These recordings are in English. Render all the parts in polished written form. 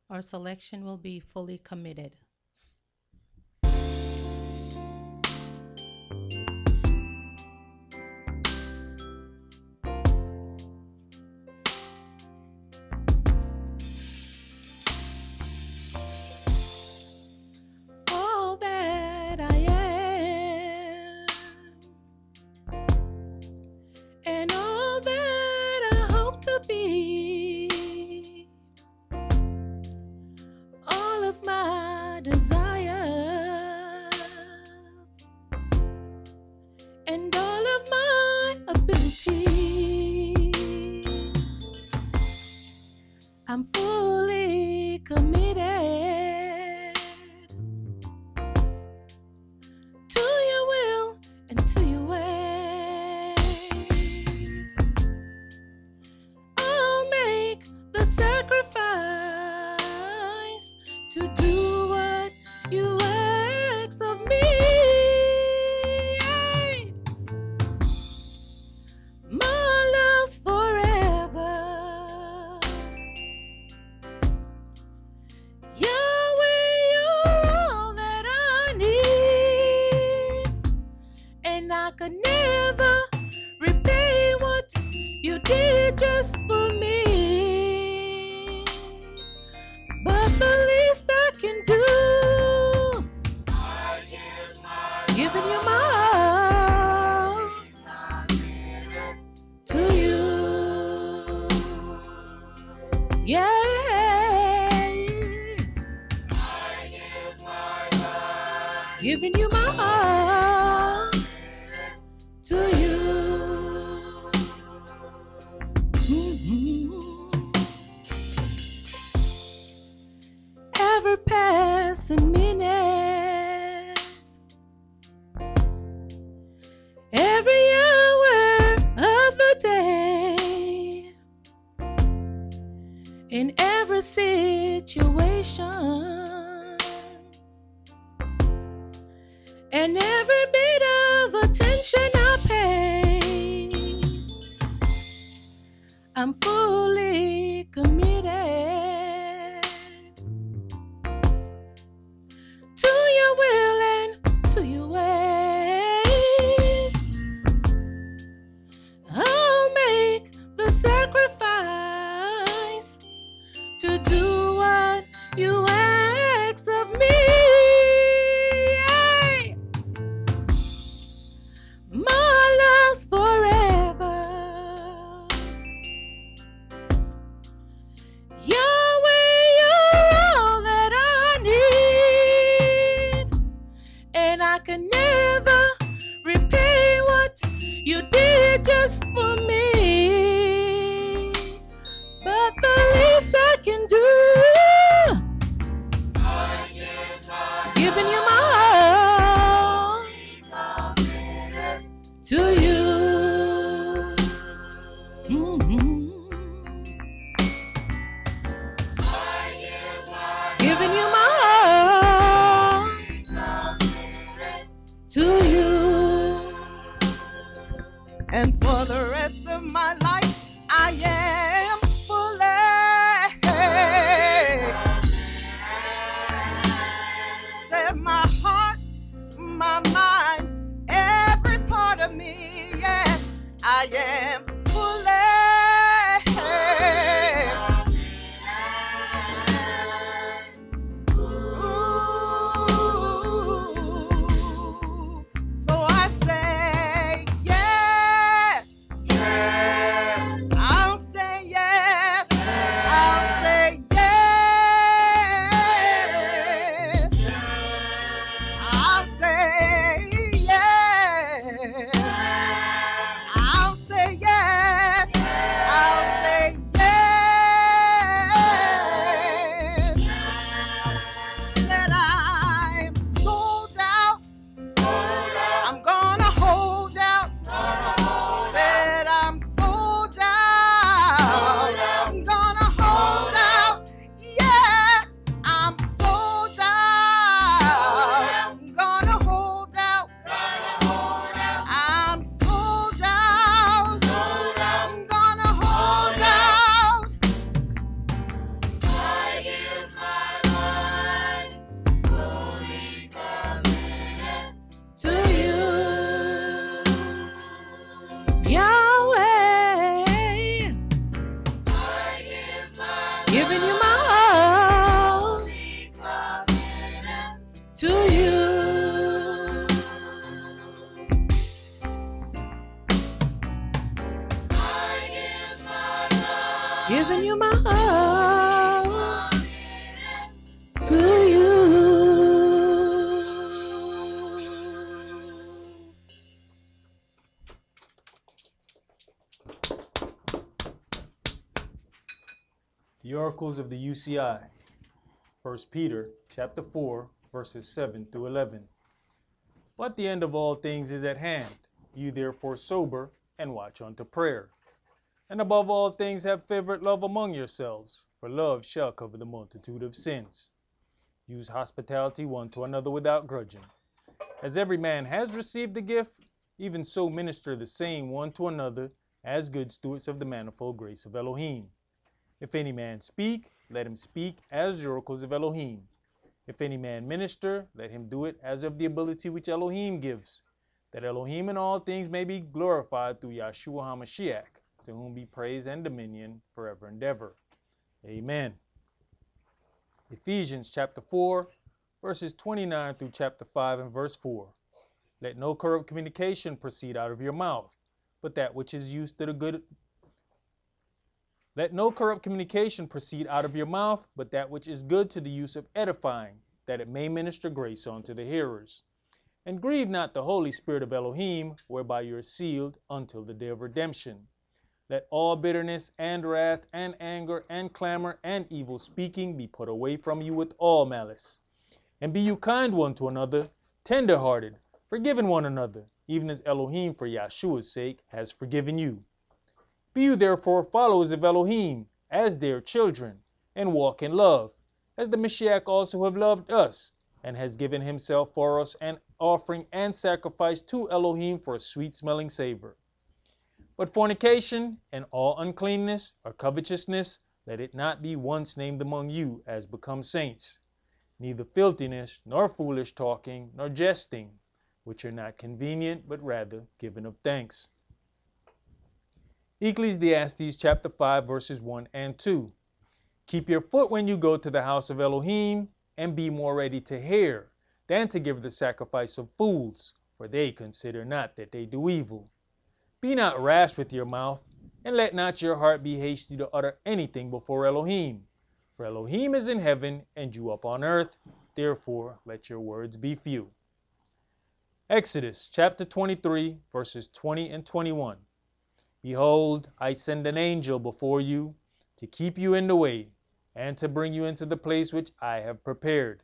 Our selection will be fully committed. All that I am and all that I hope to be, all of my desires and all of my abilities, I'm fully committed to your will and to your way. I'll make the sacrifice to do what you ask of me. My love's forever. Yahweh, you're all that I need, and I could never repay what you did just for me. But the least I can do, giving you my all to you. Yeah. Giving you my all to you. Every passing minute, every hour of the day, in every situation, and every bit of attention I pay, I'm fully committed to your will and to your ways. I'll make the sacrifice to do what you ask of me. My love's forever. Yahweh, you're all that I need, and I can never repay what you did just for me. But the least I can do, giving you my all to you. Giving you my all to you. And for the rest of my life, I am fully. Set my heart, my mind, every part of me, yes, I am fully. Ooh. So I say yes, yes, Giving you my all to you. Giving you my all to you. The oracles of the UCI, 1 Peter chapter 4, verses 7 through 11. But the end of all things is at hand. You therefore sober and watch unto prayer. And above all things have fervent love among yourselves, for love shall cover the multitude of sins. Use hospitality one to another without grudging. As every man has received the gift, even so minister the same one to another as good stewards of the manifold grace of Elohim. If any man speak, let him speak as the oracles of Elohim. If any man minister, let him do it as of the ability which Elohim gives, that Elohim in all things may be glorified through Yahshua HaMashiach, to whom be praise and dominion forever and ever. Amen. Ephesians chapter 4, verses 29 through chapter 5 and verse 4. Let no corrupt communication proceed out of your mouth, but that which is used to the good. Let no corrupt communication proceed out of your mouth, but that which is good to the use of edifying, that it may minister grace unto the hearers. And grieve not the Holy Spirit of Elohim, whereby you are sealed until the day of redemption. Let all bitterness and wrath and anger and clamor and evil speaking be put away from you with all malice. And be you kind one to another, tender-hearted, forgiving one another, even as Elohim for Yahshua's sake has forgiven you. Be you therefore followers of Elohim, as their children, and walk in love, as the Mashiach also have loved us, and has given himself for us an offering and sacrifice to Elohim for a sweet-smelling savor. But fornication and all uncleanness or covetousness, let it not be once named among you as becomes saints, neither filthiness, nor foolish talking, nor jesting, which are not convenient, but rather given of thanks. Ecclesiastes chapter 5, verses 1 and 2. Keep your foot when you go to the house of Elohim, and be more ready to hear than to give the sacrifice of fools, for they consider not that they do evil. Be not rash with your mouth, and let not your heart be hasty to utter anything before Elohim. For Elohim is in heaven, and you up on earth, therefore let your words be few. Exodus chapter 23, verses 20 and 21. Behold, I send an angel before you, to keep you in the way, and to bring you into the place which I have prepared.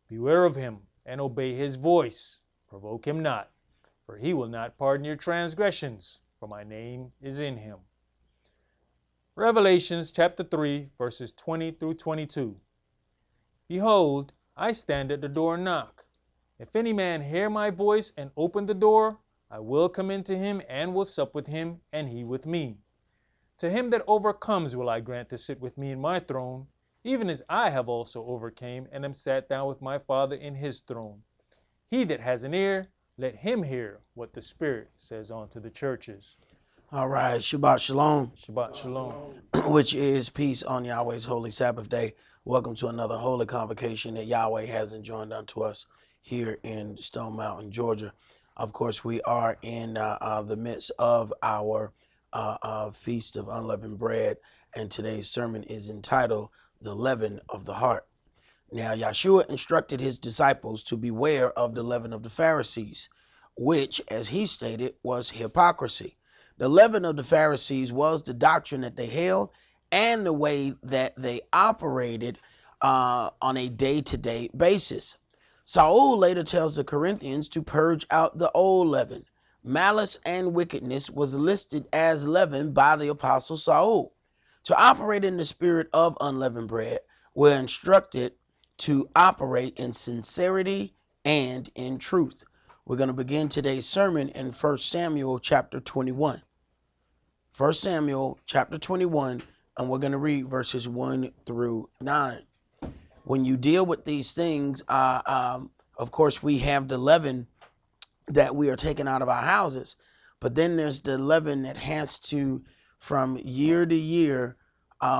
Beware of him, and obey his voice. Provoke him not, for he will not pardon your transgressions, for my name is in him. Revelations chapter 3, verses 20 through 22. Behold, I stand at the door and knock. If any man hear my voice and open the door, I will come into him and will sup with him, and he with me. To him that overcomes will I grant to sit with me in my throne, even as I have also overcame and am sat down with my Father in his throne. He that has an ear, let him hear what the Spirit says unto the churches. All right, Shabbat Shalom, Shabbat Shalom. which is peace on Yahweh's holy Sabbath day. Welcome to another holy convocation that Yahweh has enjoined unto us here in Stone Mountain, Georgia. Of course, we are in the midst of our Feast of Unleavened Bread, and today's sermon is entitled, The Leaven of the Heart. Now, Yahshua instructed his disciples to beware of the leaven of the Pharisees, which, as he stated, was hypocrisy. The leaven of the Pharisees was the doctrine that they held and the way that they operated on a day-to-day basis. Saul later tells the Corinthians to purge out the old leaven. Malice and wickedness was listed as leaven by the apostle Saul. To operate in the spirit of unleavened bread, we're instructed to operate in sincerity and in truth. We're going to begin today's sermon in 1 Samuel chapter 21. 1 Samuel chapter 21, and we're going to read verses 1 through 9. When you deal with these things, of course, we have the leaven that we are taking out of our houses, but then there's the leaven that has to, from year to year,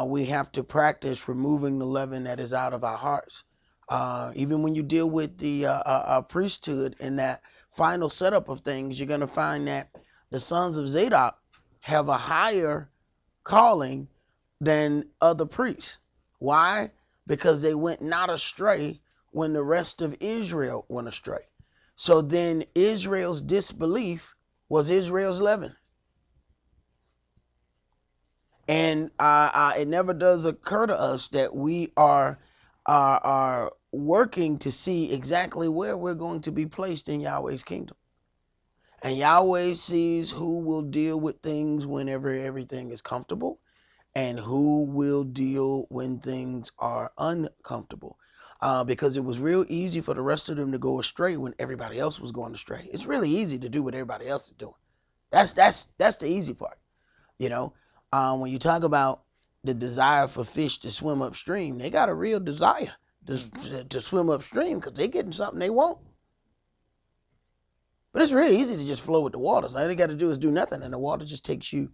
we have to practice removing the leaven that is out of our hearts. Even when you deal with the priesthood in that final setup of things, you're going to find that the sons of Zadok have a higher calling than other priests. Why? Because they went not astray when the rest of Israel went astray. So then Israel's disbelief was Israel's leaven. And it never does occur to us that we are working to see exactly where we're going to be placed in Yahweh's kingdom. And Yahweh sees who will deal with things whenever everything is comfortable and who will deal when things are uncomfortable. Because it was real easy for the rest of them to go astray when everybody else was going astray. It's really easy to do what everybody else is doing. That's the easy part. You know, when you talk about the desire for fish to swim upstream, they got a real desire to swim upstream because they're getting something they want. But it's really easy to just flow with the water. So all they got to do is do nothing, and the water just takes you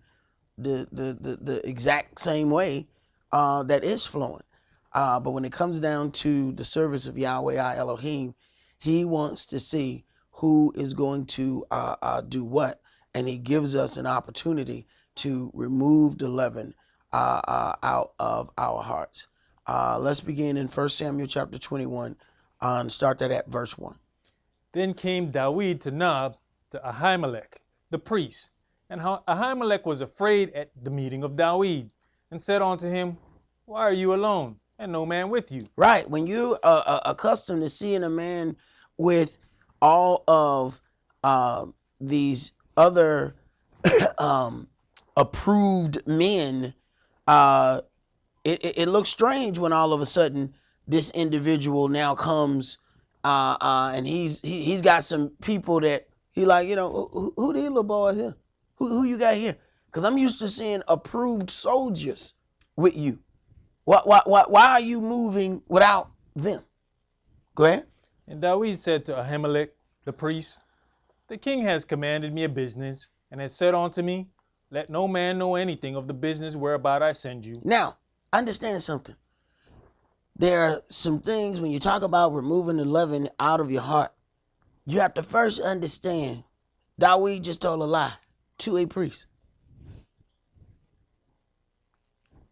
the exact same way that is flowing. But when it comes down to the service of Yahweh, our Elohim, he wants to see who is going to do what, and he gives us an opportunity to remove the leaven out of our hearts. Let's begin in 1 Samuel chapter 21 and start that at verse 1. Then came David to Nob, to Ahimelech, the priest. And Ahimelech was afraid at the meeting of David, and said unto him, Why are you alone, and no man with you? Right. When you are accustomed to seeing a man with all of these other approved men, it looks strange when all of a sudden this individual now comes and he's got some people that he like, you know, who these little boys here? Who you got here? Because I'm used to seeing approved soldiers with you. Why are you moving without them? Go ahead. And David said to Ahimelech, the priest, The king has commanded me a business, and has said unto me, Let no man know anything of the business whereabout I send you. Now, understand something. There are some things when you talk about removing the leaven out of your heart, you have to first understand David just told a lie to a priest.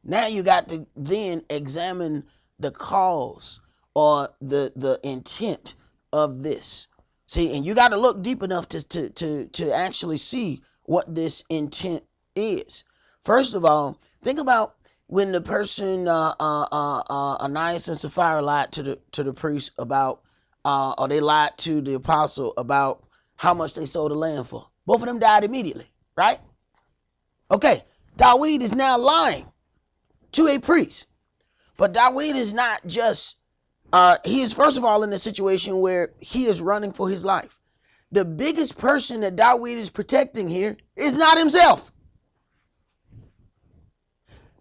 Now you got to then examine the cause or the intent of this. See, and you got to look deep enough to actually see what this intent is. First of all, think about when the person Ananias and Sapphira lied to the priest about, or they lied to the apostle about how much they sold the land for. Both of them died immediately, right? Okay, David is now lying to a priest. But David is not just, he is first of all in a situation where he is running for his life. The biggest person that David is protecting here is not himself.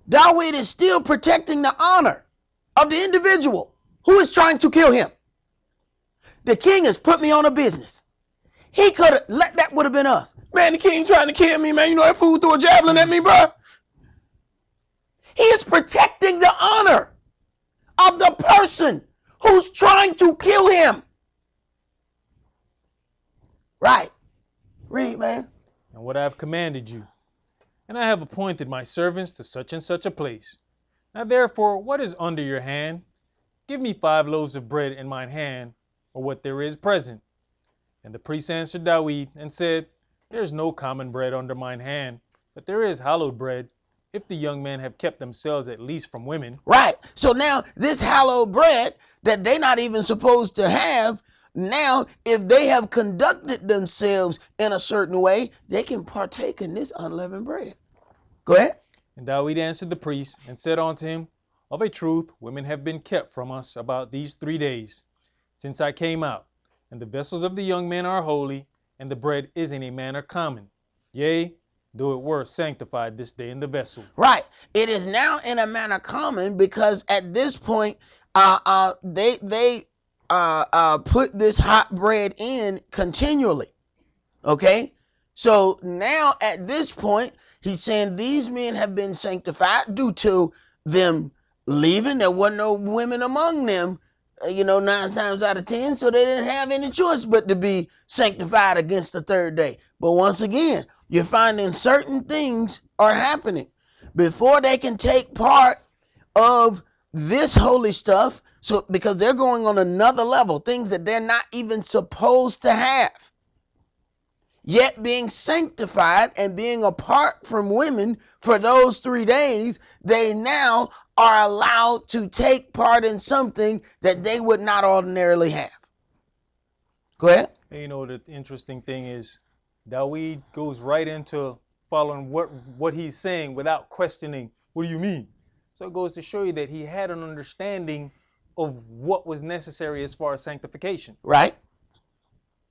David is still protecting the honor of the individual who is trying to kill him. The king has put me on a business. He could have that would have been us. Man, the king trying to kill me, man. You know that fool threw a javelin at me, bro. He is protecting the honor of the person who's trying to kill him. Right. Read, man. And what I have commanded you. And I have appointed my servants to such and such a place. Now therefore, what is under your hand? Give me 5 loaves of bread in mine hand, or what there is present. And the priest answered David and said, There is no common bread under mine hand, but there is hallowed bread, if the young men have kept themselves at least from women. Right. So now this hallowed bread that they're not even supposed to have, now if they have conducted themselves in a certain way, they can partake in this unleavened bread. Go ahead. And David answered the priest and said unto him, Of a truth, women have been kept from us about these 3 days, since I came out. And the vessels of the young men are holy, and the bread is in a manner common. Yea, though it were sanctified this day in the vessel. Right. It is now in a manner common because at this point, they put this hot bread in continually. Okay. So now at this point, he's saying these men have been sanctified due to them leaving. There wasn't no women among them, 9 times out of 10. So they didn't have any choice but to be sanctified against the third day. But once again, you're finding certain things are happening before they can take part of this holy stuff. So because they're going on another level, things that they're not even supposed to have. Yet being sanctified and being apart from women for those 3 days, they now are allowed to take part in something that they would not ordinarily have. Go ahead. And the interesting thing is, Dawid goes right into following what he's saying without questioning, what do you mean? So it goes to show you that he had an understanding of what was necessary as far as sanctification. Right.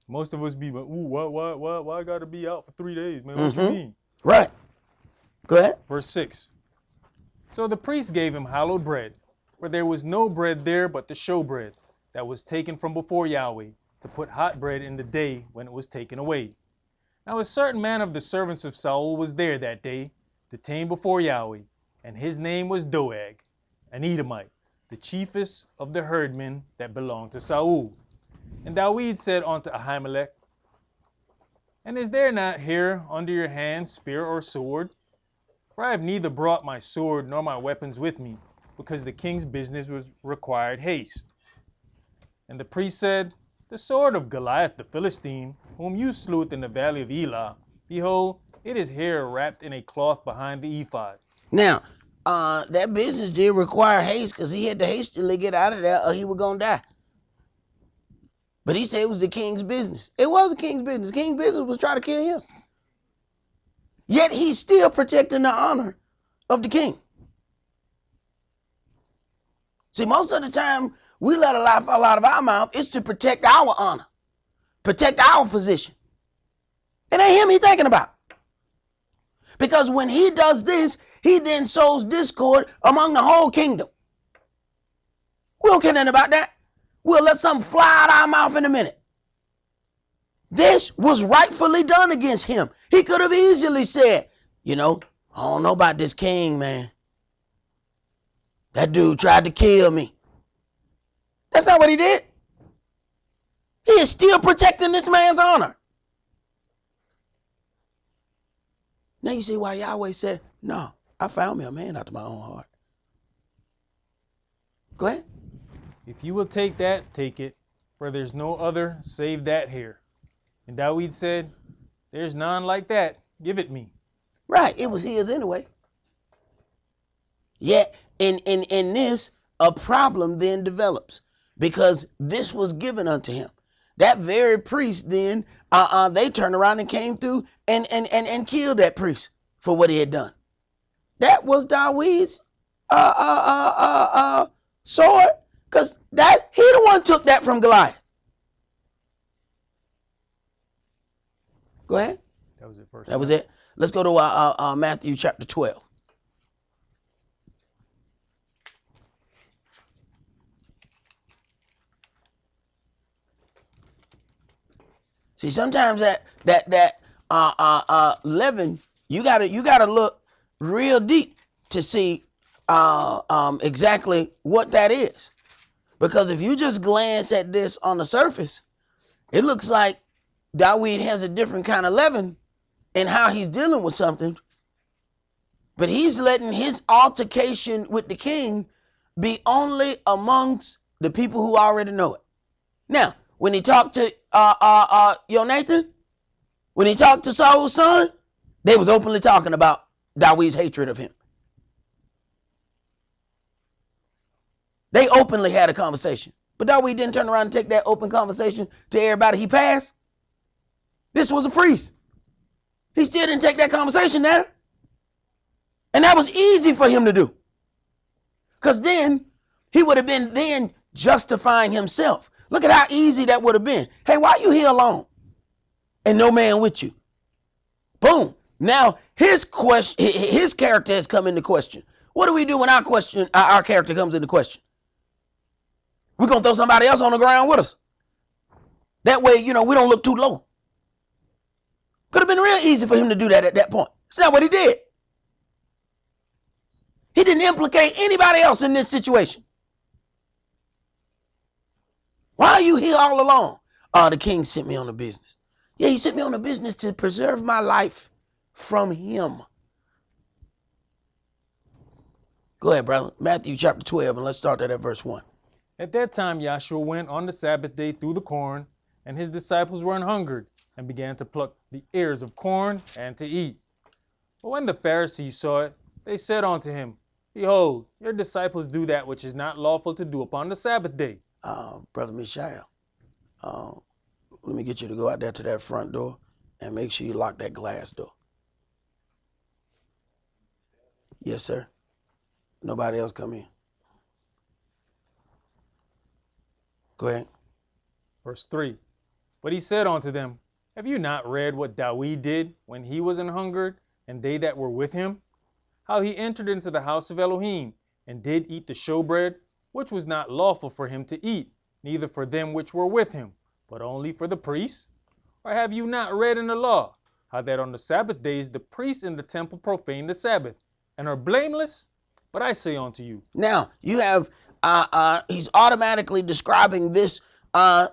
Most of us be like, ooh, why I gotta be out for 3 days, man? What you mean? Right. Go ahead. Verse 6. So the priest gave him hallowed bread, for there was no bread there but the showbread that was taken from before Yahweh, to put hot bread in the day when it was taken away. Now a certain man of the servants of Saul was there that day, detained before Yahweh, and his name was Doeg, an Edomite, the chiefest of the herdmen that belonged to Saul. And Dawid said unto Ahimelech, and is there not here under your hand spear or sword? For I have neither brought my sword nor my weapons with me, because the king's business was required haste. And the priest said, the sword of Goliath the Philistine, whom you slew in the valley of Elah, behold, it is here wrapped in a cloth behind the ephod. Now, that business did require haste, because he had to hastily get out of there or he was going to die. But he said it was the king's business. It was the king's business. The king's business was trying to kill him. Yet he's still protecting the honor of the king. See, most of the time, we let a lie fall out of our mouth. It's to protect our honor, protect our position. It ain't him he's thinking about. Because when he does this, he then sows discord among the whole kingdom. We don't care nothing about that. We'll let something fly out of our mouth in a minute. This was rightfully done against him. He could have easily said, I don't know about this king, man. That dude tried to kill me. That's not what he did. He is still protecting this man's honor. Now you see why Yahweh said, no, I found me a man after my own heart. Go ahead. If you will take that, take it, for there's no other save that here. And Dawid said, there's none like that. Give it me. Right. It was his anyway. Yet in this, a problem then develops, because this was given unto him. That very priest then, they turned around and came through and killed that priest for what he had done. That was Dawid's sword, because he the one took that from Goliath. Go ahead. That was it first. That was it. Let's go to Matthew chapter 12. See, sometimes that leaven, you gotta look real deep to see exactly what that is. Because if you just glance at this on the surface, it looks like Dawid has a different kind of leaven in how he's dealing with something. But he's letting his altercation with the king be only amongst the people who already know it. Now, when he talked to Jonathan, when he talked to Saul's son, they was openly talking about Dawid's hatred of him. They openly had a conversation. But Dawid didn't turn around and take that open conversation to everybody he passed. This was a priest. He still didn't take that conversation there. And that was easy for him to do. Because then he would have been then justifying himself. Look at how easy that would have been. Hey, why are you here alone? And no man with you. Boom. Now his character has come into question. What do we do when our character comes into question? We're going to throw somebody else on the ground with us. That way, we don't look too low. Could have been real easy for him to do that at that point. It's not what he did. He didn't implicate anybody else in this situation. Why are you here all alone? The king sent me on a business. Yeah, he sent me on a business to preserve my life from him. Go ahead, brother. Matthew chapter 12, and let's start at verse 1. At that time, Yahshua went on the Sabbath day through the corn, and his disciples were an hungered, and began to pluck the ears of corn and to eat. But when the Pharisees saw it, they said unto him, Behold, your disciples do that which is not lawful to do upon the Sabbath day. Brother Mishael, let me get you to go out there to that front door and make sure you lock that glass door. Yes, sir. Nobody else come in. Go ahead. Verse 3. But he said unto them, Have you not read what David did when he was an hungered, and they that were with him? How he entered into the house of Elohim, and did eat the showbread, which was not lawful for him to eat, neither for them which were with him, but only for the priests? Or have you not read in the law, how that on the Sabbath days the priests in the temple profane the Sabbath, and are blameless? But I say unto you. Now, you have, he's automatically describing this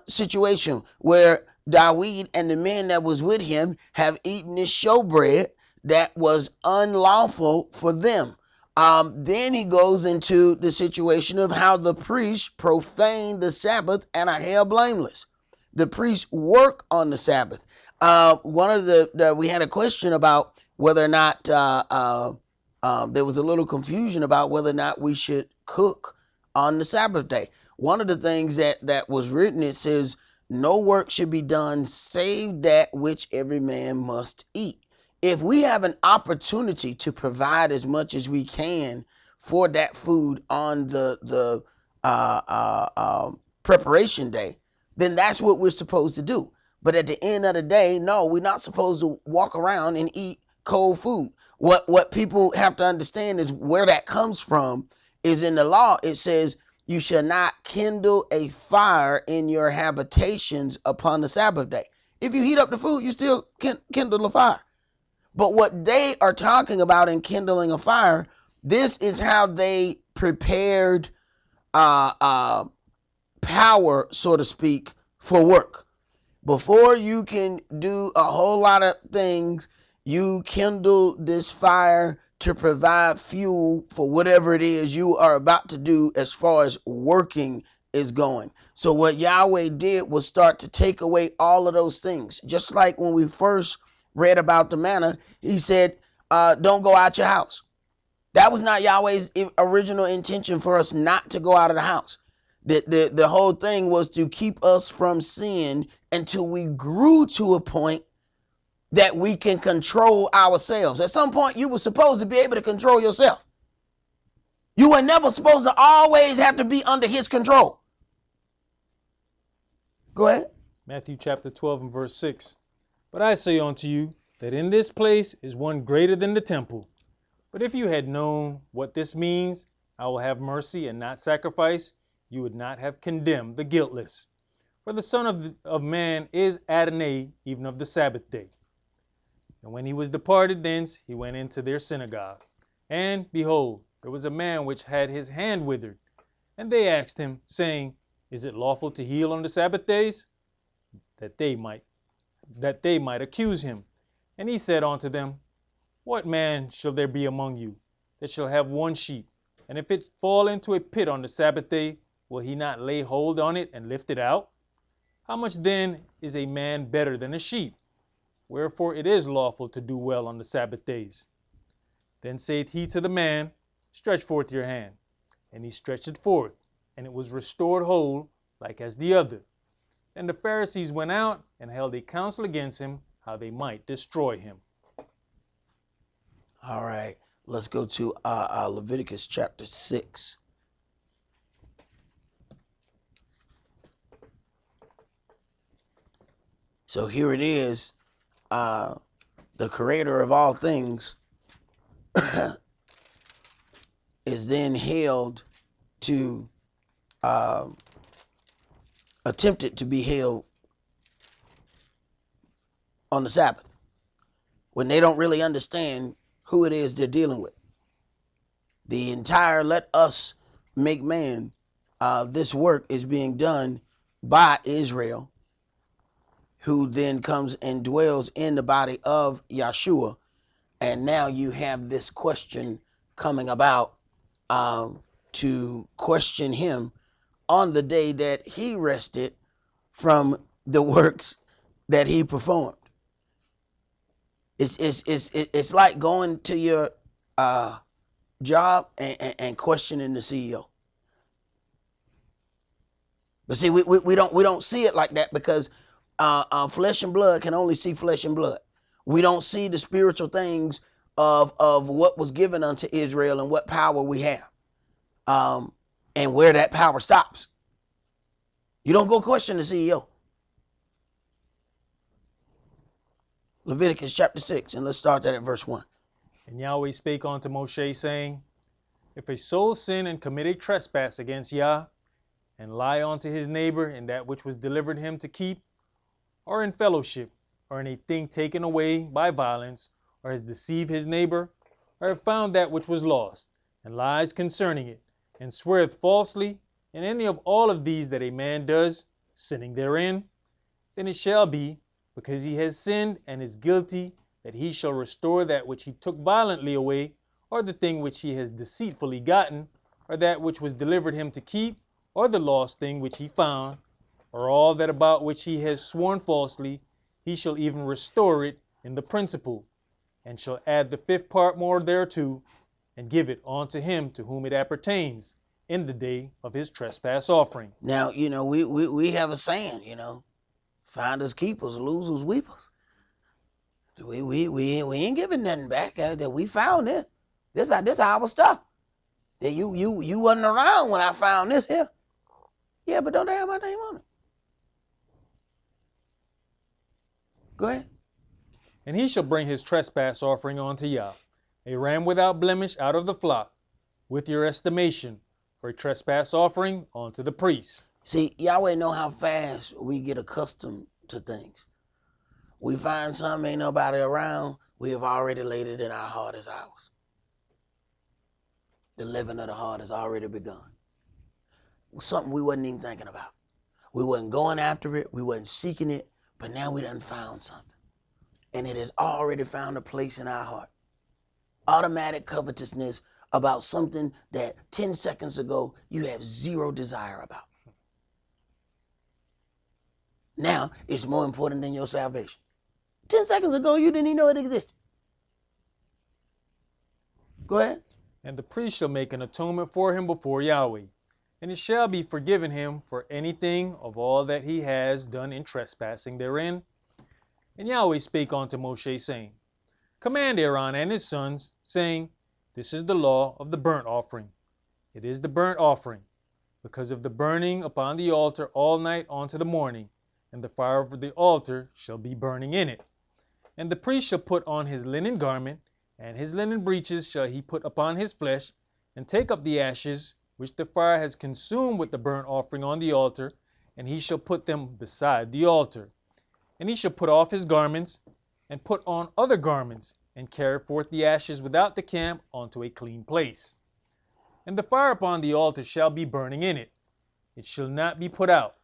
situation where David and the men that was with him have eaten this showbread that was unlawful for them. Then he goes into the situation of how the priests profane the Sabbath and are held blameless. The priests work on the Sabbath. One of we had a question about whether or not there was a little confusion about whether or not we should cook on the Sabbath day. One of the things that was written, it says, no work should be done save that which every man must eat. If we have an opportunity to provide as much as we can for that food on the preparation day, then that's what we're supposed to do. But at the end of the day, no, we're not supposed to walk around and eat cold food. What people have to understand is where that comes from is in the law. It says you shall not kindle a fire in your habitations upon the Sabbath day. If you heat up the food, you still can kindle a fire. But what they are talking about in kindling a fire, this is how they prepared power, so to speak, for work. Before you can do a whole lot of things, you kindle this fire to provide fuel for whatever it is you are about to do as far as working is going. So what Yahweh did was start to take away all of those things. Just like when we first read about the manna, he said, don't go out your house. That was not Yahweh's original intention for us not to go out of the house. The whole thing was to keep us from sin until we grew to a point that we can control ourselves. At some point, you were supposed to be able to control yourself. You were never supposed to always have to be under his control. Go ahead. Matthew chapter 12 and verse 6. But I say unto you that in this place is one greater than the temple. But if you had known what this means, I will have mercy and not sacrifice, you would not have condemned the guiltless. For the Son of Man is Adonai, even of the Sabbath day. And when he was departed thence, he went into their synagogue. And behold, there was a man which had his hand withered. And they asked him, saying, Is it lawful to heal on the Sabbath days? That they might accuse him. And he said unto them, What man shall there be among you that shall have one sheep? And if it fall into a pit on the Sabbath day, will he not lay hold on it and lift it out? How much then is a man better than a sheep? Wherefore it is lawful to do well on the Sabbath days. Then saith he to the man, Stretch forth your hand. And he stretched it forth, and it was restored whole, like as the other. Then the Pharisees went out and held a council against him, how they might destroy him. All right, let's go to Leviticus chapter 6. So here it is. The creator of all things is then held to, attempted to be held on the Sabbath when they don't really understand who it is they're dealing with. The entire let us make man, this work is being done by Israel, who then comes and dwells in the body of Yahshua. And now you have this question coming about, to question him on the day that he rested from the works that he performed. It's like going to your job and questioning the CEO. But see, we don't see it like that, because flesh and blood can only see flesh and blood. We don't see the spiritual things of what was given unto Israel and what power we have, and where that power stops. You don't go question the CEO. Leviticus chapter 6, and let's start that at verse 1. And Yahweh spake unto Moshe, saying, If a soul sin and commit a trespass against Yah, and lie unto his neighbor in that which was delivered him to keep, or in fellowship, or in a thing taken away by violence, or has deceived his neighbor, or have found that which was lost, and lies concerning it, and sweareth falsely, in any of all of these that a man does, sinning therein, then it shall be, because he has sinned and is guilty, that he shall restore that which he took violently away, or the thing which he has deceitfully gotten, or that which was delivered him to keep, or the lost thing which he found, or all that about which he has sworn falsely, he shall even restore it in the principal, and shall add the fifth part more thereto, and give it unto him to whom it appertains in the day of his trespass offering. Now, we have a saying, finders keepers, losers weepers. We ain't giving nothing back. That we found it. This our stuff. That you wasn't around when I found this here. Yeah, but don't they have my name on it? Go ahead. And he shall bring his trespass offering unto Yah, a ram without blemish out of the flock, with your estimation, for a trespass offering unto the priest. See, Yahweh know how fast we get accustomed to things. We find something, ain't nobody around, we have already laid it in our heart as ours. The living of the heart has already begun. Something we wasn't even thinking about. We wasn't going after it, we wasn't seeking it, but now we done found something. And it has already found a place in our heart. Automatic covetousness about something that 10 seconds ago you have zero desire about. Now it's more important than your salvation. 10 seconds ago you didn't even know it existed. Go ahead. And the priest shall make an atonement for him before Yahweh, and it shall be forgiven him for anything of all that he has done in trespassing therein. And Yahweh spake unto Moshe, saying, Command Aaron and his sons, saying, This is the law of the burnt offering. It is the burnt offering, because of the burning upon the altar all night unto the morning, and the fire of the altar shall be burning in it. And the priest shall put on his linen garment, and his linen breeches shall he put upon his flesh, and take up the ashes which the fire has consumed with the burnt offering on the altar, and he shall put them beside the altar. And he shall put off his garments, and put on other garments, and carry forth the ashes without the camp unto a clean place. And the fire upon the altar shall be burning in it. It shall not be put out.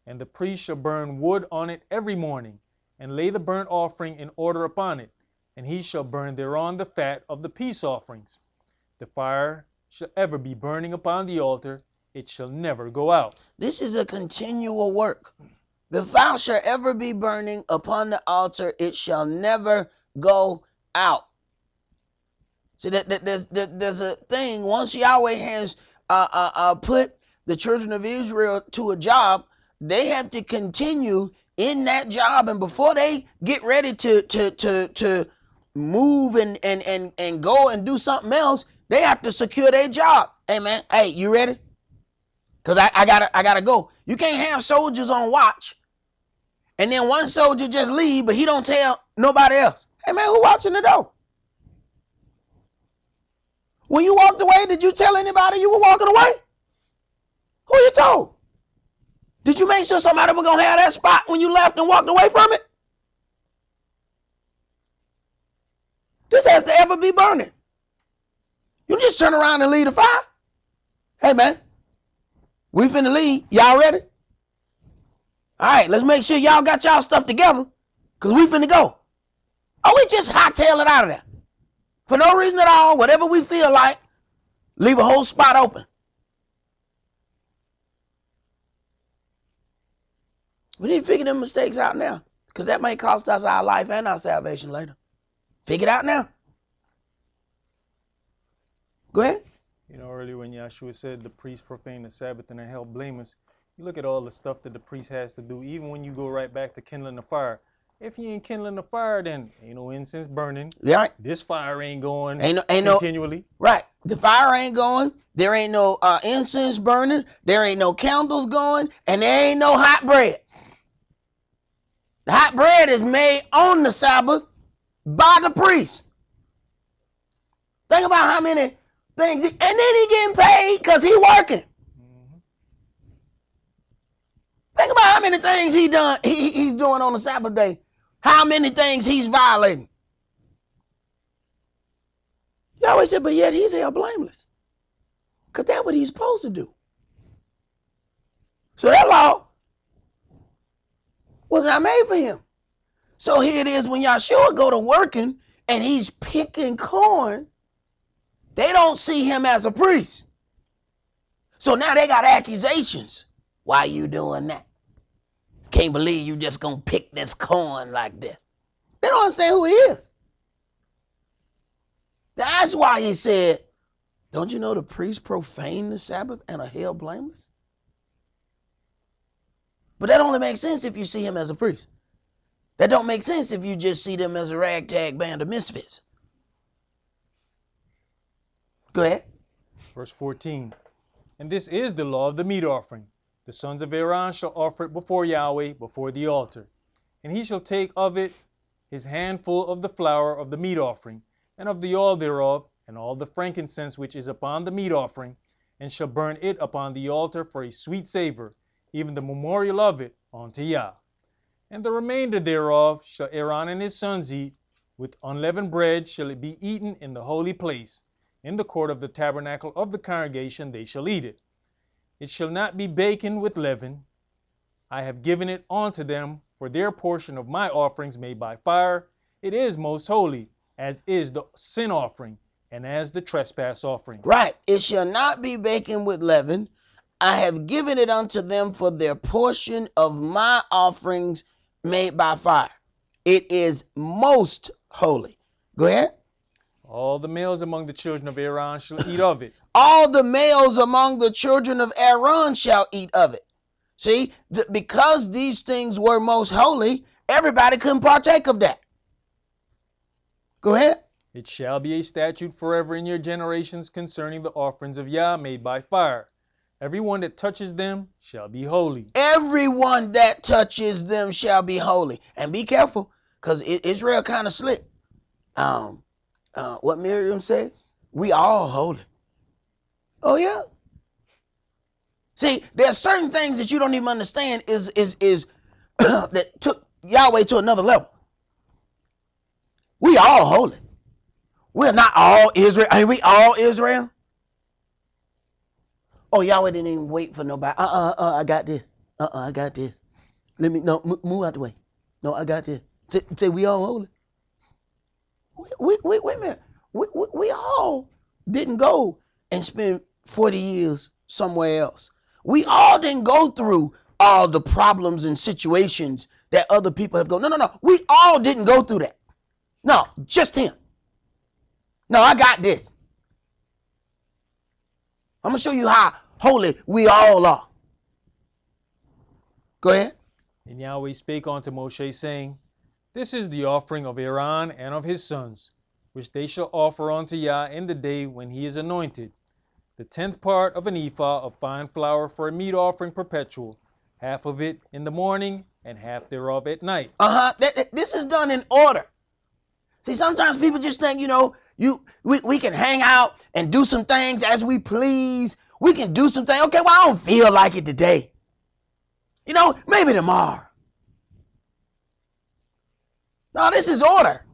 And the priest shall burn wood on it every morning, and lay the burnt offering in order upon it. And he shall burn thereon the fat of the peace offerings. The fire shall ever be burning upon the altar. It shall never go out. This is a continual work. The fire shall ever be burning upon the altar. It shall never go out. See, there's a thing. Once Yahweh has put the children of Israel to a job, they have to continue in that job. And before they get ready to move and go and do something else, they have to secure their job. Hey, man, hey, you ready? Because I gotta go. You can't have soldiers on watch and then one soldier just leave, but he don't tell nobody else. Hey, man, who watching the door? When you walked away, did you tell anybody you were walking away? Who you told? Did you make sure somebody was going to have that spot when you left and walked away from it? This has to ever be burning. You just turn around and lead the fire. Hey, man, we finna leave. Y'all ready? All right, let's make sure y'all got y'all stuff together because we finna go. Oh, we just hightail it out of there. For no reason at all, whatever we feel like, leave a whole spot open. We need to figure them mistakes out now because that may cost us our life and our salvation later. Figure it out now. Go ahead. You know, earlier when Yahshua said the priest profane the Sabbath and are held blameless, you look at all the stuff that the priest has to do, even when you go right back to kindling the fire. If you ain't kindling the fire, then ain't no incense burning. Yeah. This fire ain't going ain't continually. No, right. The fire ain't going. There ain't no incense burning. There ain't no candles going. And there ain't no hot bread. The hot bread is made on the Sabbath by the priest. Think about how many things. And then he getting paid because he working. Think about how many things he's doing on the Sabbath day. How many things he's violating. You always said, but yet he's held blameless. Because that's what he's supposed to do. So that law was not made for him. So here it is when Yahshua go to working and he's picking corn, they don't see him as a priest. So now they got accusations. Why you doing that? Can't believe you just gonna pick this corn like this. They don't understand who he is. That's why he said, don't you know the priests profane the Sabbath and are held blameless? But that only makes sense if you see him as a priest. That don't make sense if you just see them as a ragtag band of misfits. Go ahead. Verse 14. And this is the law of the meat offering. The sons of Aaron shall offer it before Yahweh, before the altar. And he shall take of it his handful of the flour of the meat offering, and of the oil thereof, and all the frankincense which is upon the meat offering, and shall burn it upon the altar for a sweet savor, even the memorial of it unto Yah. And the remainder thereof shall Aaron and his sons eat. With unleavened bread shall it be eaten in the holy place. In the court of the tabernacle of the congregation they shall eat it. It shall not be baken with leaven. I have given it unto them for their portion of my offerings made by fire. It is most holy, as is the sin offering, and as the trespass offering. Right. It shall not be baken with leaven. I have given it unto them for their portion of my offerings made by fire. It is most holy. Go ahead. All the males among the children of Aaron shall eat of it. All the males among the children of Aaron shall eat of it. See, because these things were most holy, everybody couldn't partake of that. Go ahead. It shall be a statute forever in your generations concerning the offerings of Yah made by fire. Everyone that touches them shall be holy. Everyone that touches them shall be holy. And be careful, because Israel kind of slick. What Miriam said, we all holy. Oh yeah. See, there's certain things that you don't even understand is that took Yahweh to another level. We all holy. We're not all Israel. Are we all Israel? Oh, Yahweh didn't even wait for nobody. I got this. I got this. Let me move out the way. No, I got this. Say we all holy. Wait a minute. We all didn't go and spend 40 years somewhere else. We all didn't go through all the problems and situations that other people have gone. No. We all didn't go through that. No, just him. No, I got this. I'm going to show you how holy we all are. Go ahead. And Yahweh spake unto Moshe, saying, This is the offering of Aaron and of his sons, which they shall offer unto Yah in the day when he is anointed. The 10th part of an ephah of fine flour for a meat offering perpetual, half of it in the morning and half thereof at night. This is done in order. See, sometimes people just think, we can hang out and do some things as we please. We can do some things. Okay, well, I don't feel like it today. Maybe tomorrow. No, this is order.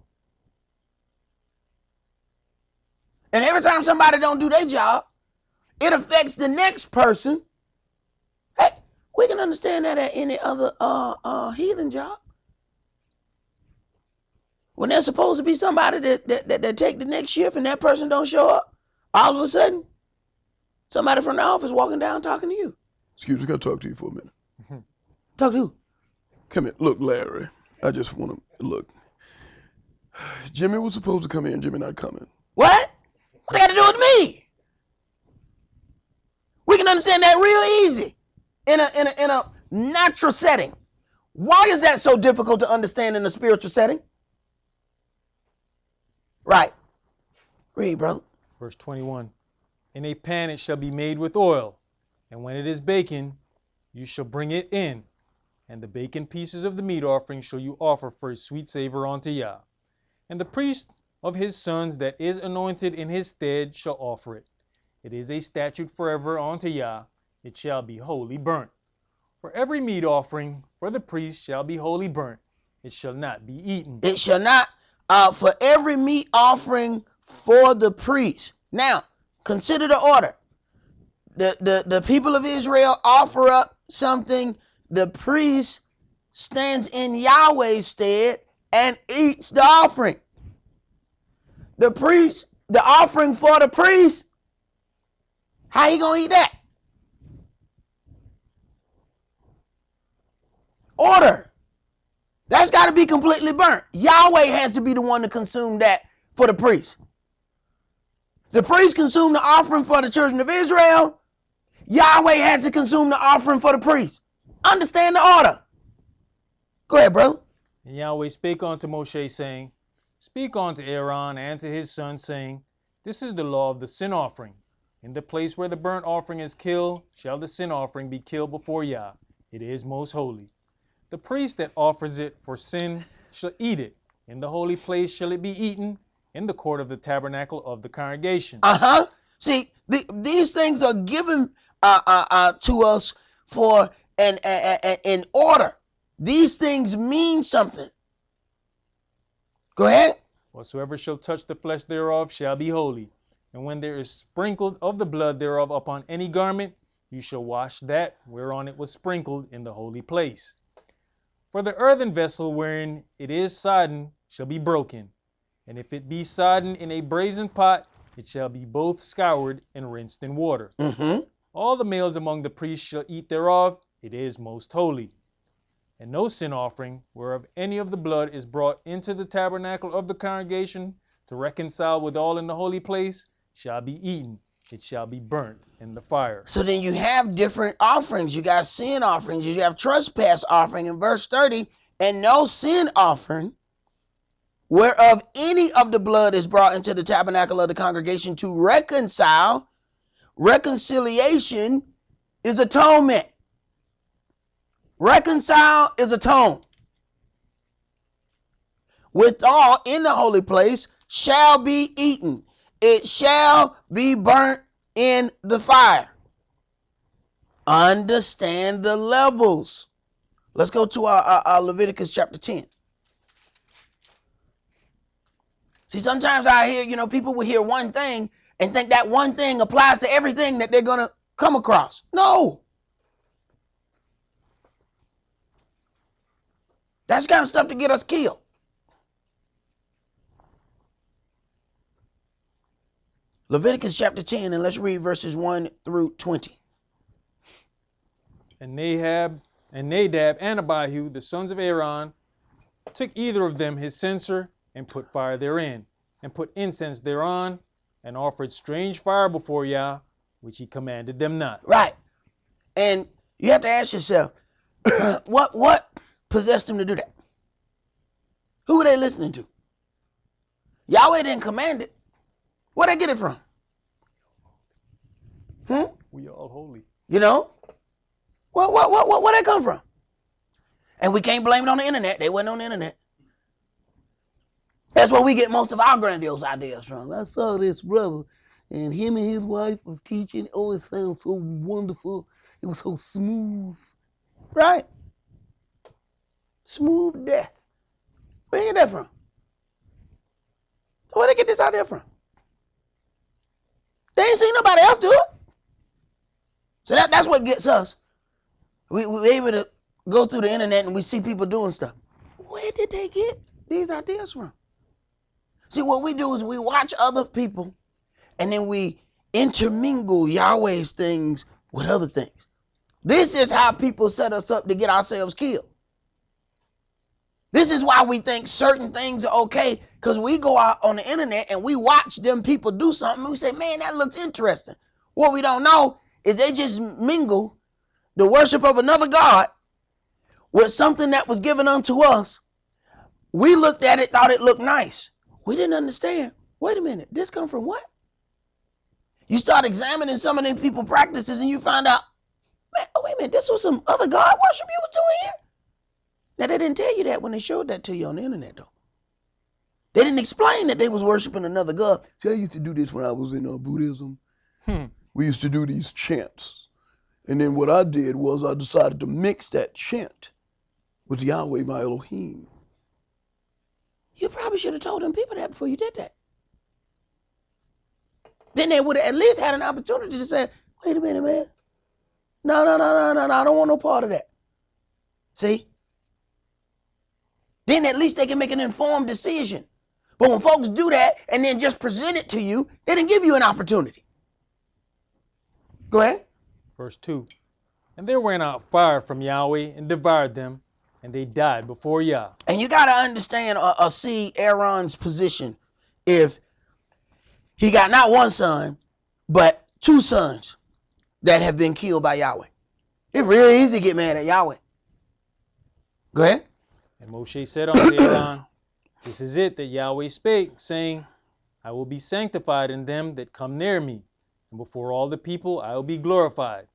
And every time somebody don't do their job, it affects the next person. Hey, we can understand that at any other heathen job. When there's supposed to be somebody that take the next shift and that person don't show up, all of a sudden, somebody from the office walking down talking to you. Excuse me, can I talk to you for a minute? Talk to who? Come here. Look, Larry, I just want to, look. Jimmy was supposed to come in, Jimmy not coming. What? What they got to do with me? We can understand that real easy in a natural setting. Why is that so difficult to understand in a spiritual setting? Right. Read, bro. Verse 21. In a pan it shall be made with oil, and when it is baken, you shall bring it in, and the baken pieces of the meat offering shall you offer for a sweet savor unto Yah. And the priest of his sons that is anointed in his stead shall offer it. It is a statute forever unto Yah, it shall be wholly burnt. For every meat offering for the priest shall be wholly burnt, it shall not be eaten. It shall not, for every meat offering for the priest. Now, consider the order. The people of Israel offer up something, the priest stands in Yahweh's stead and eats the offering. The offering for the priest, how you gonna eat that? Order. That's got to be completely burnt. Yahweh has to be the one to consume that for the priest. The priest consumed the offering for the children of Israel. Yahweh has to consume the offering for the priest. Understand the order. Go ahead, brother. And Yahweh spake unto Moshe, saying, Speak unto Aaron and to his sons, saying, This is the law of the sin offering. In the place where the burnt offering is killed, shall the sin offering be killed before Yah. It is most holy. The priest that offers it for sin shall eat it. In the holy place shall it be eaten, in the court of the tabernacle of the congregation. See, these things are given to us for an order. These things mean something. Go ahead. Whatsoever shall touch the flesh thereof shall be holy. And when there is sprinkled of the blood thereof upon any garment, you shall wash that whereon it was sprinkled in the holy place. For the earthen vessel wherein it is sodden shall be broken. And if it be sodden in a brazen pot, it shall be both scoured and rinsed in water. All the males among the priests shall eat thereof. It is most holy. And no sin offering, whereof any of the blood is brought into the tabernacle of the congregation to reconcile with all in the holy place, shall be eaten. It shall be burnt in the fire. So then you have different offerings. You got sin offerings. You have trespass offering in verse 30. And no sin offering, whereof any of the blood is brought into the tabernacle of the congregation to reconcile. Reconciliation is atonement. Reconcile is atone. Withal in the holy place shall be eaten. It shall be burnt in the fire. Understand the levels. Let's go to our Leviticus chapter 10. See, sometimes I hear, people will hear one thing and think that one thing applies to everything that they're going to come across. No. That's the kind of stuff to get us killed. Leviticus chapter 10, and let's read verses 1 through 20. And Nadab and Abihu, the sons of Aaron, took either of them his censer, and put fire therein, and put incense thereon, and offered strange fire before Yah, which he commanded them not. Right. And you have to ask yourself, what possessed them to do that? Who were they listening to? Yahweh didn't command it. Where'd they get it from? We all holy. Where'd that come from? And we can't blame it on the internet. They wasn't on the internet. That's where we get most of our grandiose ideas from. I saw this brother, and him and his wife was teaching. Oh, it sounds so wonderful. It was so smooth. Right? Smooth death. Where you get that from? Where they get this idea from? They ain't seen nobody else do it. So that's what gets us. We're able to go through the internet and we see people doing stuff. Where did they get these ideas from? See, what we do is we watch other people and then we intermingle Yahweh's things with other things. This is how people set us up to get ourselves killed. This is why we think certain things are okay, because we go out on the internet and we watch them people do something and we say, man, that looks interesting. What we don't know is they just mingle the worship of another God with something that was given unto us. We looked at it, thought it looked nice. We didn't understand. Wait a minute, this come from what? You start examining some of them people practices and you find out, man, oh, wait a minute, this was some other God worship you was doing here? Now, they didn't tell you that when they showed that to you on the internet, though. They didn't explain that they was worshiping another God. See, I used to do this when I was in Buddhism. We used to do these chants. And then what I did was I decided to mix that chant with Yahweh, my Elohim. You probably should have told them people that before you did that. Then they would have at least had an opportunity to say, wait a minute, man. No, I don't want no part of that. See? Then at least they can make an informed decision. But when folks do that and then just present it to you, they didn't give you an opportunity. Go ahead. Verse 2. And there went out fire from Yahweh and devoured them, and they died before Yah. And you got to understand or see Aaron's position if he got not one son, but two sons that have been killed by Yahweh. It's really easy to get mad at Yahweh. Go ahead. And Moshe said unto Aaron, this is it that Yahweh spake, saying, I will be sanctified in them that come near me, and before all the people I will be glorified.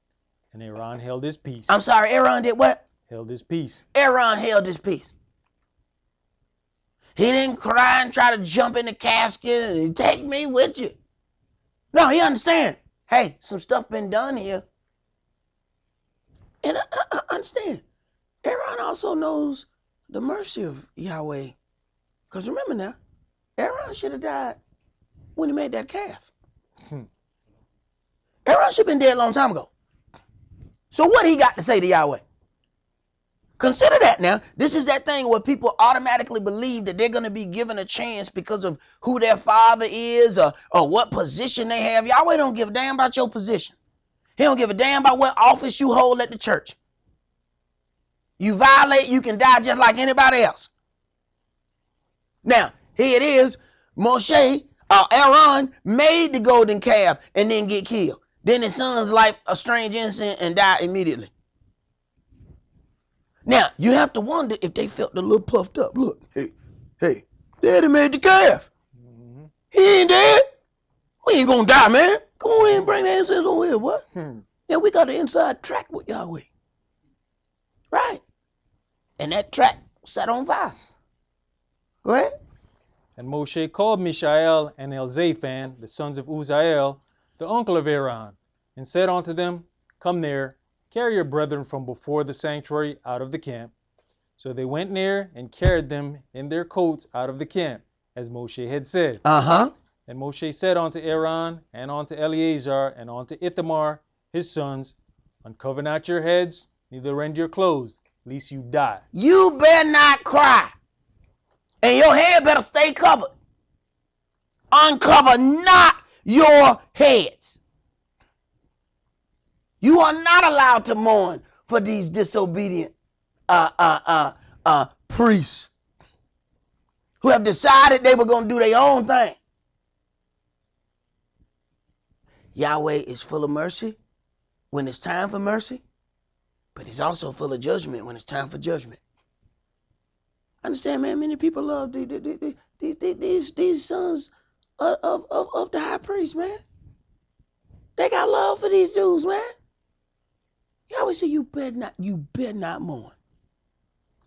And Aaron held his peace. I'm sorry, Aaron did what? Held his peace. Aaron held his peace. He didn't cry and try to jump in the casket and take me with you. No, he understand. Hey, some stuff been done here. And I understand. Aaron also knows the mercy of Yahweh. Because remember now, Aaron should have died when he made that calf. Aaron should have been dead a long time ago. So what he got to say to Yahweh? Consider that now. This is that thing where people automatically believe that they're going to be given a chance because of who their father is or what position they have. Yahweh don't give a damn about your position. He don't give a damn about what office you hold at the church. You violate, you can die just like anybody else. Now, here it is. Aaron made the golden calf and then get killed. Then his sons light a strange incense and die immediately. Now, you have to wonder if they felt a little puffed up. Look, hey, Daddy made the calf. He ain't dead. We ain't gonna die, man. Come on in and bring the incense over here, what? Yeah, we got the inside track with Yahweh. Right. And that track set on fire. Go ahead. And Moshe called Mishael and Elzaphan, the sons of Uzziel, the uncle of Aaron, and said unto them, come near, carry your brethren from before the sanctuary out of the camp. So they went near and carried them in their coats out of the camp, as Moshe had said. And Moshe said unto Aaron and unto Eleazar and unto Ithamar, his sons, uncover not your heads, neither rend your clothes, lest you die. You better not cry. And your head better stay covered. Uncover not your heads. You are not allowed to mourn for these disobedient priests who have decided they were going to do their own thing. Yahweh is full of mercy when it's time for mercy, but he's also full of judgment when it's time for judgment. Understand, man, many people love these sons of the high priest, man. They got love for these dudes, man. You always say you better not mourn.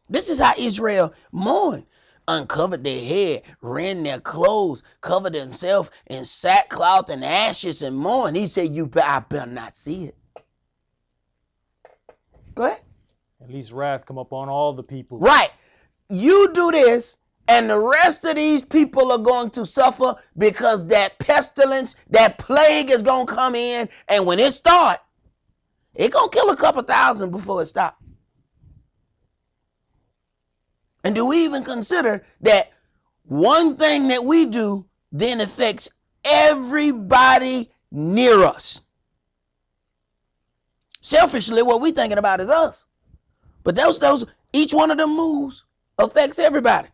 This is how Israel mourned. Uncovered their head, rend their clothes, covered themselves in sackcloth and ashes and mourn. He said, I better not see it. Go ahead. At least wrath come upon all the people. Right. You do this, And the rest of these people are going to suffer because that pestilence, that plague is going to come in. And when it starts, it's going to kill a couple thousand before it stops. And do we even consider that one thing that we do then affects everybody near us? Selfishly, what we thinking about is us. But those each one of them moves affects everybody.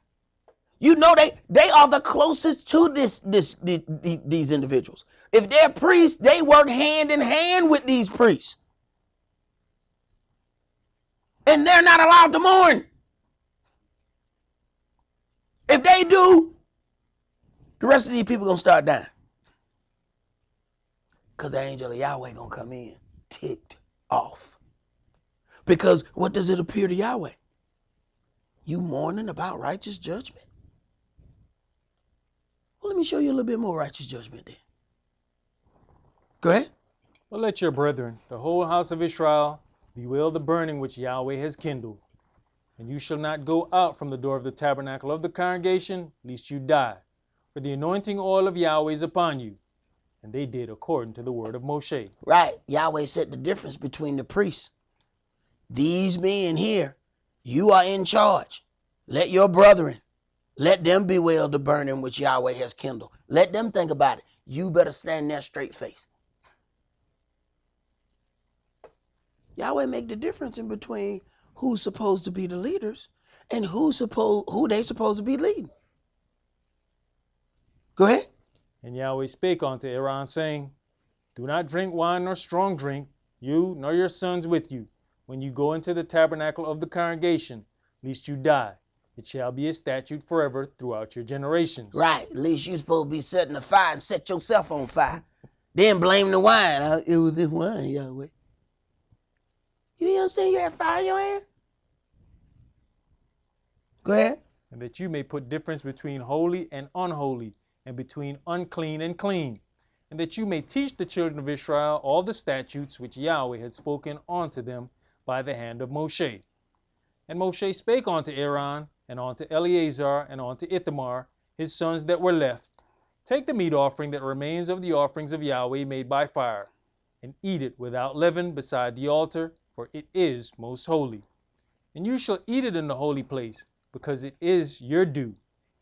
You know they are the closest to these individuals. If they're priests, they work hand in hand with these priests. And they're not allowed to mourn. If they do, the rest of these people gonna start dying. Because the angel of Yahweh gonna come in ticked off. Because what does it appear to Yahweh? You mourning about righteous judgment? Well, let me show you a little bit more righteous judgment then. Go ahead. Well, let your brethren, the whole house of Israel, bewail the burning which Yahweh has kindled. And you shall not go out from the door of the tabernacle of the congregation, lest you die. For the anointing oil of Yahweh is upon you. And they did according to the word of Moshe. Right. Yahweh said the difference between the priests. These men here, you are in charge. Let your brethren, let them bewail the burning which Yahweh has kindled. Let them think about it. You better stand there straight face. Yahweh make the difference in between who's supposed to be the leaders and who they supposed to be leading. Go ahead. And Yahweh spake unto Aaron, saying, Do not drink wine nor strong drink, you nor your sons with you, when you go into the tabernacle of the congregation, lest you die. It shall be a statute forever throughout your generations. Right. At least you're supposed to be setting a fire and set yourself on fire. Then blame the wine. It was this wine, Yahweh. You understand you have fire in your hand? Go ahead. And that you may put difference between holy and unholy, and between unclean and clean, and that you may teach the children of Israel all the statutes which Yahweh had spoken unto them by the hand of Moshe. And Moshe spake unto Aaron, and unto Eleazar, and unto Ithamar, his sons that were left, Take the meat offering that remains of the offerings of Yahweh made by fire, and eat it without leaven beside the altar, for it is most holy. And you shall eat it in the holy place, because it is your due,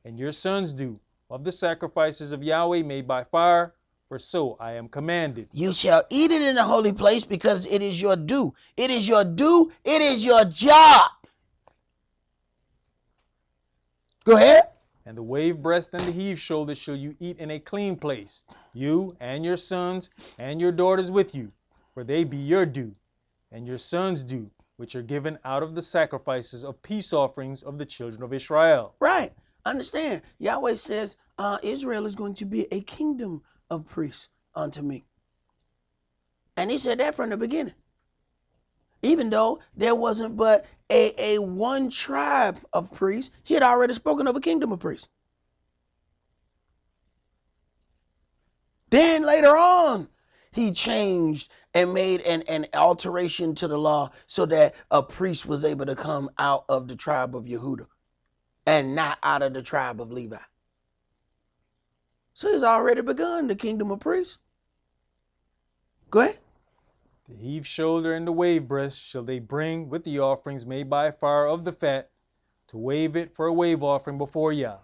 and your sons' due, of the sacrifices of Yahweh made by fire, for so I am commanded. You shall eat it in the holy place because it is your due. It is your due. It is your job. Go ahead. And the wave breast and the heave shoulder shall you eat in a clean place, you and your sons and your daughters with you, for they be your due, and your sons' due, which are given out of the sacrifices of peace offerings of the children of Israel. Right. Understand, Yahweh says Israel is going to be a kingdom of priests unto me. And he said that from the beginning. Even though there wasn't but a one tribe of priests, he had already spoken of a kingdom of priests. Then later on, he changed and made an alteration to the law so that a priest was able to come out of the tribe of Yehudah and not out of the tribe of Levi. So he's already begun the kingdom of priests. Go ahead. The heave shoulder and the wave breast shall they bring with the offerings made by fire of the fat, to wave it for a wave offering before Yah.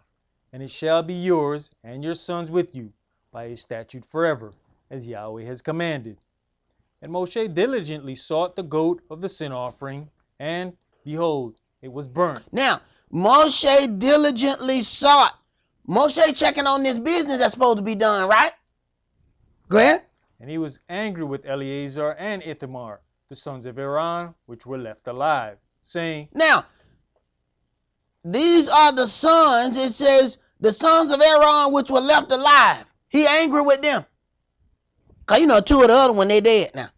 And it shall be yours and your sons with you by a statute forever, as Yahweh has commanded. And Moshe diligently sought the goat of the sin offering, and behold, it was burnt. Now, Moshe diligently sought. Moshe checking on this business that's supposed to be done, right? Go ahead. And he was angry with Eleazar and Ithamar, the sons of Aaron, which were left alive, saying, Now, these are the sons, it says, the sons of Aaron which were left alive. He angry with them. Because, you know, two of the other one, they dead now.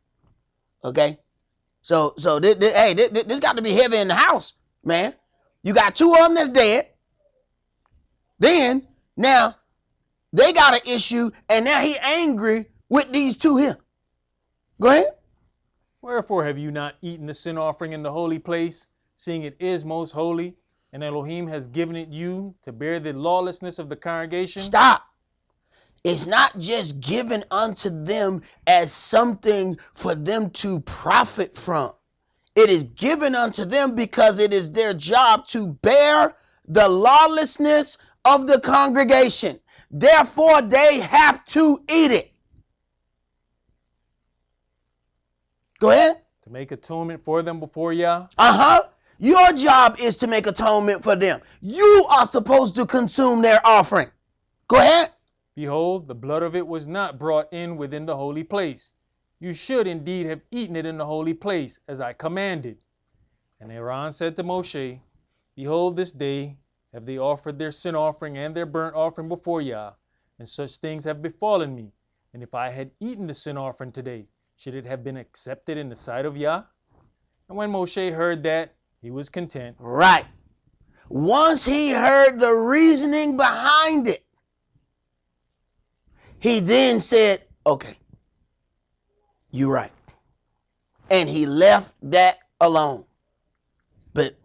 Okay? So this got to be heavy in the house, man. You got two of them that's dead. Then, now, they got an issue, and now he angry with these two here. Go ahead. Wherefore have you not eaten the sin offering in the holy place, seeing it is most holy? And Elohim has given it you to bear the lawlessness of the congregation. Stop. It's not just given unto them as something for them to profit from. It is given unto them because it is their job to bear the lawlessness of the congregation. Therefore, they have to eat it. Go ahead. To make atonement for them before Yah. Your job is to make atonement for them. You are supposed to consume their offering. Go ahead. Behold, the blood of it was not brought in within the holy place. You should indeed have eaten it in the holy place, as I commanded. And Aaron said to Moshe, Behold, this day have they offered their sin offering and their burnt offering before Yah, and such things have befallen me. And if I had eaten the sin offering today, should it have been accepted in the sight of Yah? And when Moshe heard that, he was content. Right. Once he heard the reasoning behind it, he then said, okay, you're right. And he left that alone. But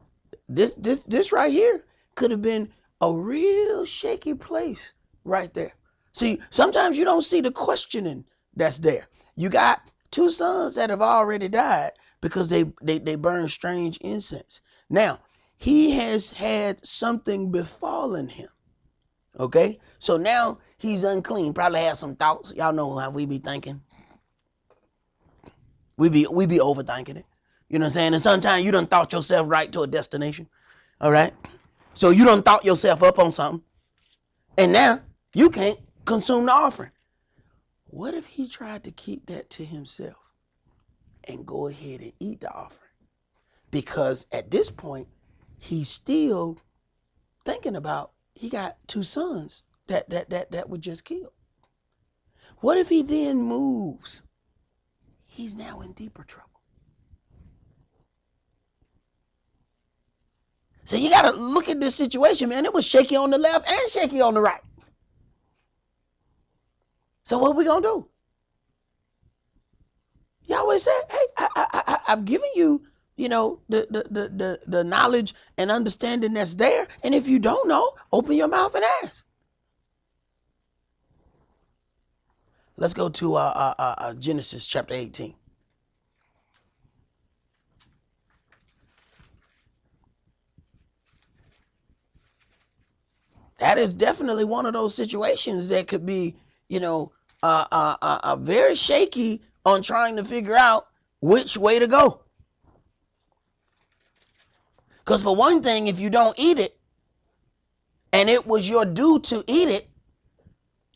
this right here could have been a real shaky place right there. See, sometimes you don't see the questioning that's there. You got two sons that have already died because they burn strange incense. Now, he has had something befallen him. Okay? So now he's unclean. Probably has some thoughts. Y'all know how we be thinking. We be overthinking it. You know what I'm saying? And sometimes you done thought yourself right to a destination. All right? So you done thought yourself up on something. And now you can't consume the offering. What if he tried to keep that to himself and go ahead and eat the offering? Because at this point, he's still thinking about he got two sons that were just killed. What if he then moves? He's now in deeper trouble. So you got to look at this situation, man. It was shaky on the left and shaky on the right. So what are we going to do? Yahweh said, hey, I've given you, the knowledge and understanding that's there. And if you don't know, open your mouth and ask. Let's go to Genesis chapter 18. That is definitely one of those situations that could be, very shaky on trying to figure out which way to go. Because for one thing, if you don't eat it, and it was your due to eat it,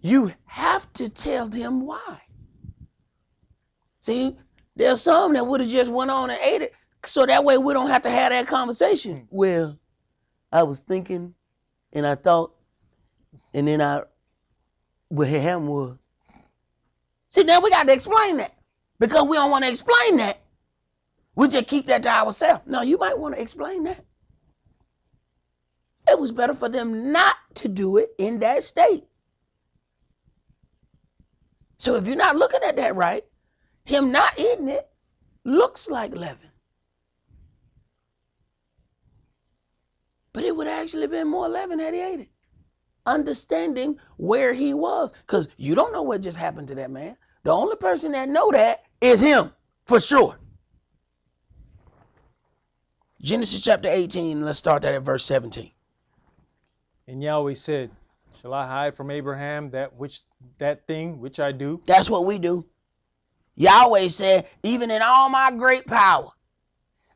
you have to tell them why. See, there's some that would have just went on and ate it, so that way we don't have to have that conversation. Well, I was thinking, and I thought, and then what happened was. See, now we got to explain that. Because we don't want to explain that. We just keep that to ourselves. No, you might want to explain that. It was better for them not to do it in that state. So if you're not looking at that right, him not eating it looks like leaven. But it would actually been more leaven had he ate it. Understanding where he was. Because you don't know what just happened to that man. The only person that know that is him, for sure. Genesis chapter 18, let's start that at verse 17. And Yahweh said, Shall I hide from Abraham that thing which I do? That's what we do. Yahweh said, even in all my great power,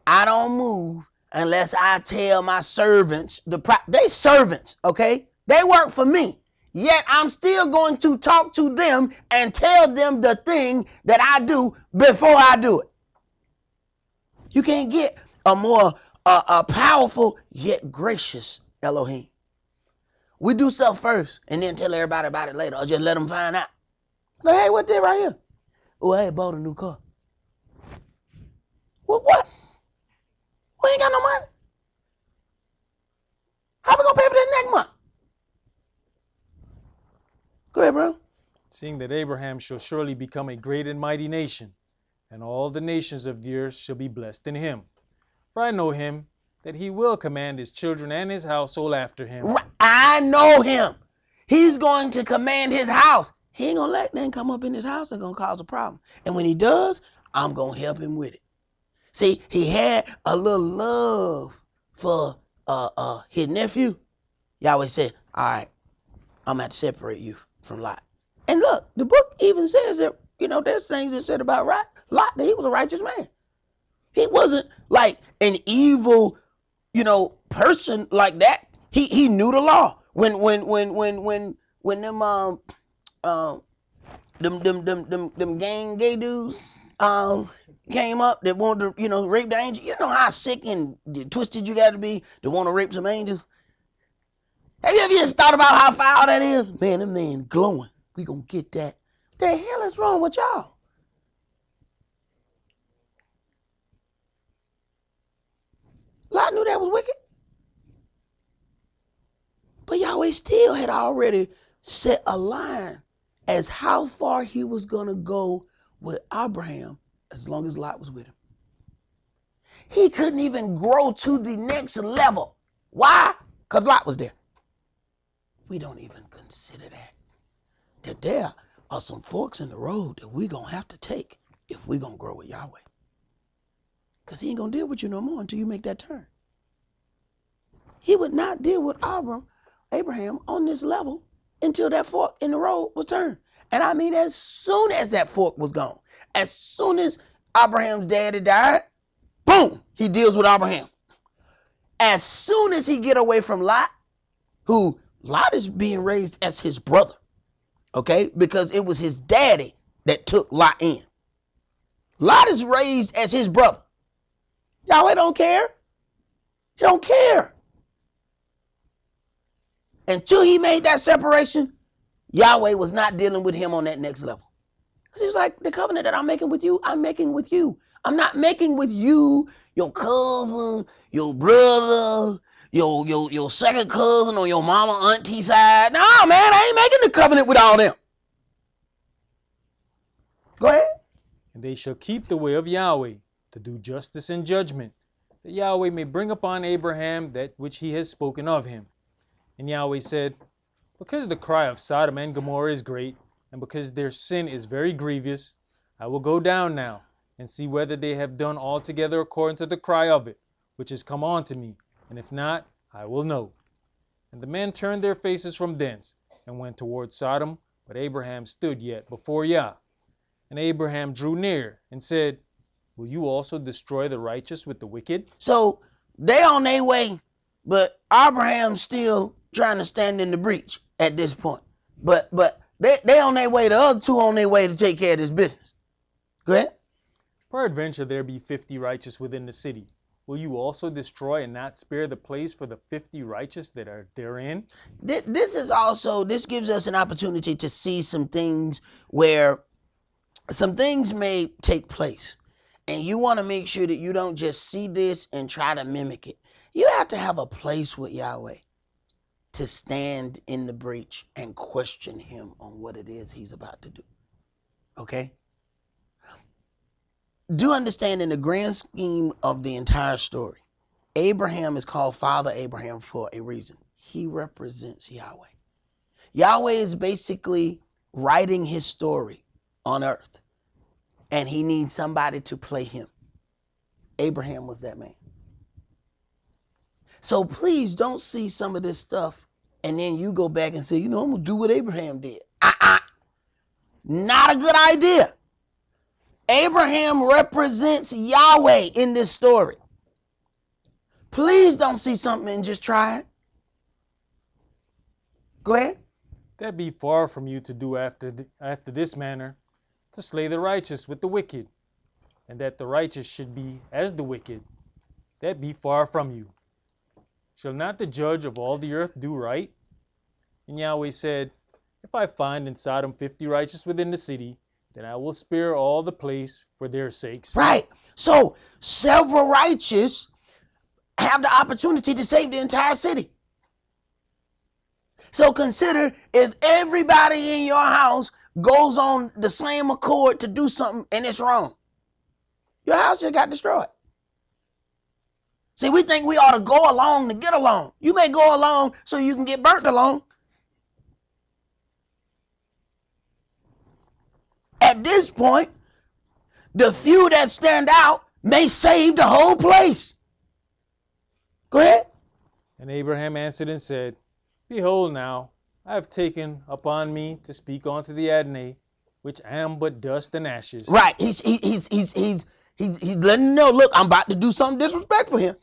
I don't move unless I tell my servants, they servants, okay? They work for me. Yet I'm still going to talk to them and tell them the thing that I do before I do it. You can't get a more powerful yet gracious Elohim. We do stuff first and then tell everybody about it later, or just let them find out. Like, hey, what did right here? Oh, I had bought a new car. What? We ain't got no money. How we gonna pay for this next month? Go ahead, bro. Seeing that Abraham shall surely become a great and mighty nation, and all the nations of the earth shall be blessed in him. For I know him, that he will command his children and his household after him. I know him. He's going to command his house. He ain't gonna let nothing come up in his house that's gonna cause a problem. And when he does, I'm gonna help him with it. See, he had a little love for his nephew. Yahweh said, all right, I'm gonna have to separate you from Lot. And look, the book even says that, there's things that said about Lot that he was a righteous man. He wasn't like an evil, person like that. He knew the law. When them gay dudes came up that wanted to, rape the angel. You know how sick and twisted you got to be to want to rape some angels? Have you ever just thought about how foul that is? Man, them man glowing. We gonna get that. What the hell is wrong with y'all? Lot knew that was wicked. But Yahweh still had already set a line as how far he was going to go with Abraham as long as Lot was with him. He couldn't even grow to the next level. Why? Because Lot was there. We don't even consider that there are some forks in the road that we're going to have to take if we're going to grow with Yahweh. Because he ain't going to deal with you no more until you make that turn. He would not deal with Abraham on this level until that fork in the road was turned. And I mean, as soon as that fork was gone, as soon as Abraham's daddy died, boom, he deals with Abraham. As soon as he get away from Lot, who Lot is being raised as his brother, okay? Because it was his daddy that took Lot in. Lot is raised as his brother. Yahweh don't care. He don't care. Until he made that separation, Yahweh was not dealing with him on that next level. Because he was like, the covenant that I'm making with you, I'm making with you. I'm not making with you, your cousin, your brother, your second cousin on your mama, auntie side. No, man, I ain't making the covenant with all them. Go ahead. And they shall keep the way of Yahweh to do justice and judgment, that Yahweh may bring upon Abraham that which he has spoken of him. And Yahweh said, because the cry of Sodom and Gomorrah is great, and because their sin is very grievous, I will go down now and see whether they have done altogether according to the cry of it, which has come on to me, and if not, I will know. And the men turned their faces from thence, and went toward Sodom, but Abraham stood yet before Yah. And Abraham drew near, and said, will you also destroy the righteous with the wicked? So they on their way, but Abraham's still trying to stand in the breach at this point. But they on their way, the other two on their way to take care of this business. Go ahead. Peradventure there be 50 righteous within the city. Will you also destroy and not spare the place for the 50 righteous that are therein? This gives us an opportunity to see some things where some things may take place. And you want to make sure that you don't just see this and try to mimic it. You have to have a place with Yahweh to stand in the breach and question him on what it is he's about to do. Okay? Do understand, in the grand scheme of the entire story, Abraham is called Father Abraham for a reason. He represents Yahweh. Yahweh is basically writing his story on earth, and he needs somebody to play him. Abraham was that man. So please don't see some of this stuff and then you go back and say, I'm going to do what Abraham did. Not a good idea. Abraham represents Yahweh in this story. Please don't see something and just try it. Go ahead. That be far from you to do after this manner, to slay the righteous with the wicked, and that the righteous should be as the wicked. That be far from you. Shall not the judge of all the earth do right? And Yahweh said, if I find in Sodom 50 righteous within the city, then I will spare all the place for their sakes. Right. So several righteous have the opportunity to save the entire city. So consider, if everybody in your house goes on the same accord to do something and it's wrong, your house just got destroyed. See, we think we ought to go along to get along. You may go along so you can get burnt along. At this point, the few that stand out may save the whole place. Go ahead. And Abraham answered and said, Behold now, I have taken upon me to speak unto the Adonai, which am but dust and ashes. Right. He's letting you know, look, I'm about to do something disrespectful here.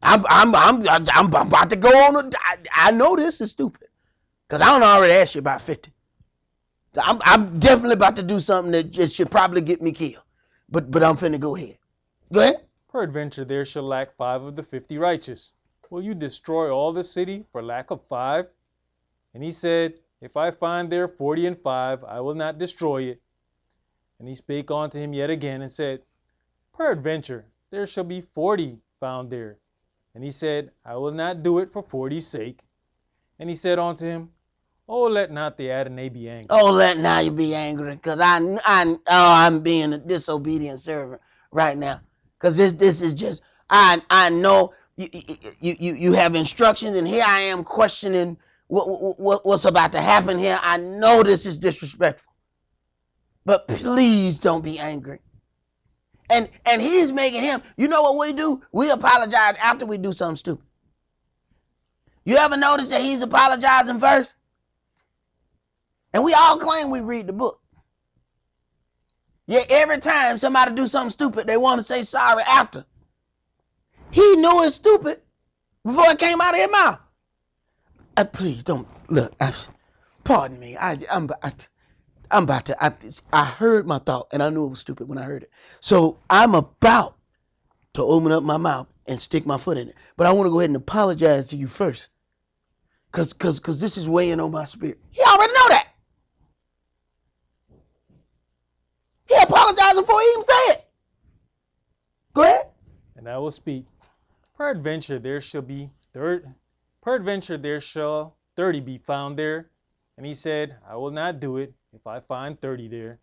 I'm about to go on. I know this is stupid, because I don't already ask you about 50. So I'm definitely about to do something that should probably get me killed. But I'm finna go ahead. Go ahead. Peradventure there shall lack 5 of the 50 righteous. Will you destroy all the city for lack of 5? And he said, If I find there 40 and 5, I will not destroy it. And he spake unto him yet again and said, Peradventure there shall be 40 found there. And he said, I will not do it for 40's sake. And he said unto him, Oh, let not the Adonai be angry. Oh, let now you be angry, because I'm being a disobedient servant right now. Because this is just, I know you have instructions, and here I am questioning what's about to happen here. I know this is disrespectful, but please don't be angry. And he's making him, you know what we do? We apologize after we do something stupid. You ever notice that he's apologizing first? And we all claim we read the book. Yet every time somebody do something stupid, they want to say sorry after. He knew it's stupid before it came out of his mouth. Please don't, look, pardon me. I'm about to, I heard my thought, and I knew it was stupid when I heard it. So I'm about to open up my mouth and stick my foot in it. But I want to go ahead and apologize to you first. Because this is weighing on my spirit. He already know that. He apologized before he even said it. Go ahead. And I will speak. Peradventure there shall 30 be found there. And he said, I will not do it if I find 30 there.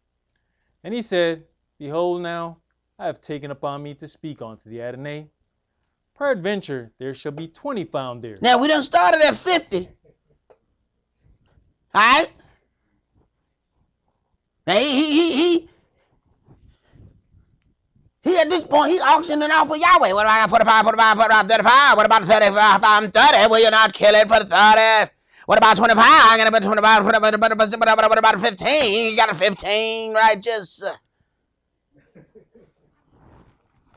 And he said, Behold now, I have taken upon me to speak unto the Adonai. Peradventure there shall be 20 found there. Now we done started at 50. All right? Now he at this point, he's auctioning off for Yahweh. What about 45, 45, 45, 35? What about 35, 30? Will you not kill it for 30? What about 25? I'm going to put 25. What about 15? You got a 15 righteous.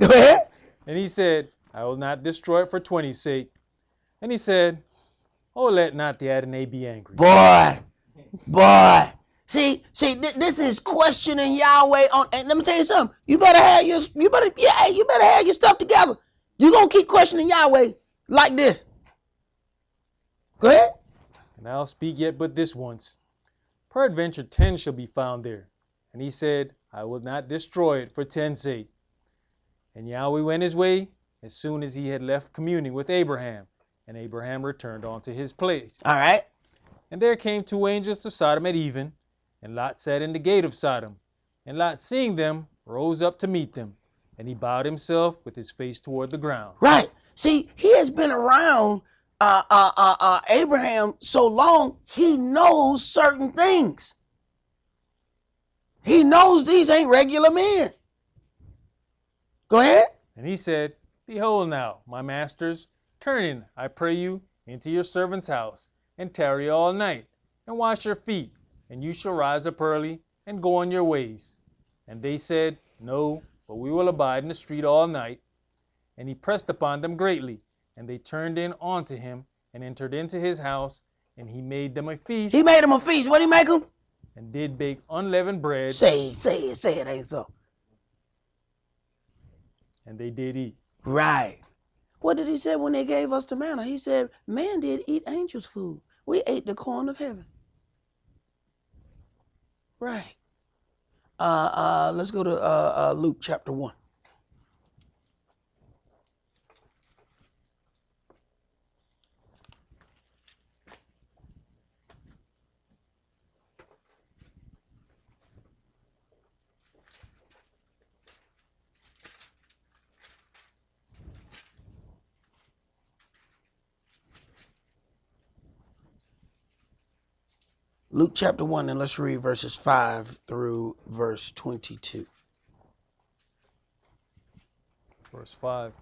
Go ahead. And he said, I will not destroy it for 20's sake. And he said, Oh, let not the Adonai be angry. Boy. See, this is questioning Yahweh on. And let me tell you something. You better have your stuff together. You're gonna keep questioning Yahweh like this. Go ahead. And I'll speak yet but this once. Peradventure 10 shall be found there. And he said, I will not destroy it for 10's sake. And Yahweh went his way as soon as he had left communing with Abraham. And Abraham returned unto his place. All right. And there came 2 angels to Sodom at even. And Lot sat in the gate of Sodom. And Lot, seeing them, rose up to meet them. And he bowed himself with his face toward the ground. Right. See, he has been around Abraham so long, he knows certain things. He knows these ain't regular men. Go ahead. And he said, Behold now, my masters, turn in, I pray you, into your servant's house, and tarry all night, and wash your feet, and you shall rise up early, and go on your ways. And they said, No, but we will abide in the street all night. And he pressed upon them greatly, and they turned in unto him, and entered into his house, and he made them a feast. He made them a feast. What did he make them? And did bake unleavened bread. Say it ain't so. And they did eat. Right. What did he say when they gave us the manna? He said, man did eat angels' food. We ate the corn of heaven. Right. Let's go to Luke chapter 1. Luke chapter 1, and let's read verses 5 through verse 22. Verse 5.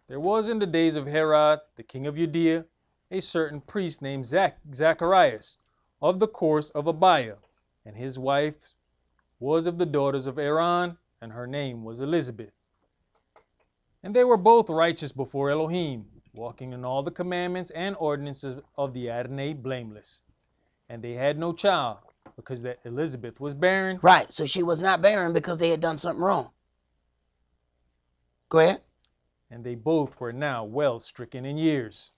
There was in the days of Herod, the king of Judea, a certain priest named Zacharias, of the course of Abiah, and his wife was of the daughters of Aaron, and her name was Elizabeth. And they were both righteous before Elohim, walking in all the commandments and ordinances of the Adonai blameless. And they had no child, because that Elizabeth was barren. Right, so she was not barren because they had done something wrong. Go ahead. And they both were now well stricken in years.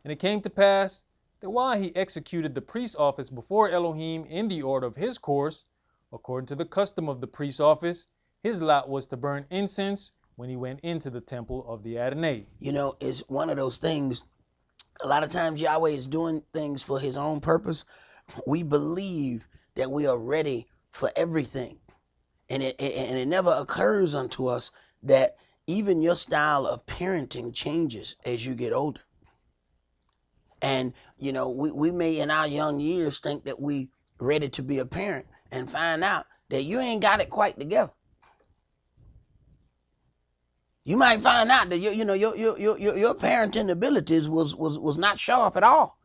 And it came to pass that while he executed the priest's office before Elohim in the order of his course, according to the custom of the priest's office, his lot was to burn incense when he went into the temple of the Adonai. You know, it's one of those things, a lot of times Yahweh is doing things for his own purpose. We believe that we are ready for everything. And it never occurs unto us that even your style of parenting changes as you get older. And, you know, we may in our young years think that we ready to be a parent and find out that you ain't got it quite together. You might find out that your parenting abilities was not sharp at all.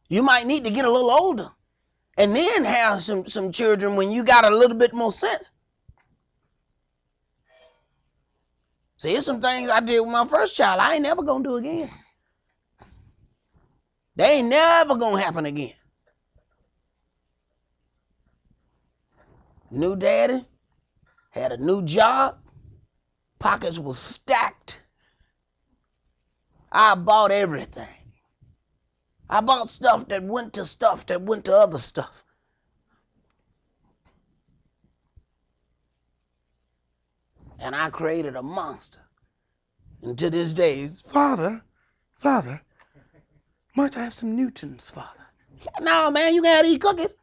You might need to get a little older and then have some children when you got a little bit more sense. See, here's some things I did with my first child I ain't never gonna do again. They ain't never gonna happen again. New daddy, had a new job, pockets was stacked. I bought everything. I bought stuff that went to other stuff. And I created a monster. And to this day, Father, might I have some Newtons, Father? No, man, you gotta eat cookies.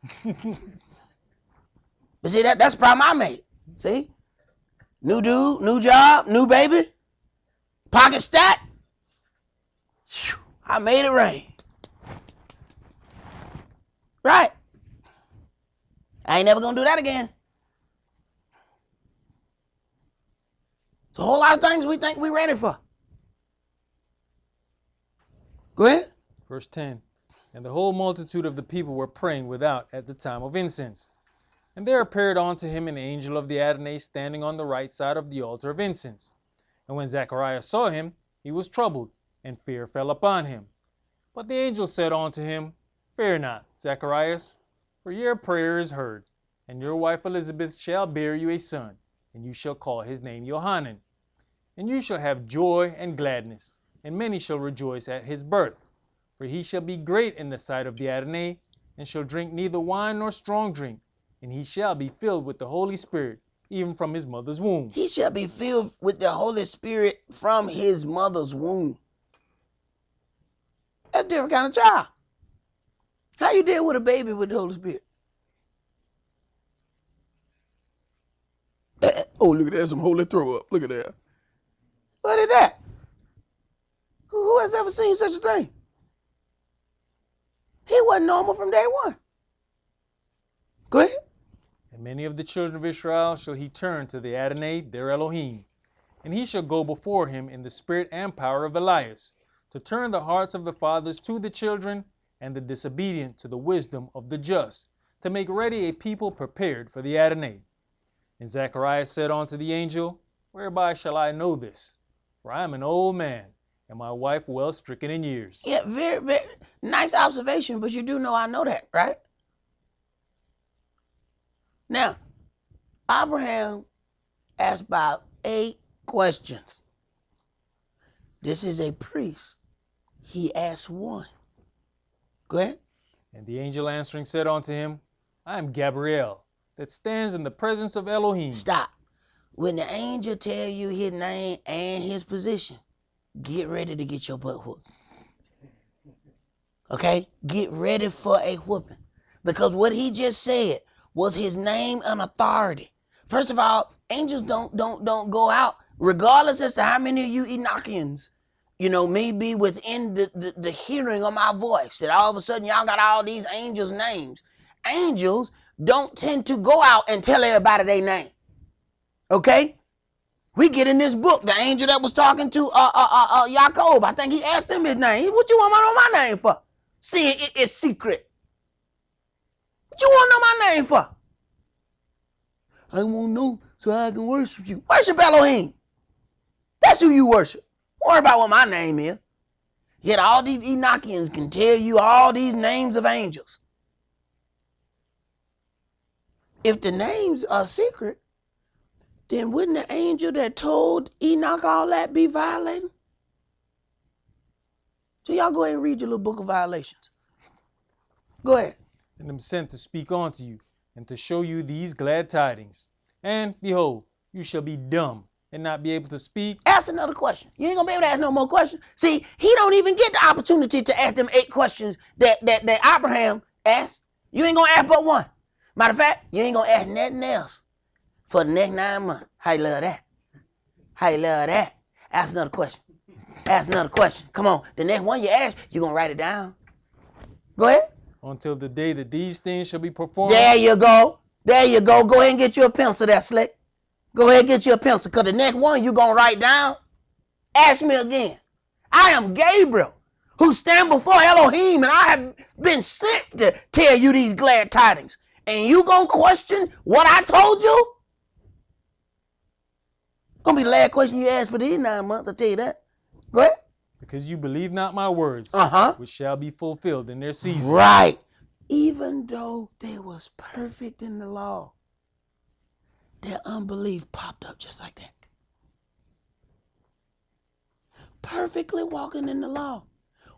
But see, that's the problem I made. See? New dude, new job, new baby, pocket stack. I made it rain. Right. I ain't never gonna do that again. It's a whole lot of things we think we're ready for. Go ahead. Verse 10. And the whole multitude of the people were praying without at the time of incense. And there appeared unto him an angel of the Adonai standing on the right side of the altar of incense. And when Zechariah saw him, he was troubled, and fear fell upon him. But the angel said unto him, Fear not, Zacharias, for your prayer is heard, and your wife Elizabeth shall bear you a son, and you shall call his name Johanan. And you shall have joy and gladness, and many shall rejoice at his birth. For he shall be great in the sight of the Adonai, and shall drink neither wine nor strong drink, and he shall be filled with the Holy Spirit, even from his mother's womb. He shall be filled with the Holy Spirit from his mother's womb. That's a different kind of child. How you deal with a baby with the Holy Spirit? Oh, look at that, some holy throw up. Look at that. What is that? Who has ever seen such a thing? He wasn't normal from day one. Go ahead. And many of the children of Israel shall he turn to the Adonai, their Elohim. And he shall go before him in the spirit and power of Elias, to turn the hearts of the fathers to the children, and the disobedient to the wisdom of the just, to make ready a people prepared for the Adonai. And Zechariah said unto the angel, Whereby shall I know this? For I am an old man, and my wife well stricken in years. Yeah, very, very nice observation, but you do know I know that, right? Now, Abraham asked about 8 questions. This is a priest. He asked 1. Go ahead. And the angel answering said unto him, I am Gabriel, that stands in the presence of Elohim. Stop. When the angel tell you his name and his position, get ready to get your butt whooped. Okay? Get ready for a whooping. Because what he just said was his name and authority. First of all, angels don't go out, regardless as to how many of you Enochians may be within the hearing of my voice, that all of a sudden y'all got all these angels' names. Angels don't tend to go out and tell everybody their name. Okay? We get in this book, the angel that was talking to Jacob, I think he asked him his name. What you want to know my name for? Seeing it is secret. What you want to know my name for? I want to know so I can worship you. Worship Elohim. That's who you worship. Don't worry about what my name is. Yet all these Enochians can tell you all these names of angels. If the names are secret, then wouldn't the angel that told Enoch all that be violating? So y'all go ahead and read your little book of violations. Go ahead. And am sent to speak unto you, and to show you these glad tidings. And behold, you shall be dumb, and not be able to speak. Ask another question. You ain't gonna be able to ask no more questions. See, he don't even get the opportunity to ask them 8 questions that Abraham asked. You ain't gonna ask but one. Matter of fact, you ain't gonna ask nothing else for the next 9 months. How you love that? How you love that? Ask another question. Ask another question. Come on. The next one you ask, you're gonna write it down. Go ahead. Until the day that these things shall be performed. There you go. There you go. Go ahead and get you a pencil there, Slick. Go ahead and get you a pencil, because the next one you're going to write down. Ask me again. I am Gabriel, who stand before Elohim, and I have been sent to tell you these glad tidings. And you going to question what I told you? Going to be the last question you ask for these 9 months, I'll tell you that. Go ahead. Because you believe not my words, which shall be fulfilled in their season. Right. Even though they was perfect in the law, their unbelief popped up just like that. Perfectly walking in the law.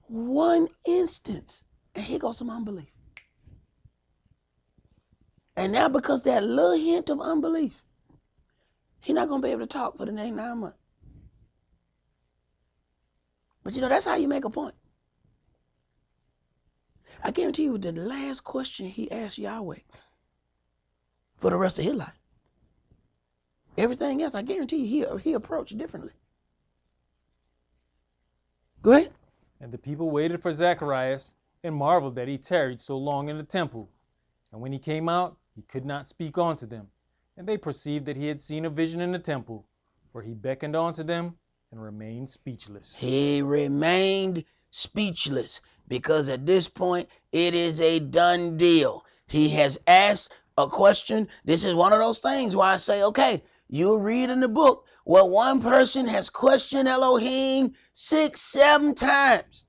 One instance, and here goes some unbelief. And now because that little hint of unbelief, he's not going to be able to talk for the next 9 months. But that's how you make a point. I guarantee you the last question he asked Yahweh for the rest of his life. Everything else, I guarantee you he approached differently. Go ahead. And the people waited for Zechariah and marveled that he tarried so long in the temple. And when he came out, he could not speak unto them. And they perceived that he had seen a vision in the temple, where he beckoned unto them and remained speechless. He remained speechless because at this point, it is a done deal. He has asked a question. This is one of those things where I say, okay, you read in the book where one person has questioned Elohim 6, 7 times.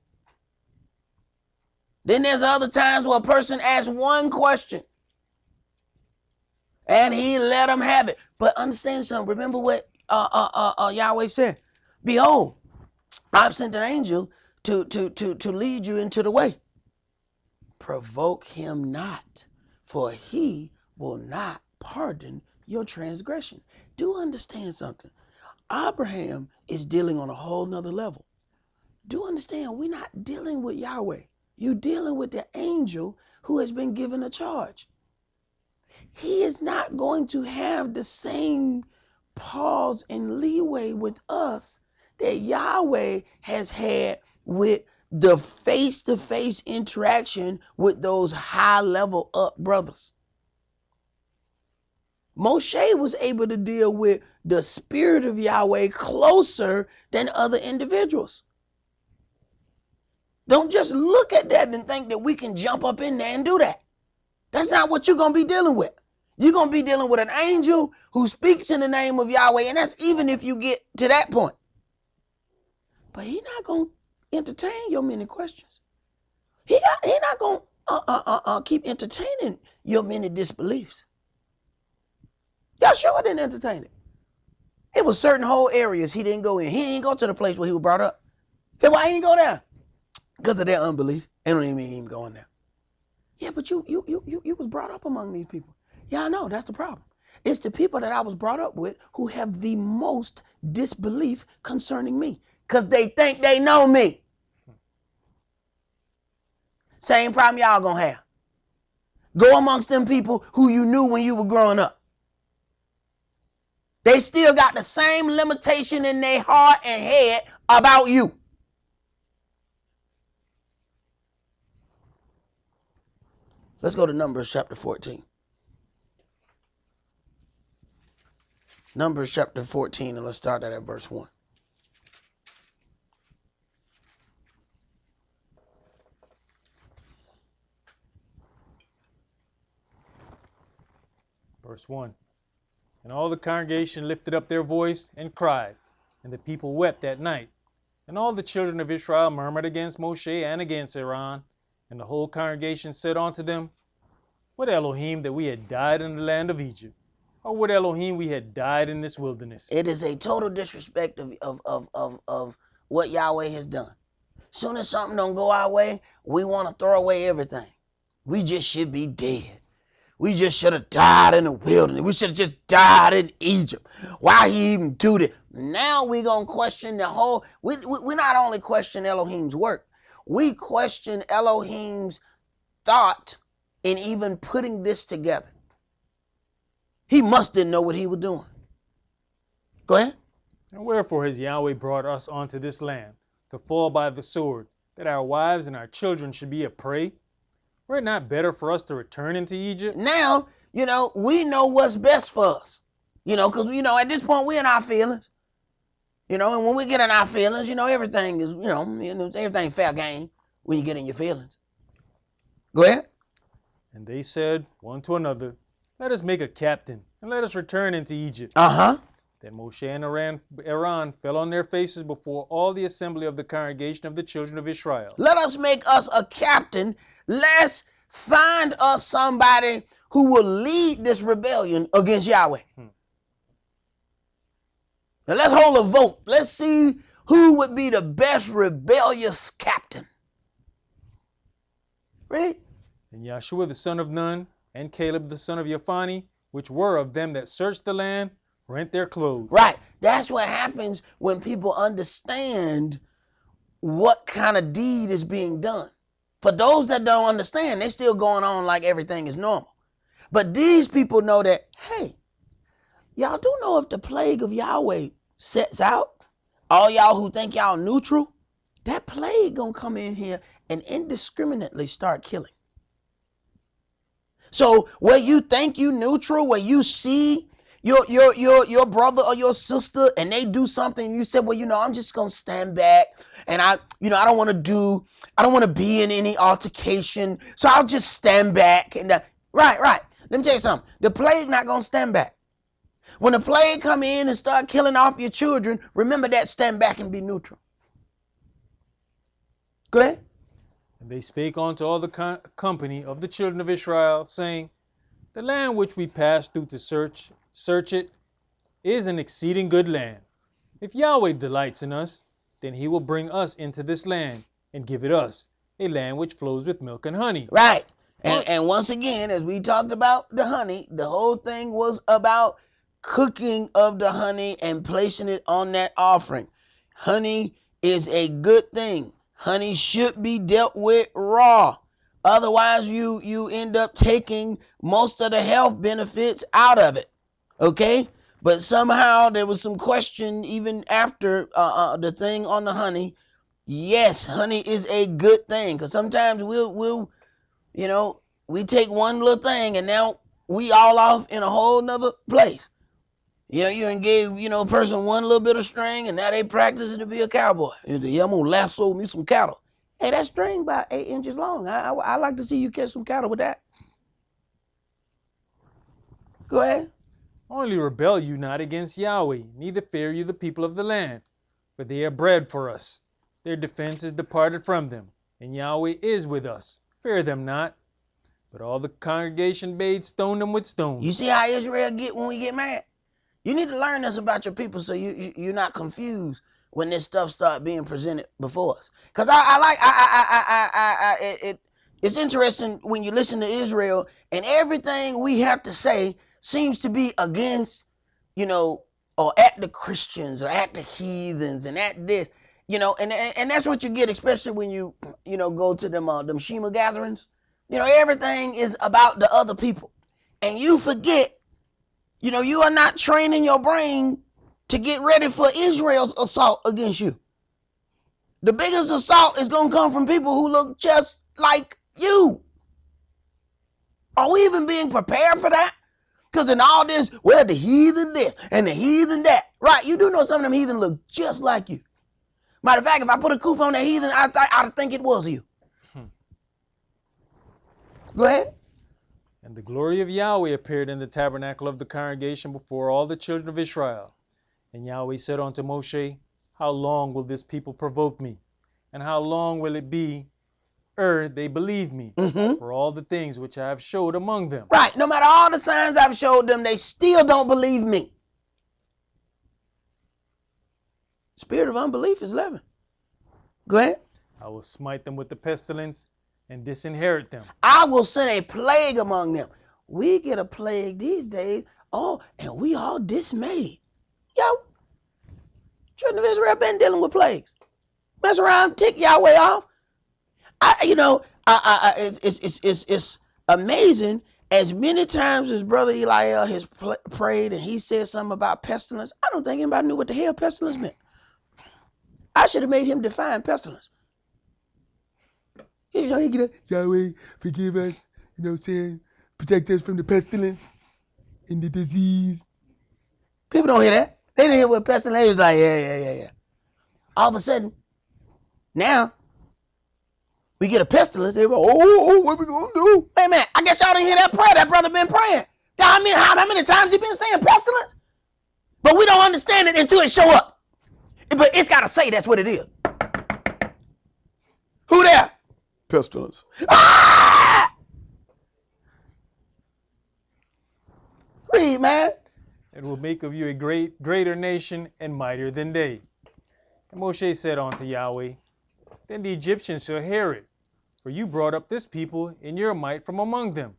Then there's other times where a person asks one question and he let them have it. But understand something. Remember what Yahweh said. Behold, I've sent an angel to lead you into the way. Provoke him not, for he will not pardon your transgression. Do understand something. Abraham is dealing on a whole nother level. Do understand, we're not dealing with Yahweh. You're dealing with the angel who has been given a charge. He is not going to have the same pause and leeway with us that Yahweh has had with the face-to-face interaction with those high-level up brothers. Moshe was able to deal with the spirit of Yahweh closer than other individuals. Don't just look at that and think that we can jump up in there and do that. That's not what you're going to be dealing with. You're going to be dealing with an angel who speaks in the name of Yahweh, and that's even if you get to that point. But he's not going to entertain your many questions. He not going to keep entertaining your many disbeliefs. Yahshua didn't entertain it. It was certain whole areas he didn't go in. He didn't go to the place where he was brought up. Then why he didn't go there? Because of their unbelief. It don't even mean him going there. Yeah, but you was brought up among these people. Yeah, I know. That's the problem. It's the people that I was brought up with who have the most disbelief concerning me because they think they know me. Same problem y'all gonna have. Go amongst them people who you knew when you were growing up. They still got the same limitation in their heart and head about you. Let's go to Numbers chapter 14. Numbers chapter 14, and let's start that at verse 1. Verse 1. And all the congregation lifted up their voice and cried, and the people wept that night. And all the children of Israel murmured against Moshe and against Aaron. And the whole congregation said unto them, Would Elohim that we had died in the land of Egypt, or would Elohim we had died in this wilderness? It is a total disrespect of what Yahweh has done. Soon as something don't go our way, we want to throw away everything. We just should be dead. We just should have died in the wilderness. We should have just died in Egypt. Why he even do that? Now we going to question the whole, we not only question Elohim's work, we question Elohim's thought in even putting this together. He must didn't know what he was doing. Go ahead. And wherefore has Yahweh brought us onto this land, to fall by the sword, that our wives and our children should be a prey? Were it not better for us to return into Egypt? Now, we know what's best for us. Because, at this point, we're in our feelings. And when we get in our feelings, everything is, everything fair game when you get in your feelings. Go ahead. And they said one to another, Let us make a captain, and let us return into Egypt. Uh-huh. Then Moshe and Aaron fell on their faces before all the assembly of the congregation of the children of Israel. Let us make us a captain. Let's find us somebody who will lead this rebellion against Yahweh. Now let's hold a vote. Let's see who would be the best rebellious captain. Read. And Yahshua the son of Nun, and Caleb the son of Yephani, which were of them that searched the land, rent their clothes. Right. That's what happens when people understand what kind of deed is being done. For those that don't understand, they're still going on like everything is normal. But these people know that, hey, y'all do know if the plague of Yahweh sets out, all y'all who think y'all neutral, that plague gonna come in here and indiscriminately start killing. So where you think you neutral, where you see your brother or your sister and they do something and you say, well, I'm just going to stand back and I don't want to be in any altercation. So I'll just stand back. And right. Let me tell you something. The plague not going to stand back. When the plague come in and start killing off your children, remember that, stand back and be neutral. Go ahead. And they spake unto all the company of the children of Israel, saying, The land which we passed through to search it is an exceeding good land. If Yahweh delights in us, then he will bring us into this land and give it us, a land which flows with milk and honey. Right. And once again, as we talked about the honey, the whole thing was about cooking of the honey and placing it on that offering. Honey is a good thing. Honey should be dealt with raw. Otherwise, you end up taking most of the health benefits out of it. Okay? But somehow there was some question even after the thing on the honey. Yes, honey is a good thing. Because sometimes we take one little thing and now we all off in a whole nother place. You done gave, a person one little bit of string and now they practicing to be a cowboy. I'm going to lasso me some cattle. Hey, that string about 8 inches long. I like to see you catch some cattle with that. Go ahead. Only rebel you not against Yahweh, neither fear you the people of the land, for they are bread for us. Their defense is departed from them, and Yahweh is with us. Fear them not. But all the congregation bade stone them with stones. You see how Israel get when we get mad? You need to learn this about your people so you're not confused when this stuff start being presented before us. Because it's interesting when you listen to Israel and everything we have to say seems to be against, or at the Christians or at the heathens and at this, and that's what you get, especially when you go to them Shema gatherings. Everything is about the other people. And you forget, you are not training your brain to get ready for Israel's assault against you. The biggest assault is going to come from people who look just like you. Are we even being prepared for that? Because in all this, well, the heathen this and the heathen that. Right, you do know some of them heathen look just like you. Matter of fact, if I put a koof on that heathen, I'd think it was you. Go ahead. And the glory of Yahweh appeared in the tabernacle of the congregation before all the children of Israel. And Yahweh said unto Moshe, how long will this people provoke me? And how long will it be ere they believe me for all the things which I have showed among them? Right, no matter all the signs I've showed them, they still don't believe me. Spirit of unbelief is leaven. Go ahead. I will smite them with the pestilence and disinherit them. I will send a plague among them. We get a plague these days. Oh, and we all dismayed. Yo, children of Israel been dealing with plagues. Mess around, tick Yahweh off. It's amazing. As many times as Brother Eliel has prayed and he said something about pestilence, I don't think anybody knew what the hell pestilence meant. I should have made him define pestilence. He get up, Yahweh, forgive us, saying, protect us from the pestilence and the disease. People don't hear that. They didn't hear what pestilence. They was like, yeah. All of a sudden, now, we get a pestilence. They go, oh, what we gonna do? Hey, man, I guess y'all didn't hear that prayer that brother been praying. How many times he been saying pestilence? But we don't understand it until it show up. But it's got to say that's what it is. Who there? Pestilence. Ah! Read, man. And will make of you a greater nation and mightier than they. And Moshe said unto Yahweh, then the Egyptians shall hear it, for you brought up this people in your might from among them,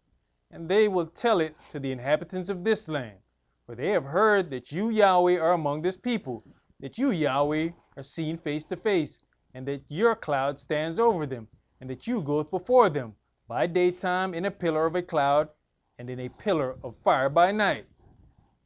and they will tell it to the inhabitants of this land. For they have heard that you, Yahweh, are among this people, that you, Yahweh, are seen face to face, and that your cloud stands over them, and that you goeth before them by daytime in a pillar of a cloud, and in a pillar of fire by night.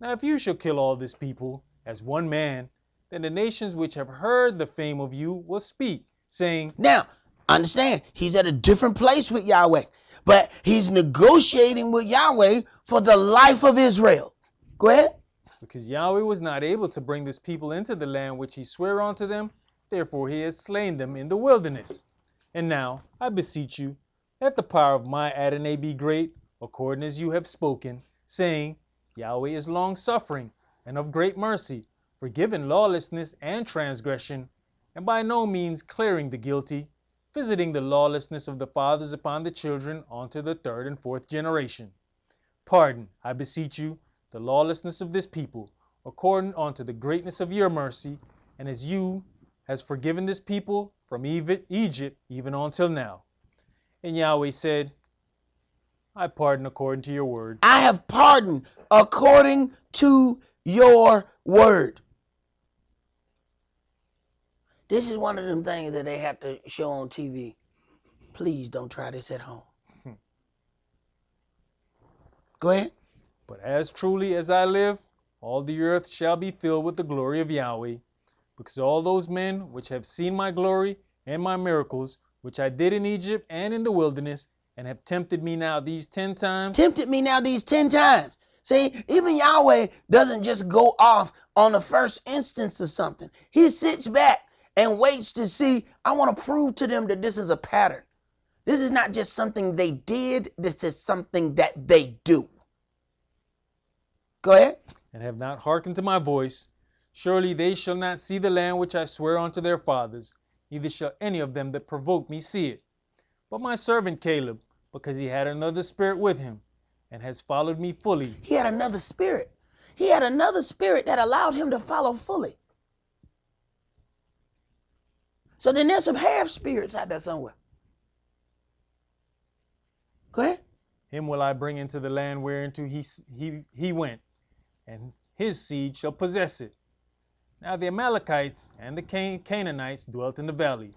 Now if you shall kill all this people as one man, then the nations which have heard the fame of you will speak, saying, now, understand, he's at a different place with Yahweh, but he's negotiating with Yahweh for the life of Israel. Go ahead. because Yahweh was not able to bring this people into the land which he sware unto them, therefore he has slain them in the wilderness. And now, I beseech you, let the power of my Adonai be great, according as you have spoken, saying, Yahweh is long-suffering and of great mercy, forgiving lawlessness and transgression, and by no means clearing the guilty, visiting the lawlessness of the fathers upon the children unto the third and fourth generation. Pardon, I beseech you, the lawlessness of this people, according unto the greatness of your mercy, and as you has forgiven this people from Egypt even until now. And Yahweh said, I pardon according to your word. I have pardoned according to your word. This is one of them things that they have to show on TV. Please don't try this at home. Go ahead. But as truly as I live, all the earth shall be filled with the glory of Yahweh, because all those men which have seen my glory and my miracles, which I did in Egypt and in the wilderness, and have tempted me now these 10 times. Tempted me now these 10 times. See, even Yahweh doesn't just go off on the first instance of something. He sits back and waits to see, I want to prove to them that this is a pattern. This is not just something they did, this is something that they do. Go ahead. And have not hearkened to my voice, surely they shall not see the land which I swear unto their fathers, neither shall any of them that provoke me see it. But my servant Caleb, because he had another spirit with him, and has followed me fully. He had another spirit. He had another spirit that allowed him to follow fully. So then there's some half spirits out there somewhere. Go ahead. Him will I bring into the land whereinto he went, and his seed shall possess it. Now the Amalekites and the Canaanites dwelt in the valley.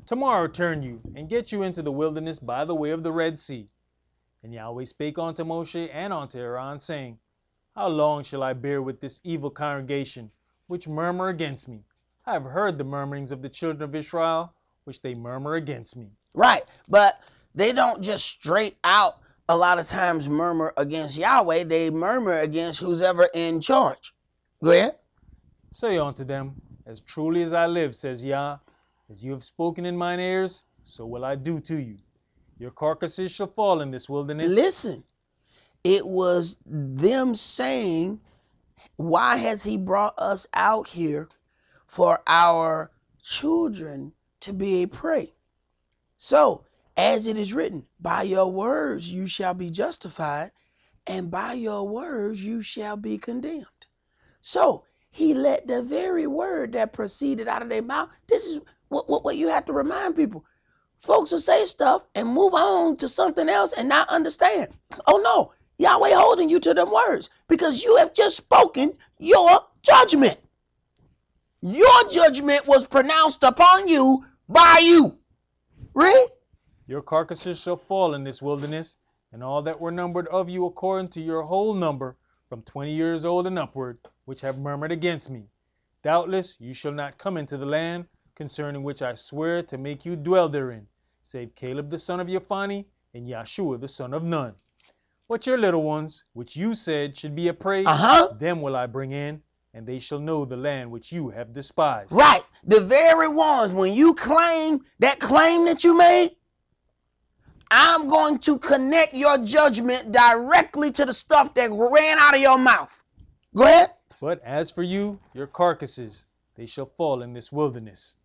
Tomorrow turn you, and get you into the wilderness by the way of the Red Sea. And Yahweh spake unto Moshe and unto Aaron, saying, How long shall I bear with this evil congregation, which murmur against me? I have heard the murmurings of the children of Israel, which they murmur against me. Right, but they don't just straight out a lot of times murmur against Yahweh. They murmur against who's ever in charge. Go ahead. Say unto them, as truly as I live, says Yah, as you have spoken in mine ears, so will I do to you. Your carcasses shall fall in this wilderness. Listen, it was them saying, why has he brought us out here for our children to be a prey? So, as it is written, by your words you shall be justified, and by your words you shall be condemned. So, he let the very word that proceeded out of their mouth. This is what you have to remind people. Folks will say stuff and move on to something else and not understand. Oh no, Yahweh holding you to them words because you have just spoken your judgment. Your judgment was pronounced upon you by you. Read. Your carcasses shall fall in this wilderness, and all that were numbered of you according to your whole number, from 20 years old and upward, which have murmured against me. Doubtless you shall not come into the land, concerning which I swear to make you dwell therein, save Caleb the son of Jephunneh, and Yahshua the son of Nun. But your little ones, which you said should be a prey, them will I bring in, and they shall know the land which you have despised. Right. The very ones, when you claim that you made, I'm going to connect your judgment directly to the stuff that ran out of your mouth. Go ahead. But as for you, your carcasses, they shall fall in this wilderness.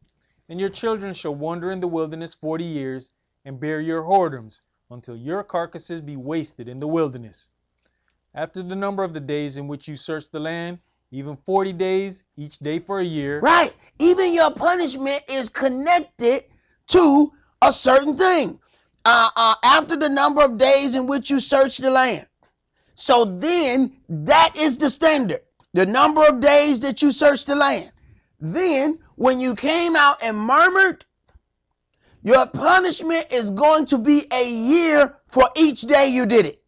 And your children shall wander in the wilderness 40 years, and bear your whoredoms, until your carcasses be wasted in the wilderness. After the number of the days in which you search the land, even 40 days, each day for a year. Right. Even your punishment is connected to a certain thing. After the number of days in which you search the land. So then that is the standard. The number of days that you search the land. Then when you came out and murmured, your punishment is going to be a year for each day you did it.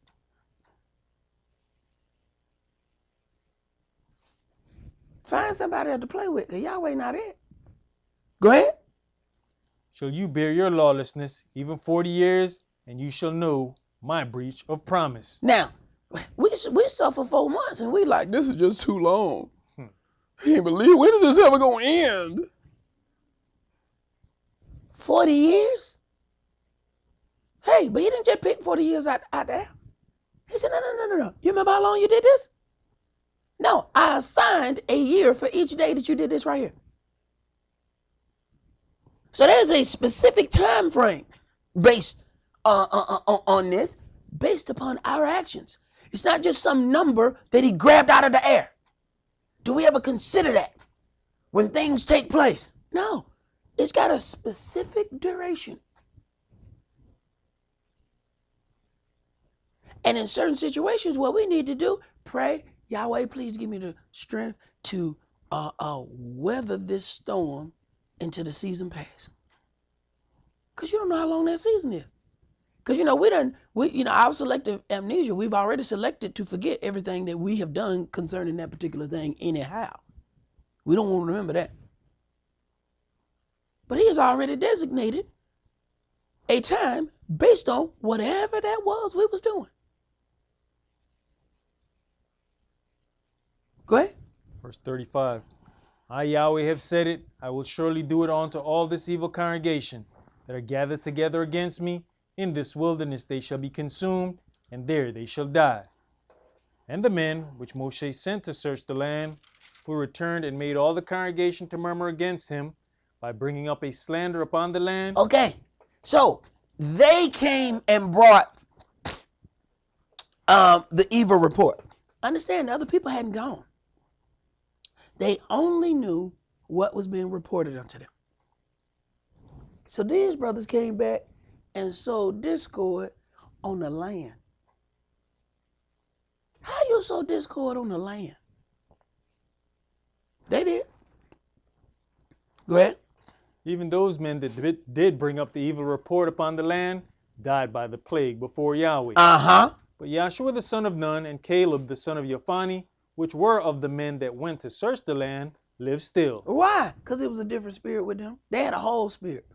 Find somebody else to play with, because Yahweh not it. Go ahead. Shall you bear your lawlessness, even 40 years, and you shall know my breach of promise. Now, we suffer 4 months, and we like, This is just too long. I can't believe, when is this ever going to end? 40 years? Hey, but he didn't just pick 40 years out there. He said, no. You remember how long you did this? No, I assigned a year for each day that you did this right here. So there's a specific time frame based on this, based upon our actions. It's not just some number that he grabbed out of the air. Do we ever consider that when things take place? No, it's got a specific duration. And in certain situations, what we need to do, pray, Yahweh, please give me the strength to weather this storm into the season pass. Because you don't know how long that season is. Because, our selective amnesia, we've already selected to forget everything that we have done concerning that particular thing anyhow. We don't want to remember that. But he has already designated a time based on whatever that was we was doing. Go ahead. Verse 35. I, Yahweh, have said it. I will surely do it unto all this evil congregation that are gathered together against me. In this wilderness they shall be consumed, and there they shall die. And the men which Moshe sent to search the land, who returned and made all the congregation to murmur against him, by bringing up a slander upon the land. Okay, so they came and brought the evil report. Understand, the other people hadn't gone. They only knew what was being reported unto them. So these brothers came back and sowed discord on the land. How you sow discord on the land? They did. Go ahead. Even those men that did bring up the evil report upon the land died by the plague before Yahweh. But Yahshua the son of Nun and Caleb the son of Jephunneh, which were of the men that went to search the land, live still. Why? Because it was a different spirit with them. They had a whole spirit.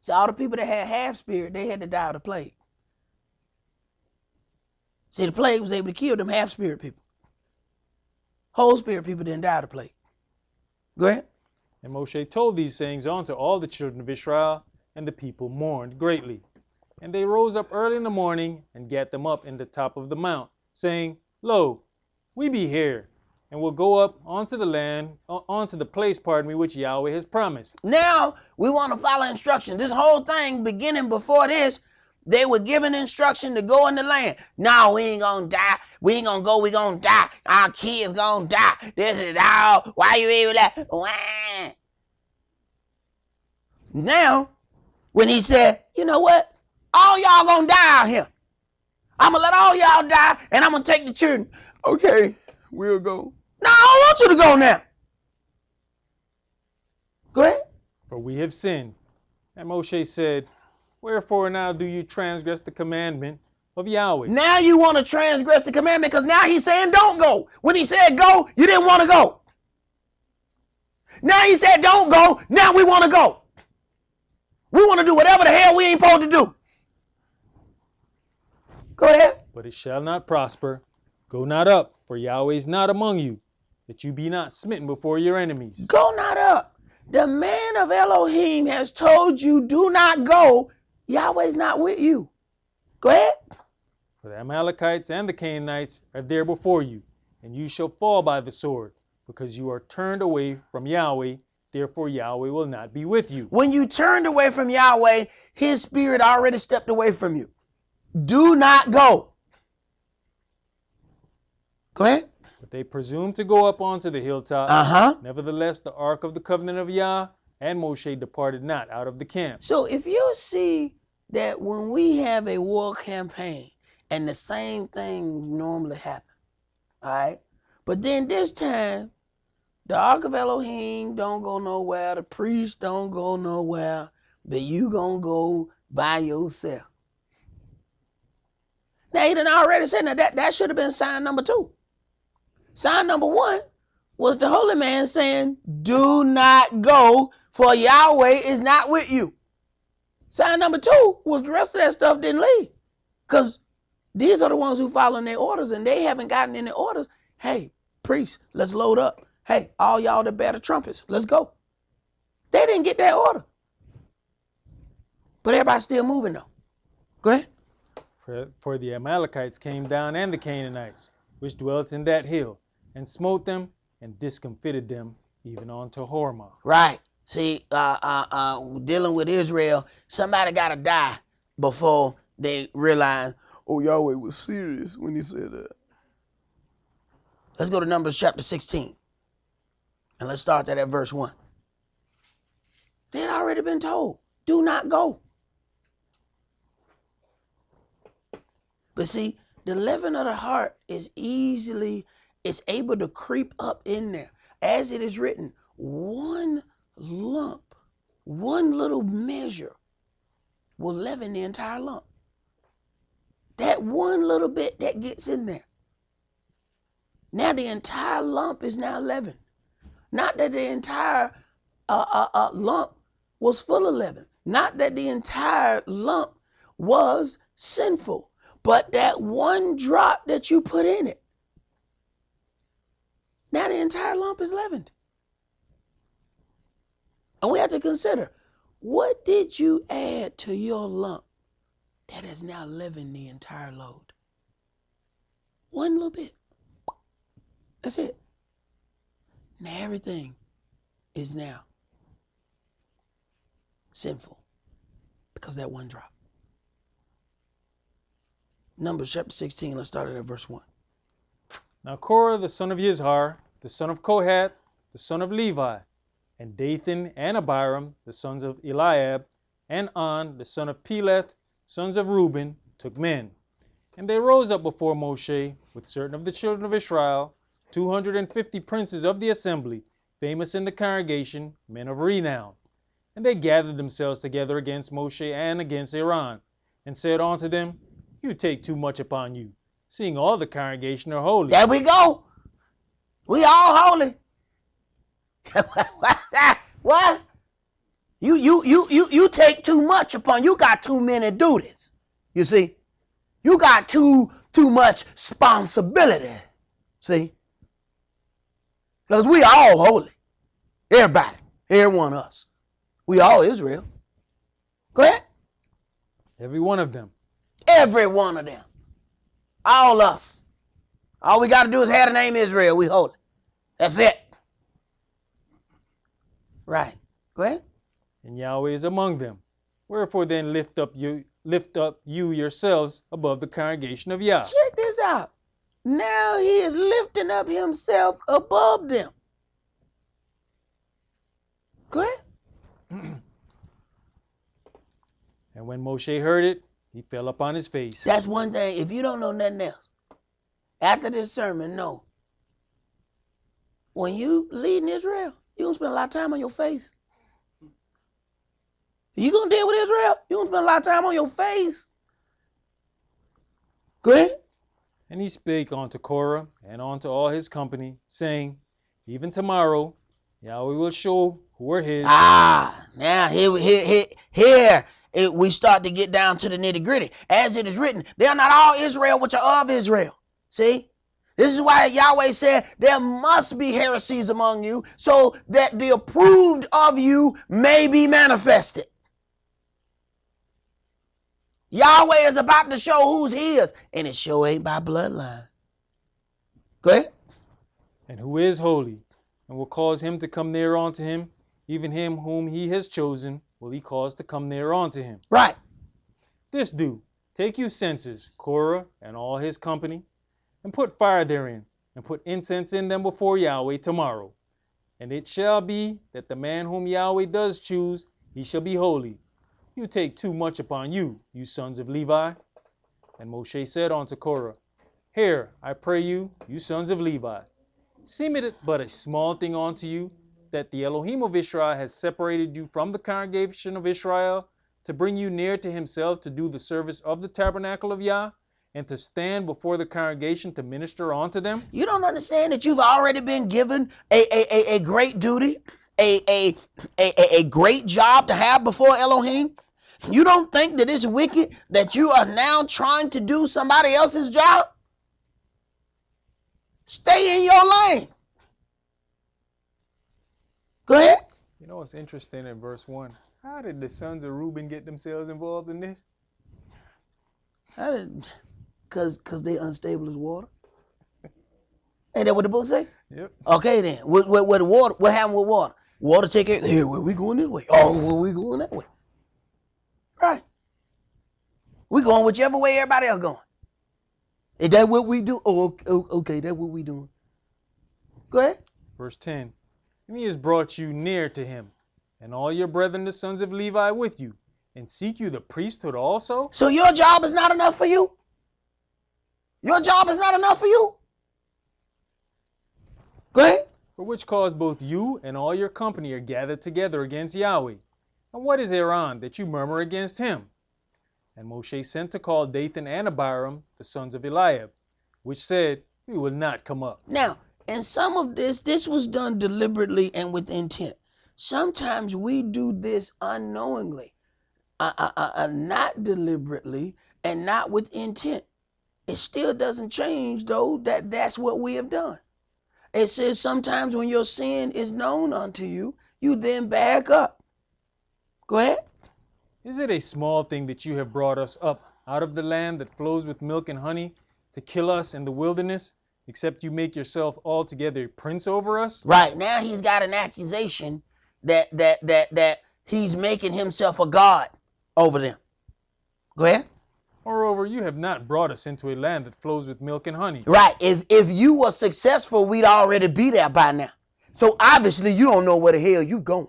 So all the people that had half spirit, they had to die of the plague. See, the plague was able to kill them half-spirit people. Whole spirit people didn't die of the plague. Go ahead. And Moshe told these sayings unto all the children of Israel, and the people mourned greatly. And they rose up early in the morning, and gat them up in the top of the mount, saying, Lo, we be here, and will go up onto the land, onto the place, which Yahweh has promised. Now, we want to follow instructions. This whole thing, beginning before this, they were given instruction to go in the land. No, we ain't gonna die. We ain't gonna go, we gonna die. Our kids gonna die. This is all. Why you even that? Wah. Now, when he said, you know what? All y'all gonna die out here. I'm gonna let all y'all die, and I'm gonna take the children. Okay, we'll go. No, I don't want you to go now. Go ahead. For we have sinned. And Moshe said, Wherefore now do you transgress the commandment of Yahweh? Now you want to transgress the commandment because now he's saying don't go. When he said go, you didn't want to go. Now he said don't go. Now we want to go. We want to do whatever the hell we ain't supposed to do. Go ahead. But it shall not prosper. Go not up, for Yahweh is not among you, that you be not smitten before your enemies. Go not up. The man of Elohim has told you do not go. Yahweh's not with you. Go ahead. For the Amalekites and the Canaanites are there before you, and you shall fall by the sword, because you are turned away from Yahweh. Therefore Yahweh will not be with you. When you turned away from Yahweh, his spirit already stepped away from you. Do not go. Go ahead. But they presumed to go up onto the hilltop. Nevertheless, the ark of the covenant of Yah and Moshe departed not out of the camp. So if you see that when we have a war campaign and the same thing normally happen, all right? But then this time, the ark of Elohim don't go nowhere, the priest don't go nowhere, but you gonna go by yourself. Now, he done already said that should have been sign number 2. Sign number 1 was the holy man saying, do not go, for Yahweh is not with you. Sign number 2 was the rest of that stuff didn't leave. Because these are the ones who following their orders, and they haven't gotten any orders. Hey, priest, let's load up. Hey, all y'all that bear the trumpets, let's go. They didn't get that order. But everybody's still moving though. Go ahead. For the Amalekites came down, and the Canaanites, which dwelt in that hill, and smote them, and discomfited them, even unto Hormah. Right. See, dealing with Israel, somebody got to die before they realize. Oh, Yahweh was serious when he said that. Let's go to Numbers chapter 16. And let's start that at verse 1. They had already been told, do not go. But see, the leaven of the heart is able to creep up in there. As it is written, one lump, one little measure will leaven the entire lump. That one little bit that gets in there. Now the entire lump is now leavened. Not that the entire lump was full of leaven. Not that the entire lump was sinful. But that one drop that you put in it, now the entire lump is leavened. And we have to consider, what did you add to your lump that has now leavened the entire load? One little bit. That's it. Now everything is now sinful because of that one drop. Numbers chapter 16, let's start at verse 1. Now Korah, the son of Izhar, the son of Kohath, the son of Levi, and Dathan and Abiram, the sons of Eliab, and On, the son of Peleth, sons of Reuben, took men. And they rose up before Moshe with certain of the children of Israel, 250 princes of the assembly, famous in the congregation, men of renown. And they gathered themselves together against Moshe and against Aaron, and said unto them, You take too much upon you, seeing all the congregation are holy. There we go. We all holy. What? You take too much upon you. Got too many duties. You see? You got too much responsibility. See? Because we all holy. Everybody. Every one of us. We all Israel. Go ahead. Every one of them. Every one of them. All us. All we got to do is have the name Israel. We holy. That's it. Right. Go ahead. And Yahweh is among them. Wherefore then lift up you yourselves above the congregation of Yah. Check this out. Now he is lifting up himself above them. Go ahead. And when Moshe heard it, he fell upon his face. That's one thing. If you don't know nothing else, after this sermon, know. When you leading Israel, you're going to spend a lot of time on your face. You going to deal with Israel, you're going to spend a lot of time on your face. Go ahead. And he spake unto Korah and unto all his company, saying, even tomorrow Yahweh will show who are his. Now here we start to get down to the nitty gritty. As it is written, they are not all Israel which are of Israel. See? This is why Yahweh said there must be heresies among you so that the approved of you may be manifested. Yahweh is about to show who's his, and it sure ain't by bloodline. Go ahead. And who is holy, and will cause him to come near unto him, even him whom he has chosen will he cause to come near unto him. Right. This do, take you censers, Korah and all his company, and put fire therein, and put incense in them before Yahweh tomorrow. And it shall be that the man whom Yahweh does choose, he shall be holy. You take too much upon you, you sons of Levi. And Moshe said unto Korah, hear, I pray you, you sons of Levi, seemeth it but a small thing unto you, that the Elohim of Israel has separated you from the congregation of Israel, to bring you near to himself to do the service of the tabernacle of Yah, and to stand before the congregation to minister unto them? You don't understand that you've already been given a great duty, a great job to have before Elohim? You don't think that it's wicked that you are now trying to do somebody else's job? Stay in your lane. Go ahead. You know what's interesting in verse 1? How did the sons of Reuben get themselves involved in this? Because they unstable as water. Ain't that what the book say? Yep. Okay then. What the water? What happened with water? Water take it. Here, we going this way. Oh, we going that way. Right. We going whichever way everybody else going. Is that what we do? Oh, okay, that's what we doing. Go ahead. Verse 10. And he has brought you near to him, and all your brethren the sons of Levi with you, and seek you the priesthood also? So your job is not enough for you? Your job is not enough for you? Go ahead. For which cause both you and all your company are gathered together against Yahweh. And what is Aaron that you murmur against him? And Moshe sent to call Dathan and Abiram, the sons of Eliab, which said, we will not come up. Now, in some of this was done deliberately and with intent. Sometimes we do this unknowingly, not deliberately and not with intent. It still doesn't change, though, that's what we have done. It says sometimes when your sin is known unto you, you then back up. Go ahead. Is it a small thing that you have brought us up out of the land that flows with milk and honey to kill us in the wilderness, except you make yourself altogether a prince over us? Right. Now he's got an accusation that he's making himself a god over them. Go ahead. Moreover, you have not brought us into a land that flows with milk and honey. Right. If you were successful, we'd already be there by now. So obviously you don't know where the hell you going.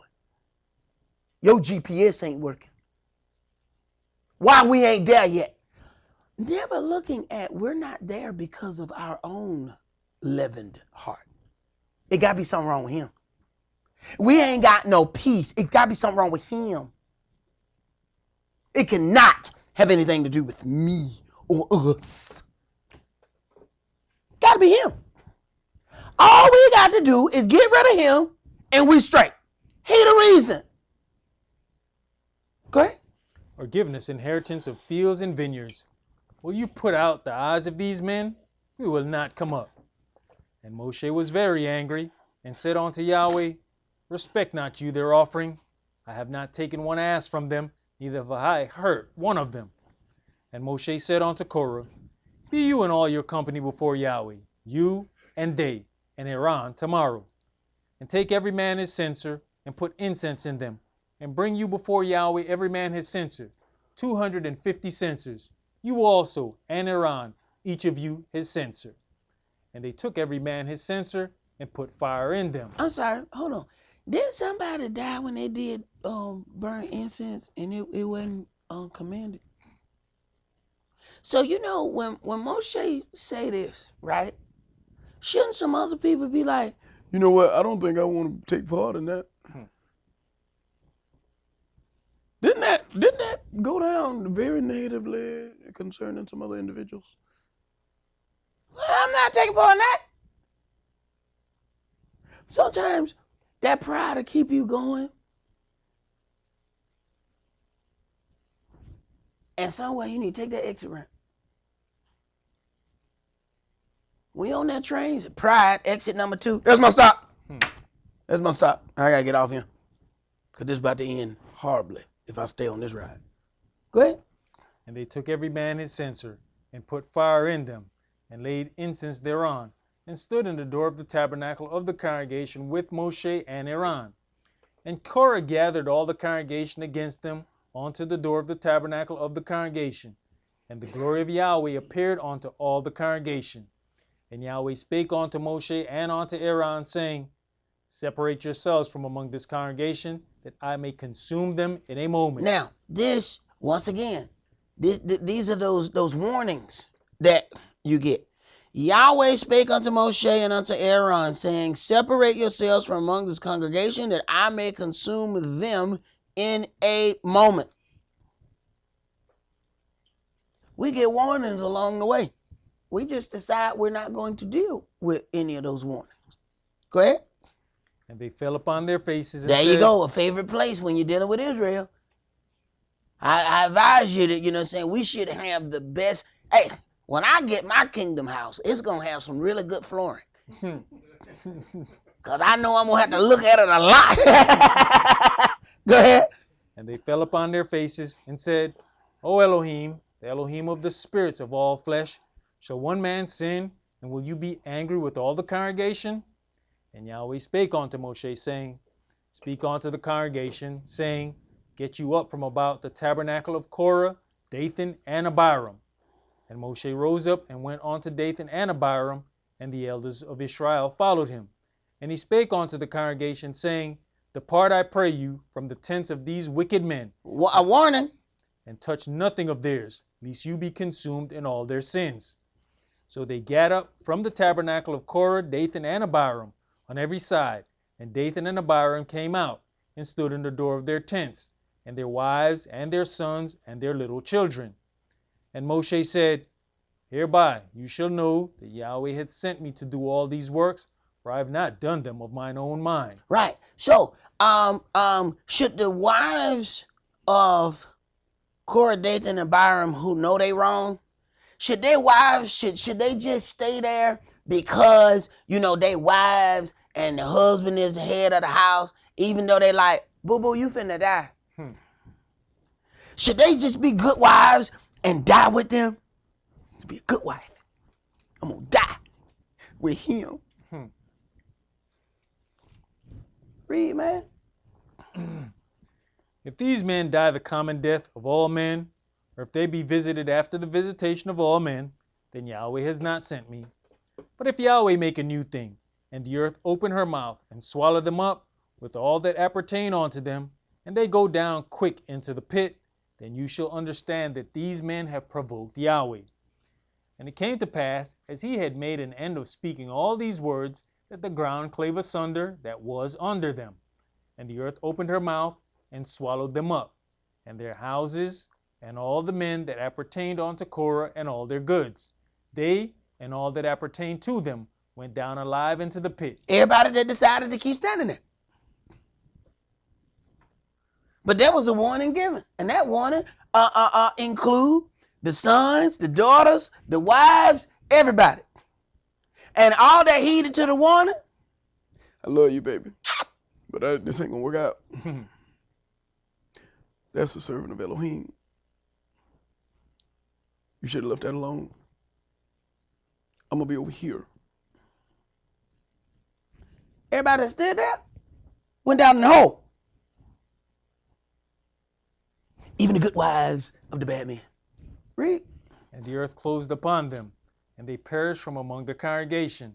Your GPS ain't working. Why we ain't there yet? Never looking at we're not there because of our own leavened heart. It got to be something wrong with him. We ain't got no peace. It's got to be something wrong with him. It cannot have anything to do with me or us. Got to be him. All we got to do is get rid of him and we straight. He the reason. Go ahead. Or given us inheritance of fields and vineyards. will you put out the eyes of these men? We will not come up. And Moshe was very angry, and said unto Yahweh, Respect not you their offering. I have not taken one ass from them, neither have I hurt one of them. And Moshe said unto Korah, Be you and all your company before Yahweh, you and they, and Aaron tomorrow. And take every man his censer, and put incense in them, and bring you before Yahweh every man his censer, 250 censers, you also, and Aaron, each of you his censer. And they took every man his censer, and put fire in them. I'm sorry, hold on. Didn't somebody die when they did burn incense and it wasn't commanded? So you know when Moshe say this, right? Shouldn't some other people be like, You know what? I don't think I want to take part in that. Didn't that go down very negatively concerning some other individuals? well, I'm not taking part in that. Sometimes that pride will keep you going. And somewhere you need to take that exit ramp. When you on that train, pride, exit number 2. That's my stop. That's my stop. I gotta get off here. Because this is about to end horribly if I stay on this ride. Go ahead. And they took every man his censer, and put fire in them, and laid incense thereon, and stood in the door of the tabernacle of the congregation with Moshe and Aaron. And Korah gathered all the congregation against them unto the door of the tabernacle of the congregation. And the glory of Yahweh appeared unto all the congregation. And Yahweh spake unto Moshe and unto Aaron, saying, Separate yourselves from among this congregation, that I may consume them in a moment. Now, this, once again, these are those warnings that you get. Yahweh spake unto Moshe and unto Aaron, saying, Separate yourselves from among this congregation, that I may consume them in a moment. We get warnings along the way. We just decide we're not going to deal with any of those warnings. Go ahead. And they fell upon their faces and There you said, go, a favorite place when you're dealing with Israel. I advise you that, you know what I'm saying, we should have the best. Hey, when I get my kingdom house, it's going to have some really good flooring. Because I know I'm going to have to look at it a lot. Go ahead. And they fell upon their faces and said, O Elohim, the Elohim of the spirits of all flesh, shall one man sin, and will you be angry with all the congregation? And Yahweh spake unto Moshe, saying, Speak unto the congregation, saying, Get you up from about the tabernacle of Korah, Dathan, and Abiram. And Moshe rose up and went unto Dathan and Abiram, and the elders of Israel followed him. And he spake unto the congregation, saying, Depart, I pray you, from the tents of these wicked men. A warning. And touch nothing of theirs, lest you be consumed in all their sins. So they gat up from the tabernacle of Korah, Dathan, and Abiram on every side. And Dathan and Abiram came out and stood in the door of their tents, and their wives and their sons and their little children. And Moshe said, Hereby you shall know that Yahweh had sent me to do all these works, for I have not done them of mine own mind. Right. So, should the wives of Korah, Dathan, and Abiram who know they wrong, should their wives, should they just stay there because, you know, they wives and the husband is the head of the house, even though they like, boo-boo, you finna die? Should they just be good wives and die with them? Be a good wife. I'm gonna die with him. Read, man. If these men die the common death of all men, or if they be visited after the visitation of all men, then Yahweh has not sent me. But if Yahweh make a new thing, and the earth open her mouth, and swallow them up with all that appertain unto them, and they go down quick into the pit, then you shall understand that these men have provoked Yahweh. And it came to pass, as he had made an end of speaking all these words, that the ground clave asunder that was under them. And the earth opened her mouth, and swallowed them up, and their houses, and all the men that appertained unto Korah, and all their goods. They, and all that appertained to them, went down alive into the pit. Everybody that decided to keep standing there. But there was a warning given, and that warning include the sons, the daughters, the wives, everybody. And all that heeded to the warning. I love you, baby, but this ain't gonna work out. That's the servant of Elohim. You should have left that alone. I'm gonna be over here. Everybody that stood there went down in the hole. Even the good wives of the bad men. Read. And the earth closed upon them, and they perished from among the congregation.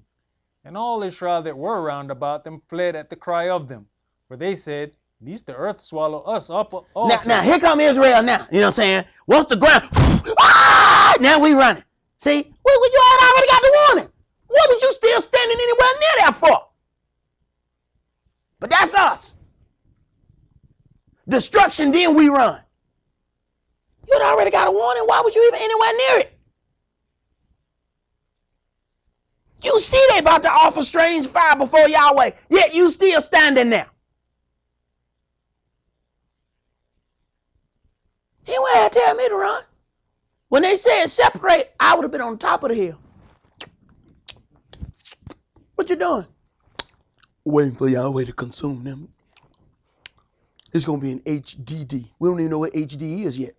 And all Israel that were round about them fled at the cry of them. For they said, Lest the earth swallow us up also. Now here come Israel now. You know what I'm saying? Once the ground, now we running. See, you already got the warning. What was you still standing anywhere near there for? But that's us. Destruction, then we run. You had already got a warning. Why was you even anywhere near it? You see they about to offer strange fire before Yahweh, yet you still standing there. He wouldn't tell me to run. When they said separate, I would have been on top of the hill. What you doing? Waiting for Yahweh to consume them. It's going to be an HDD. We don't even know what HD is yet.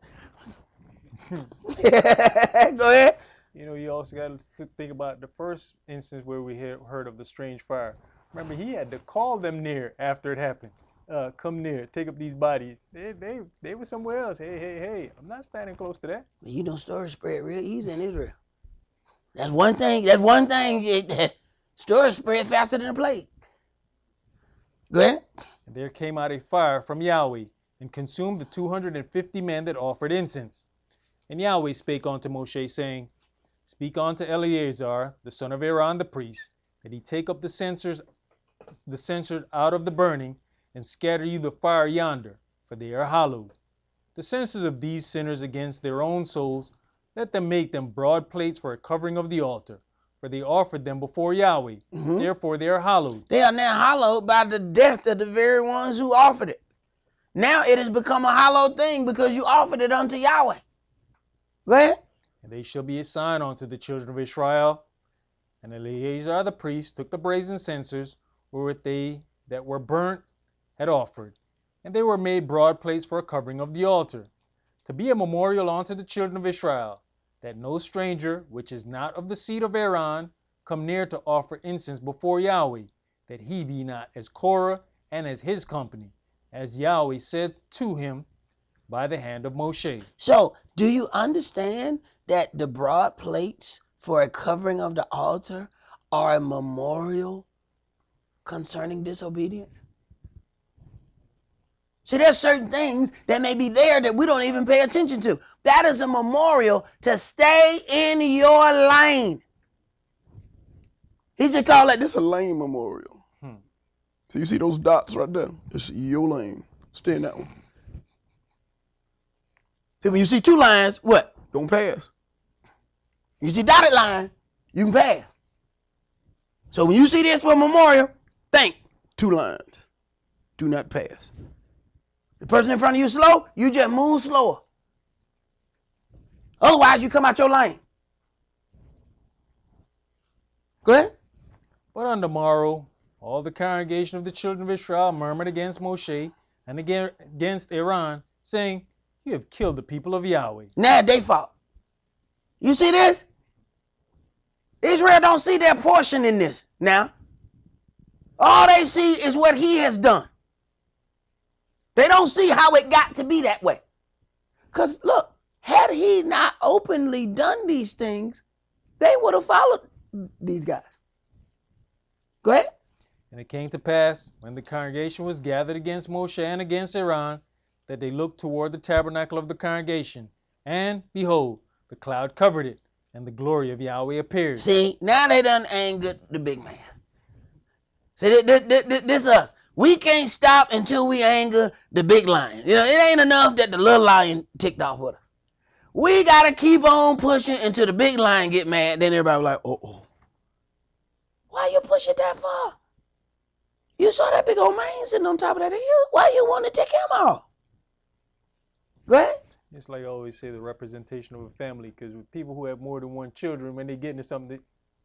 Go ahead. You know, you also got to think about the first instance where we heard of the strange fire. Remember, he had to call them near after it happened. Come near, take up these bodies. They were somewhere else. Hey, I'm not standing close to that. You know, stories spread real easy in Israel. That's one thing. Stories spread faster than a plague. Go ahead. And there came out a fire from Yahweh and consumed the 250 men that offered incense. And Yahweh spake unto Moshe, saying, Speak unto Eleazar, the son of Aaron the priest, that he take up the censers out of the burning, and scatter you the fire yonder, for they are hallowed. The censers of these sinners against their own souls, let them make them broad plates for a covering of the altar, for they offered them before Yahweh. Therefore they are hallowed. They are now hallowed by the death of the very ones who offered it. Now it has become a hallowed thing because you offered it unto Yahweh. Go ahead. And they shall be a sign unto the children of Israel. And Eleazar the priest took the brazen censers, wherewith they that were burnt had offered, and they were made broad plates for a covering of the altar, to be a memorial unto the children of Israel, that no stranger, which is not of the seed of Aaron, come near to offer incense before Yahweh, that he be not as Korah and as his company, as Yahweh said to him by the hand of Moshe. So, do you understand that the broad plates for a covering of the altar are a memorial concerning disobedience? See, there's certain things that may be there that we don't even pay attention to. That is a memorial to stay in your lane. He should call it It's a lane memorial. So you see those dots right there? It's your lane. Stay in that one. See, when you see two lines, what? Don't pass. You see dotted line, you can pass. So when you see this for a memorial, think. 2 lines. Do not pass. The person in front of you slow, you just move slower. Otherwise, you come out your lane. Go ahead. But on the morrow, all the congregation of the children of Israel murmured against Moshe and against Aaron, saying, You have killed the people of Yahweh. Now they fault. You see this? Israel don't see their portion in this now. All they see is what he has done. They don't see how it got to be that way. Because look, had he not openly done these things, they would have followed these guys. Go ahead. And it came to pass, when the congregation was gathered against Moshe and against Aaron, that they looked toward the tabernacle of the congregation, and behold, the cloud covered it, and the glory of Yahweh appeared. See, now they done angered the big man. See, this us. We can't stop until we anger the big lion. You know, it ain't enough that the little lion ticked off with us. We got to keep on pushing until the big lion get mad. Then everybody like, uh-oh. Why you push it that far? You saw that big old man sitting on top of that hill. Why you want to take him off? Go ahead. It's like I always say, the representation of a family, because with people who have more than one children, when they get into something,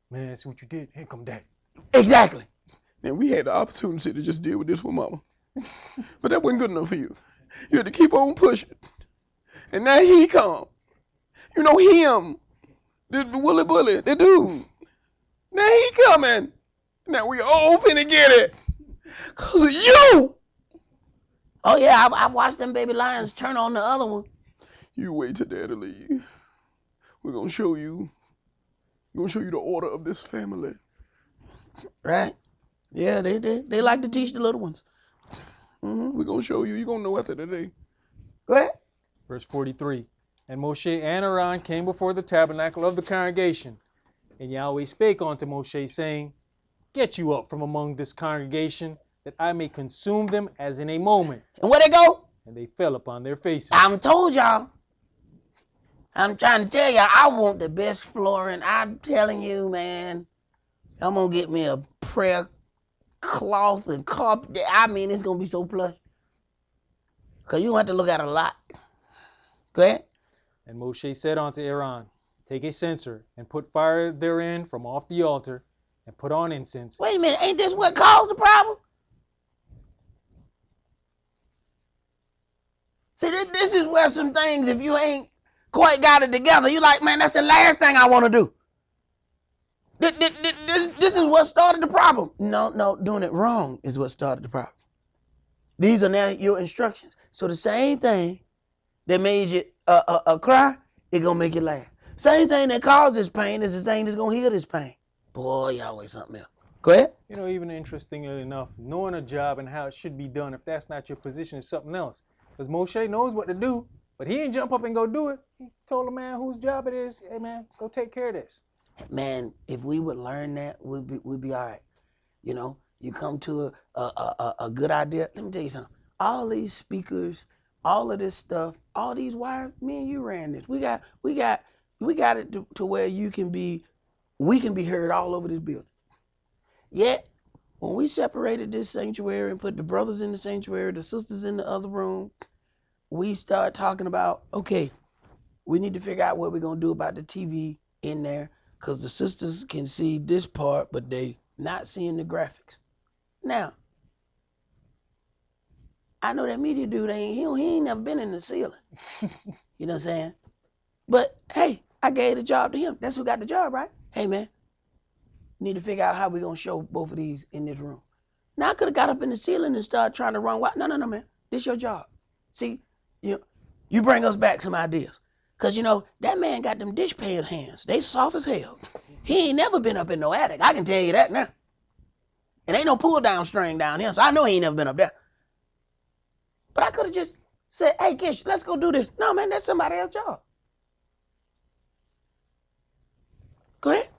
man, see what you did? Here come daddy. Exactly. And we had the opportunity to just deal with this with mama. But that wasn't good enough for you. You had to keep on pushing. And now he come. You know him. The Willy Bully, the dude. Now he coming. Now we all finna get it. Cause of you. Oh yeah, I watched them baby lions turn on the other one. You wait till daddy leave. We're gonna show you. We're gonna show you the order of this family. Right? Yeah, they like to teach the little ones. We're gonna show you. You're gonna know after today. Go ahead. Verse 43. And Moshe and Aaron came before the tabernacle of the congregation. And Yahweh spake unto Moshe, saying, Get you up from among this congregation, that I may consume them as in a moment. And where they go? And they fell upon their faces. I'm told y'all. I'm trying to tell y'all, I want the best flooring. I'm telling you, man. I'm going to get me a prayer cloth and carpet. I mean, it's going to be so plush. Because you have to look at a lot. Go ahead. And Moshe said unto Aaron, Take a censer, and put fire therein from off the altar, and put on incense. Wait a minute. Ain't this what caused the problem? See, this is where some things, if you ain't quite got it together, you like, man, that's the last thing I want to do. This is what started the problem. No, doing it wrong is what started the problem. These are now your instructions. So the same thing that made you cry, it gonna make you laugh. Same thing that causes pain is the thing that's gonna heal this pain. Boy, Yahweh, something else. Go ahead. You know, even interestingly enough, knowing a job and how it should be done, if that's not your position, is something else. Because Moshe knows what to do, but he didn't jump up and go do it. He told the man whose job it is, hey man, go take care of this. Man, if we would learn that, we'd be all right. You know, you come to a good idea. Let me tell you something. All these speakers, all of this stuff, all these wires, me and you ran this. We got it to where we can be heard all over this building. Yet, when we separated this sanctuary and put the brothers in the sanctuary, the sisters in the other room, we start talking about, okay, we need to figure out what we're going to do about the TV in there, because the sisters can see this part, but they not seeing the graphics. Now, I know that media dude, he ain't never been in the ceiling. You know what I'm saying? But, hey, I gave the job to him. That's who got the job, right? Hey, man, need to figure out how we're going to show both of these in this room. Now, I could have got up in the ceiling and started trying to run wild. No, man. This your job. See, you bring us back some ideas. Because, that man got them dish pan hands. They soft as hell. He ain't never been up in no attic. I can tell you that now. And ain't no pull down string down here, so I know he ain't never been up there. But I could have just said, hey, Gish, let's go do this. No, man, that's somebody else's job. Go ahead.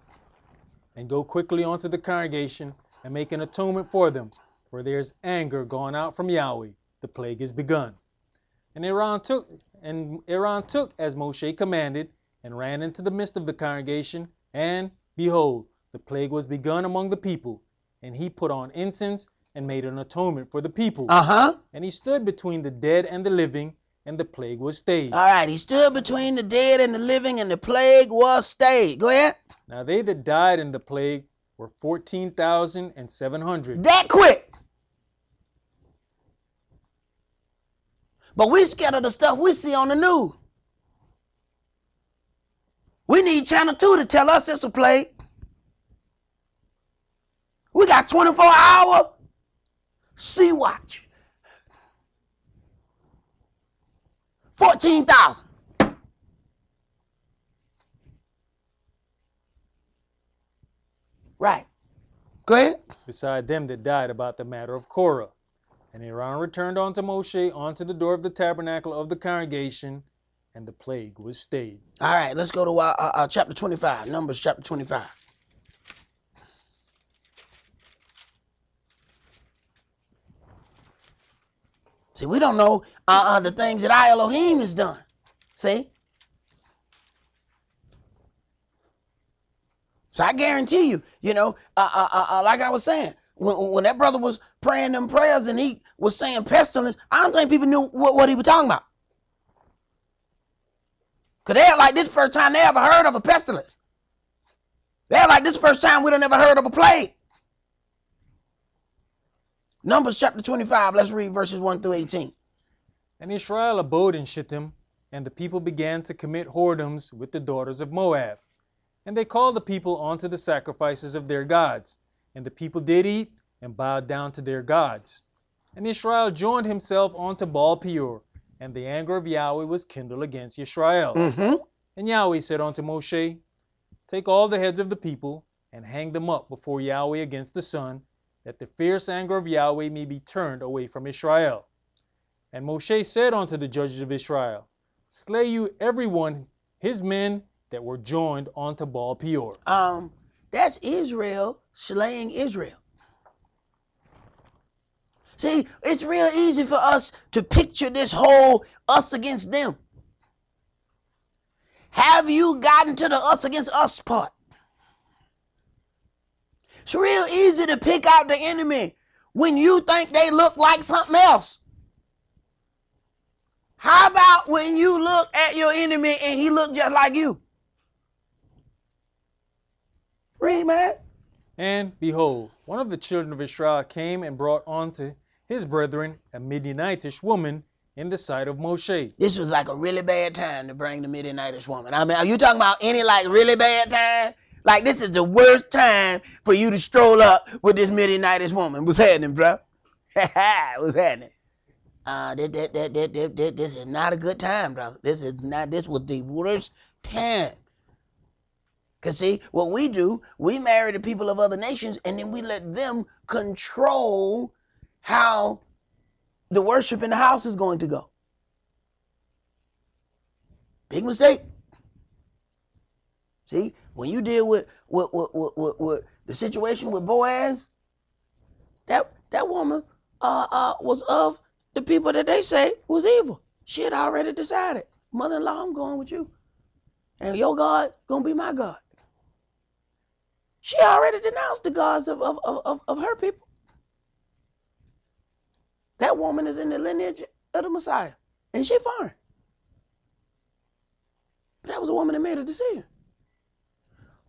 And go quickly onto the congregation and make an atonement for them, for there's anger gone out from Yahweh. The plague is begun. And Aaron took as Moshe commanded, and ran into the midst of the congregation, and behold, the plague was begun among the people. And he put on incense and made an atonement for the people. And he stood between the dead and the living, and the plague was stayed. All right, he stood between the dead and the living, and the plague was stayed. Go ahead. Now they that died in the plague were 14,700. That quick. But we scared of the stuff we see on the news. We need Channel 2 to tell us it's a plague. We got 24-hour Sea Watch. 14,000. Right. Go ahead. Beside them that died about the matter of Korah. And Aaron returned unto Moshe unto the door of the tabernacle of the congregation, and the plague was stayed. All right, let's go to chapter 25, Numbers chapter 25. See, we don't know the things that our Elohim has done. See? So I guarantee you, like I was saying, when that brother was praying them prayers and he was saying pestilence, I don't think people knew what he was talking about. Because they're like this the first time they ever heard of a pestilence. They're like this the first time we done never heard of a plague. Numbers chapter 25, let's read verses 1 through 18. And Israel abode in Shittim, and the people began to commit whoredoms with the daughters of Moab. And they called the people unto the sacrifices of their gods. And the people did eat and bowed down to their gods. And Israel joined himself unto Baal Peor, and the anger of Yahweh was kindled against Israel. And Yahweh said unto Moshe, take all the heads of the people, and hang them up before Yahweh against the sun, that the fierce anger of Yahweh may be turned away from Israel. And Moshe said unto the judges of Israel, slay you every one his men that were joined unto Baal Peor. That's Israel slaying Israel. See, it's real easy for us to picture this whole us against them. Have you gotten to the us against us part? It's real easy to pick out the enemy when you think they look like something else. How about when you look at your enemy and he look just like you? Read, man. And behold, one of the children of Israel came and brought unto his brethren a Midianitish woman in the sight of Moshe. This was like a really bad time to bring the Midianitish woman. I mean, are you talking about any like really bad time? Like this is the worst time for you to stroll up with this Midianitish woman. What's happening, bro? What's happening? This is not a good time, brother. This was the worst time. Because see, what we do, we marry the people of other nations and then we let them control how the worship in the house is going to go. Big mistake. See, when you deal with the situation with Boaz, that woman was of the people that they say was evil. She had already decided, mother-in-law, I'm going with you. And your God gonna be my God. She already denounced the gods of her people. That woman is in the lineage of the Messiah. And she foreign. But that was a woman that made a decision.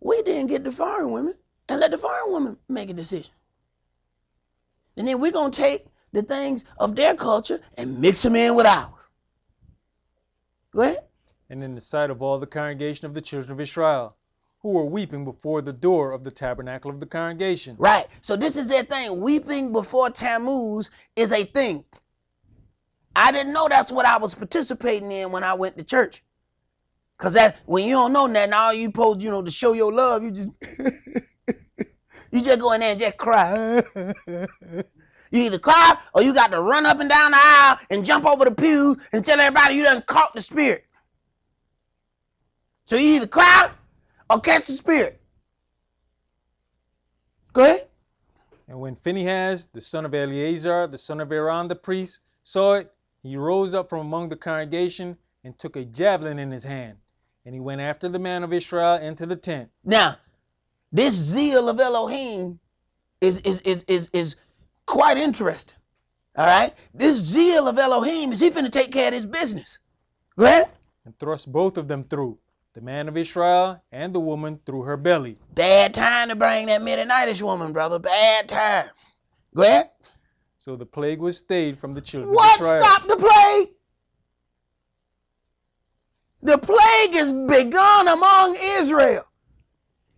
We didn't get the foreign women and let the foreign woman make a decision. And then we're going to take the things of their culture and mix them in with ours. Go ahead. And in the sight of all the congregation of the children of Israel, who were weeping before the door of the tabernacle of the congregation. Right. So this is their thing. Weeping before Tammuz is a thing. I didn't know that's what I was participating in when I went to church. Because when you don't know that, now you supposed, to show your love, you just you just go in there and just cry. You either cry or you got to run up and down the aisle and jump over the pew and tell everybody you done caught the spirit. So you either cry or catch the spirit. Go ahead. And when Phinehas, the son of Eleazar, the son of Aaron the priest, saw it, he rose up from among the congregation and took a javelin in his hand. And he went after the man of Israel into the tent. Now, this zeal of Elohim is quite interesting. All right? This zeal of Elohim is he finna take care of his business. Go ahead. And thrust both of them through, the man of Israel and the woman through her belly. Bad time to bring that Midianitish woman, brother. Bad time. Go ahead. So the plague was stayed from the children What of Israel. stopped the plague? The plague is begun among Israel.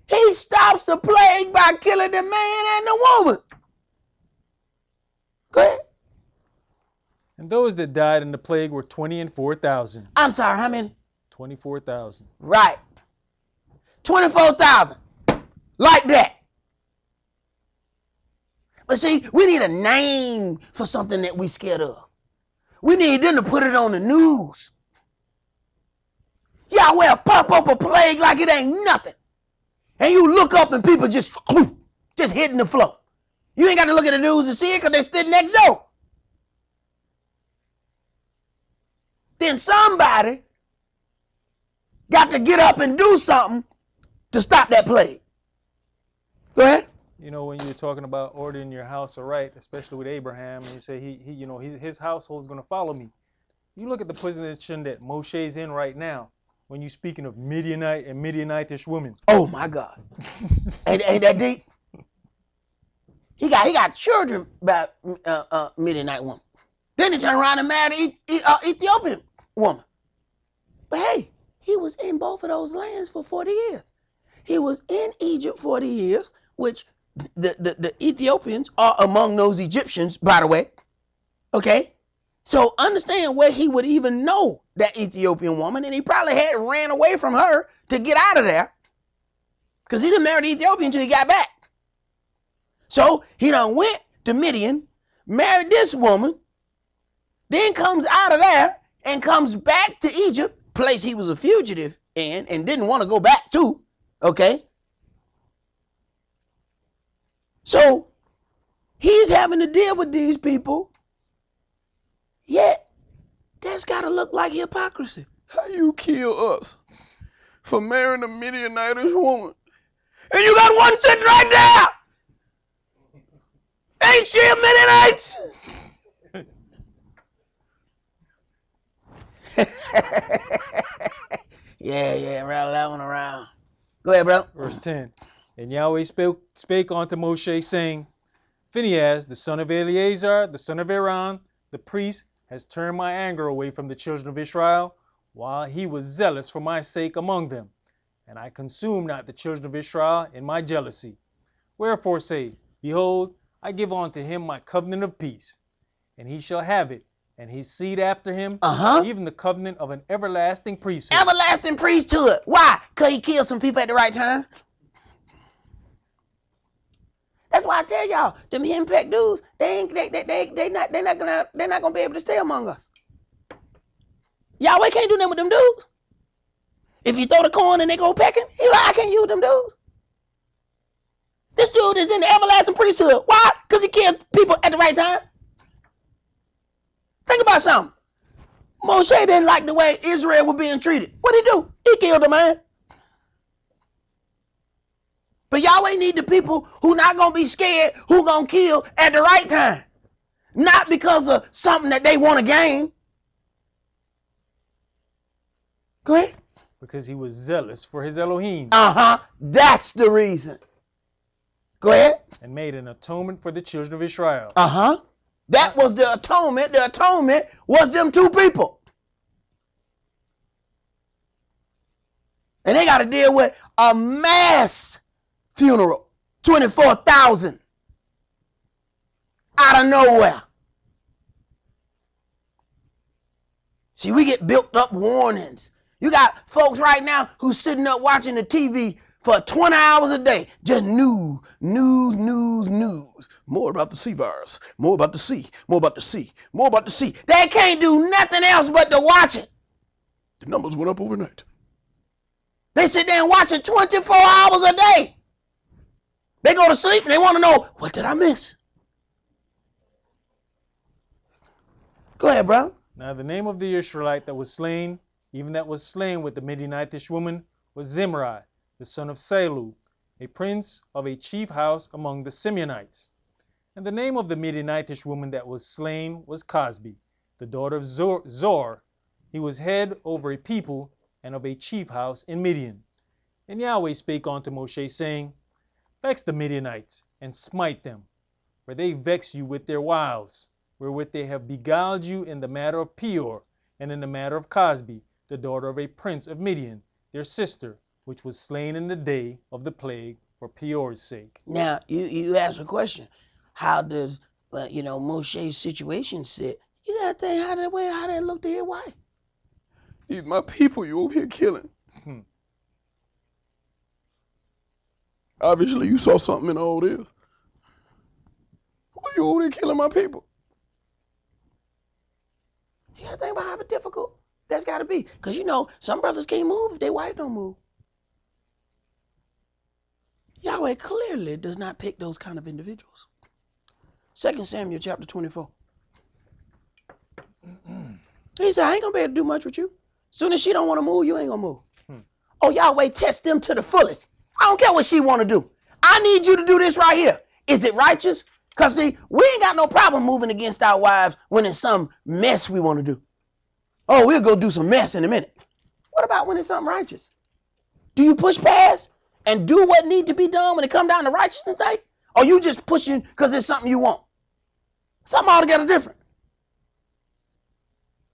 He stops the plague by killing the man and the woman. Go ahead. And those that died in the plague were 24,000. I'm sorry, how many? 24,000. Right. 24,000. Like that. But see, we need a name for something that we scared of. We need them to put it on the news. Yahweh pop up a plague like it ain't nothing. And you look up and people just hitting the floor. You ain't got to look at the news and see it because they're sitting next door. Then somebody got to get up and do something to stop that plague. Go ahead. When you're talking about ordering your house aright, especially with Abraham, and you say his household is going to follow me. You look at the position that Moshe's in right now. when you speaking of Midianite and Midianitish women. Oh my God. ain't that deep? He got children by Midianite woman. Then he turned around and married Ethiopian woman. But hey, he was in both of those lands for 40 years. He was in Egypt 40 years, which the Ethiopians are among those Egyptians, by the way. Okay? So understand where he would even know that Ethiopian woman, and he probably had ran away from her to get out of there, because he didn't marry the Ethiopian until he got back. So he done went to Midian, married this woman, then comes out of there and comes back to Egypt, place he was a fugitive in and didn't want to go back to. Okay? So he's having to deal with these people, yet that's got to look like hypocrisy. How you kill us for marrying a Midianitish woman? And you got one sitting right there! Ain't she a Midianite? Yeah, rattle that one around. Go ahead, bro. Verse 10. And Yahweh spake unto Moshe, saying, Phinehas, the son of Eleazar, the son of Aaron, the priest, has turned my anger away from the children of Israel, while he was zealous for my sake among them. And I consumed not the children of Israel in my jealousy. Wherefore say, Behold, I give unto him my covenant of peace, and he shall have it, and his seed after him, even the covenant of an everlasting priesthood. Everlasting priesthood. Why? Because he killed some people at the right time. That's why I tell y'all, them henpecked dudes, they're not gonna be able to stay among us. Yahweh can't do nothing with them dudes. If you throw the corn and they go pecking, he like, I can't use them dudes. This dude is in the everlasting priesthood. Why? Because he killed people at the right time. Think about something. Moshe didn't like the way Israel was being treated. What'd he do? He killed a man. But Yahweh need the people who not going to be scared, who going to kill at the right time. Not because of something that they want to gain. Go ahead. Because he was zealous for his Elohim. That's the reason. Go ahead. And made an atonement for the children of Israel. That was the atonement. The atonement was them two people. And they got to deal with a mass funeral. 24,000 out of nowhere. See, we get built up warnings. You got folks right now who's sitting up watching the TV for 20 hours a day. Just news. More about the C virus. More about the C. More about the C. More about the C. They can't do nothing else but to watch it. The numbers went up overnight. They sit there and watch it 24 hours a day. They go to sleep and they want to know, what did I miss? Go ahead, bro. Now the name of the Israelite that was slain, even that was slain with the Midianitish woman, was Zimri, the son of Salu, a prince of a chief house among the Simeonites. And the name of the Midianitish woman that was slain was Cosbi, the daughter of Zor. He was head over a people and of a chief house in Midian. And Yahweh spake unto Moshe, saying, Vex the Midianites, and smite them, for they vex you with their wiles, wherewith they have beguiled you in the matter of Peor, and in the matter of Cosbi, the daughter of a prince of Midian, their sister, which was slain in the day of the plague for Peor's sake. Now, you ask a question. How does, Moshe's situation sit? You got to think how that look to his wife. These my people you over here killing. Obviously, you saw something in all this. Why you over there killing my people? You got to think about how difficult that's got to be. Because, some brothers can't move if their wife don't move. Yahweh clearly does not pick those kind of individuals. 2 Samuel chapter 24. He said, I ain't going to be able to do much with you. Soon as she don't want to move, you ain't going to move. Oh, Yahweh test them to the fullest. I don't care what she want to do. I need you to do this right here. Is it righteous? Because, see, we ain't got no problem moving against our wives when it's some mess we want to do. Oh, we'll go do some mess in a minute. What about when it's something righteous? Do you push past and do what need to be done when it come down to righteousness thing? Or you just pushing because it's something you want? Something altogether different.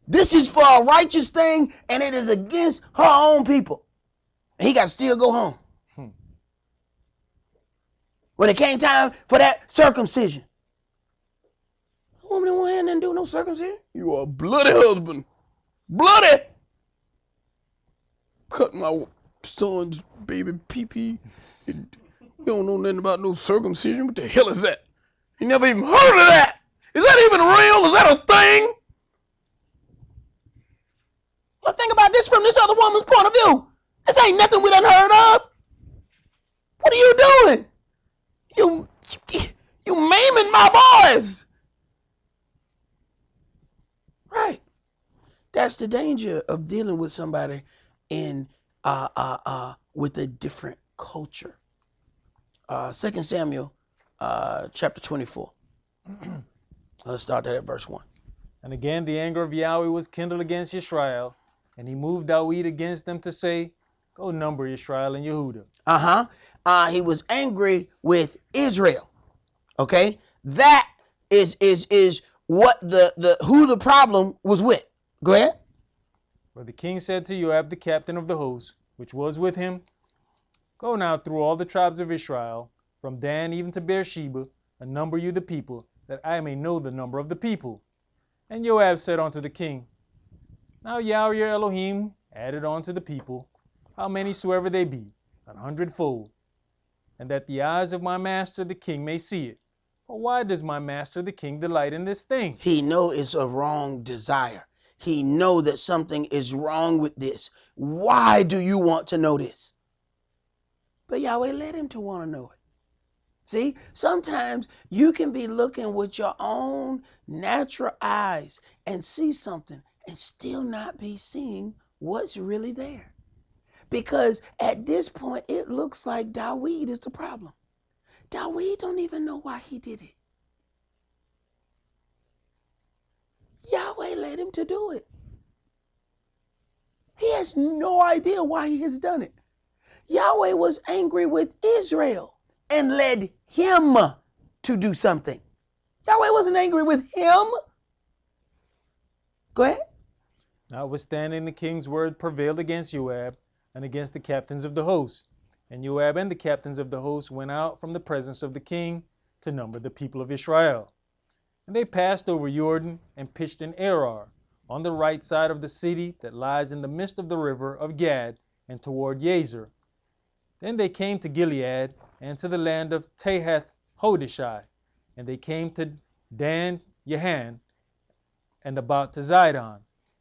This is for a righteous thing, and it is against her own people. And he got to still go home. When it came time for that circumcision. The woman in one hand didn't do no circumcision. You are a bloody husband. Bloody! Cut my son's baby pee-pee. You don't know nothing about no circumcision. What the hell is that? You never even heard of that. Is that even real? Is that a thing? Well, think about this from this other woman's point of view. This ain't nothing we done heard of. What are you doing? You maiming my boys. Right. That's the danger of dealing with somebody in with a different culture. 2 Samuel chapter 24. Let's start that at verse 1. And again the anger of Yahweh was kindled against Israel, and he moved David against them to say, go number Israel and Yehudah. He was angry with Israel. Okay? That is what who the problem was with. Go ahead. But the king said to Joab, the captain of the host, which was with him, go now through all the tribes of Israel, from Dan even to Beersheba, and number you the people, that I may know the number of the people. And Joab said unto the king, now Yahweh your Elohim added unto the people, how many soever they be, 100-fold, and that the eyes of my master the king may see it. But why does my master the king delight in this thing? He know it's a wrong desire. He know that something is wrong with this. Why do you want to know this? But Yahweh led him to want to know it. See, sometimes you can be looking with your own natural eyes and see something and still not be seeing what's really there. Because at this point, it looks like David is the problem. David don't even know why he did it. Yahweh led him to do it. He has no idea why he has done it. Yahweh was angry with Israel and led him to do something. Yahweh wasn't angry with him. Go ahead. Notwithstanding, the king's word prevailed against Joab and against the captains of the host. And Joab and the captains of the host went out from the presence of the king to number the people of Israel. And they passed over Jordan and pitched in Arar, on the right side of the city that lies in the midst of the river of Gad, and toward Yazer. Then they came to Gilead and to the land of Tahath Hodeshai, and they came to Dan Yahan and about to Zidon,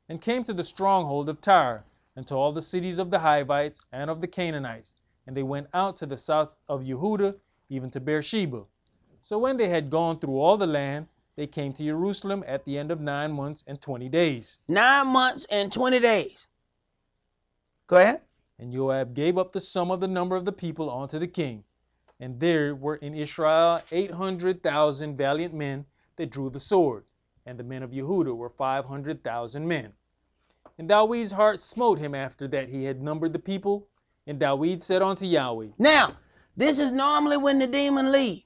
and came to the stronghold of Tyre, and to all the cities of the Hivites and of the Canaanites, and they went out to the south of Yehudah, even to Beersheba. So when they had gone through all the land, they came to Jerusalem at the end of 9 months and 20 days. 9 months and 20 days. Go ahead. And Joab gave up the sum of the number of the people unto the king. And there were in Israel 800,000 valiant men that drew the sword, and the men of Yehudah were 500,000 men. And David's heart smote him after that he had numbered the people. And David said unto Yahweh. Now, this is normally when the demon leaves.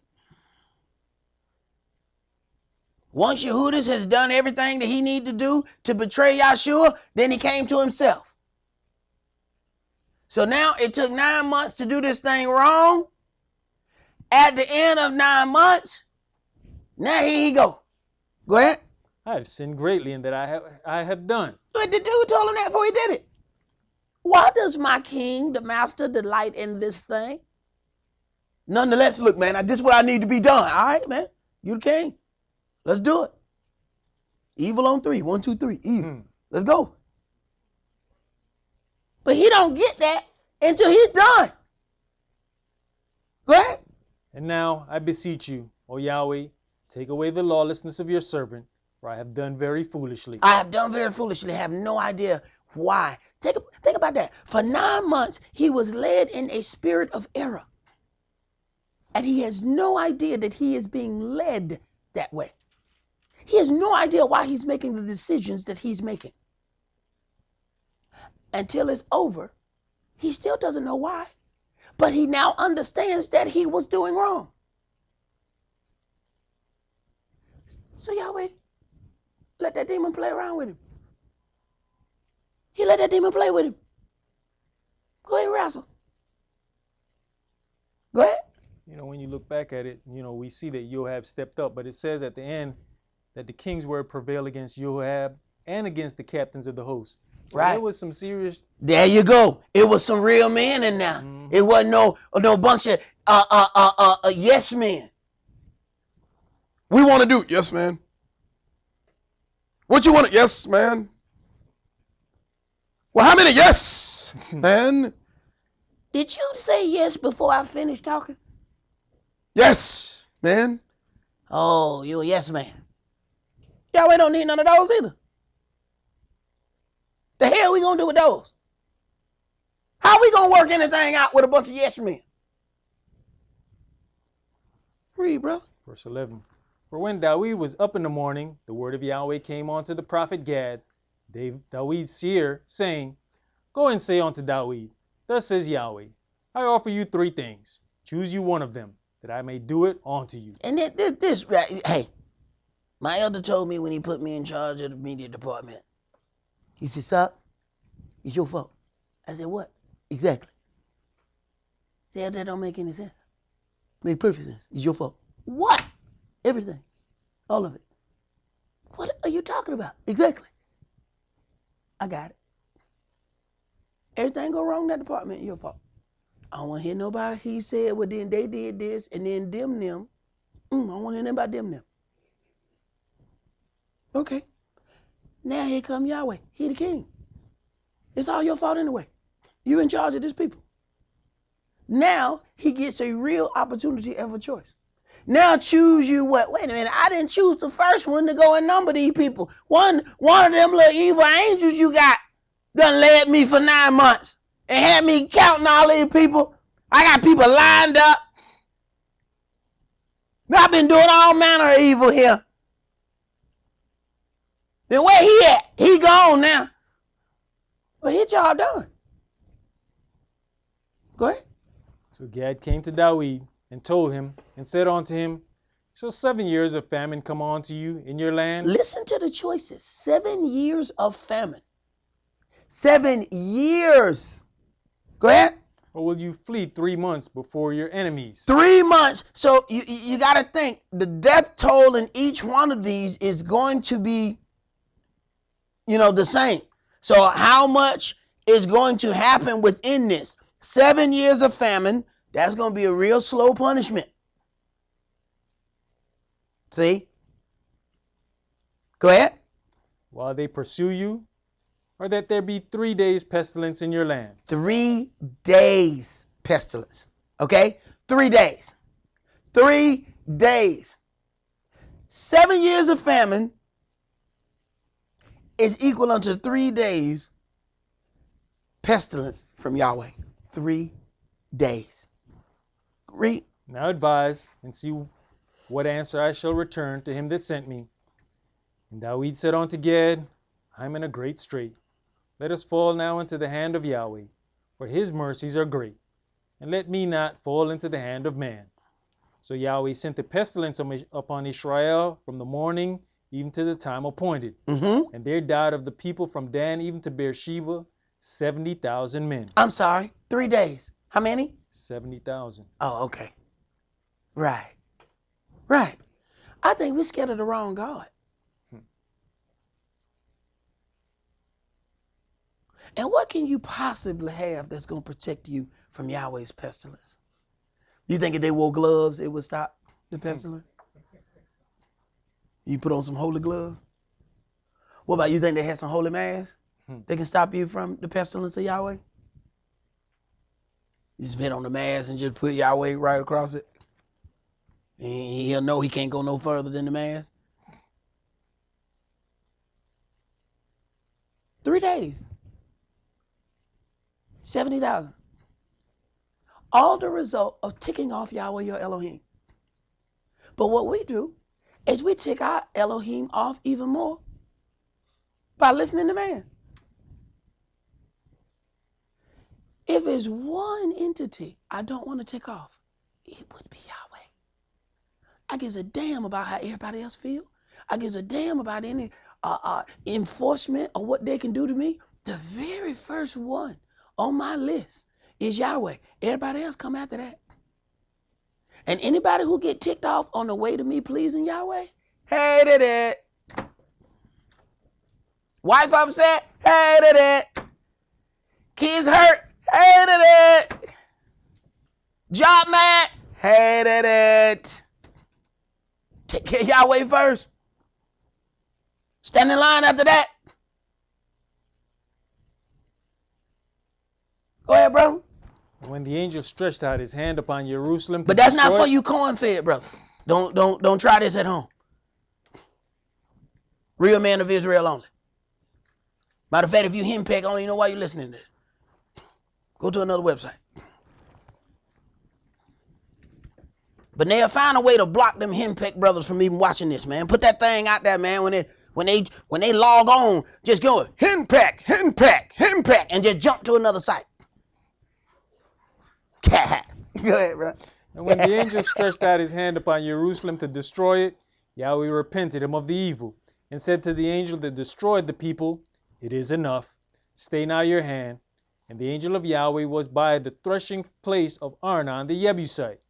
Once Yehudah has done everything that he needed to do to betray Yahshua, then he came to himself. So now it took 9 months to do this thing wrong. At the end of 9 months, now here he go. Go ahead. I have sinned greatly in that I have done. But the dude told him that before he did it. Why does my king, the master, delight in this thing? Nonetheless, look, man, this is what I need to be done. All right, man. You the king. Let's do it. Evil on 3. 1, 2, 3. Evil. Let's go. But he don't get that until he's done. Go ahead. And now I beseech you, O Yahweh, take away the lawlessness of your servant, for I have done very foolishly. I have done very foolishly. I have no idea why. Think about that. For 9 months, he was led in a spirit of error. And he has no idea that he is being led that way. He has no idea why he's making the decisions that he's making. until it's over. He still doesn't know why, but he now understands that he was doing wrong. So Yahweh let that demon play around with him. He let that demon play with him. Go ahead and wrestle. Go ahead. You know, when you look back at it, you know, we see that Joab stepped up, but it says at the end that the king's word prevailed against Joab and against the captains of the host. So right. There was some serious. There you go. It was some real men in there. Mm-hmm. It wasn't no bunch of yes men. We want to do it. Yes, man. What you want to? Yes, man. Well, how many? Yes, man. Did you say yes before I finished talking? Yes, man. Oh, you a yes man. Yahweh don't need none of those either. The hell we gonna do with those? How we gonna work anything out with a bunch of yes men? Read, brother. Verse 11. For when David was up in the morning, the word of Yahweh came unto the prophet Gad, David's seer, saying, Go and say unto David, Thus says Yahweh, I offer you 3 things. Choose you one of them, that I may do it unto you. And this, hey, my elder told me when he put me in charge of the media department, he said, Son, it's your fault. I said, what? Exactly. He said, that don't make any sense. Make perfect sense. It's your fault. What? Everything. All of it. What are you talking about? Exactly. I got it. Everything go wrong in that department, your fault. I don't want to hear nobody. He said, well, then they did this, and then them. I don't want to hear nothing about them. Okay. Now here come Yahweh. He the king. It's all your fault anyway. You're in charge of this people. Now he gets a real opportunity of a choice. Now choose you what? Wait a minute. I didn't choose the first one to go and number these people. One of them little evil angels you got done led me for 9 months and had me counting all these people. I got people lined up. I've been doing all manner of evil here. Then where he at? He gone now. Well, his job done. Go ahead. So Gad came to David and told him and said unto him, Shall 7 years of famine come on to you in your land? Listen to the choices. 7 years of famine. 7 years. Go ahead. Or will you flee 3 months before your enemies? 3 months. So you got to think the death toll in each one of these is going to be, the same. So how much is going to happen within this? 7 years of famine. That's going to be a real slow punishment. See? Go ahead. While they pursue you, or that there be 3 days pestilence in your land. 3 days pestilence. Okay? 3 days. 3 days. 7 years of famine is equal unto 3 days pestilence from Yahweh. 3 days. Read. Now advise and see what answer I shall return to him that sent me. And David said unto Gad, I am in a great strait. Let us fall now into the hand of Yahweh, for his mercies are great. And let me not fall into the hand of man. So Yahweh sent the pestilence upon Israel from the morning even to the time appointed. Mm-hmm. And there died of the people from Dan even to Beersheba 70,000 men. I'm sorry, 3 days. How many? 70,000. Oh, okay. Right. I think we're scared of the wrong God. And what can you possibly have that's going to protect you from Yahweh's pestilence? You think if they wore gloves, it would stop the pestilence? You put on some holy gloves? What about you think they had some holy masks? They can stop you from the pestilence of Yahweh? You just put on the mask and just put Yahweh right across it? And he'll know he can't go no further than the mask? 3 days. 70,000. All the result of ticking off Yahweh your Elohim. But what we do is we tick our Elohim off even more by listening to man. If it's one entity I don't want to take off, it would be Yahweh. I gives a damn about how everybody else feel. I gives a damn about any enforcement or what they can do to me. The very first one on my list is Yahweh. Everybody else come after that. And anybody who get ticked off on the way to me pleasing Yahweh, hated it. Wife upset, hated it. Kids hurt, hated it. Job mad, hated it. Take care of Yahweh first. Stand in line after that. Go ahead, bro. When the angel stretched out his hand upon Jerusalem, But that's not for you corn-fed brothers. Don't try this at home. Real man of Israel only. Matter of fact, if you henpeck, I don't even know why you're listening to this. Go to another website. But they'll find a way to block them henpeck brothers from even watching this, man. Put that thing out there, man. When they log on, just go henpeck, and just jump to another site. Go ahead, bro. And when the angel stretched out his hand upon Jerusalem to destroy it, Yahweh repented him of the evil, and said to the angel that destroyed the people, "It is enough. Stay now your hand." And the angel of Yahweh was by the threshing place of Arnon the Jebusite.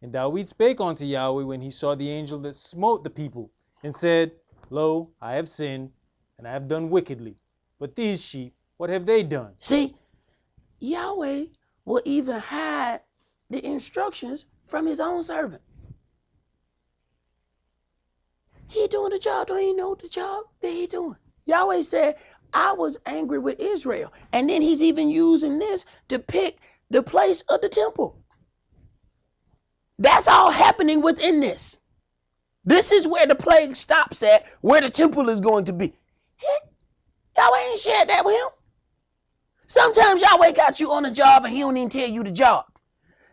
And David spake unto Yahweh when he saw the angel that smote the people, and said, Lo, I have sinned, and I have done wickedly. But these sheep, what have they done? See, Yahweh will even hide the instructions from his own servant. He doing the job, don't he know the job that he doing? Yahweh said, I was angry with Israel. And then he's even using this to pick the place of the temple. That's all happening within this. This is where the plague stops at, where the temple is going to be. Yahweh ain't shared that with him. Sometimes Yahweh got you on a job and he don't even tell you the job.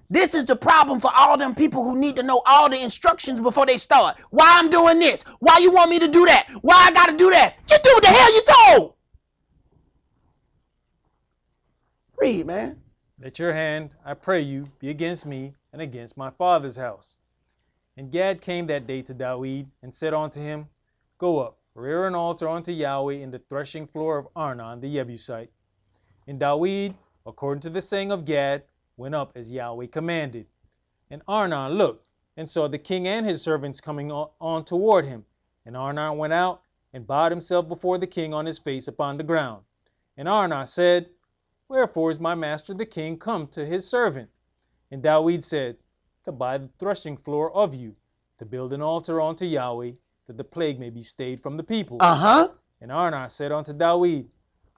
This is the problem for all them people who need to know all the instructions before they start. Why I'm doing this? Why you want me to do that? Why I got to do that? Just do what the hell you told. Read, man. Let your hand, I pray you, be against me and against my father's house. And Gad came that day to David and said unto him, Go up, rear an altar unto Yahweh in the threshing floor of Arnon the Jebusite. And David, according to the saying of Gad, went up as Yahweh commanded. And Arnon looked and saw the king and his servants coming on toward him. And Arnon went out and bowed himself before the king on his face upon the ground. And Arnon said, Wherefore is my master the king come to his servant? And David said, To buy the threshing floor of you, to build an altar unto Yahweh, that the plague may be stayed from the people. And Arnon said unto David,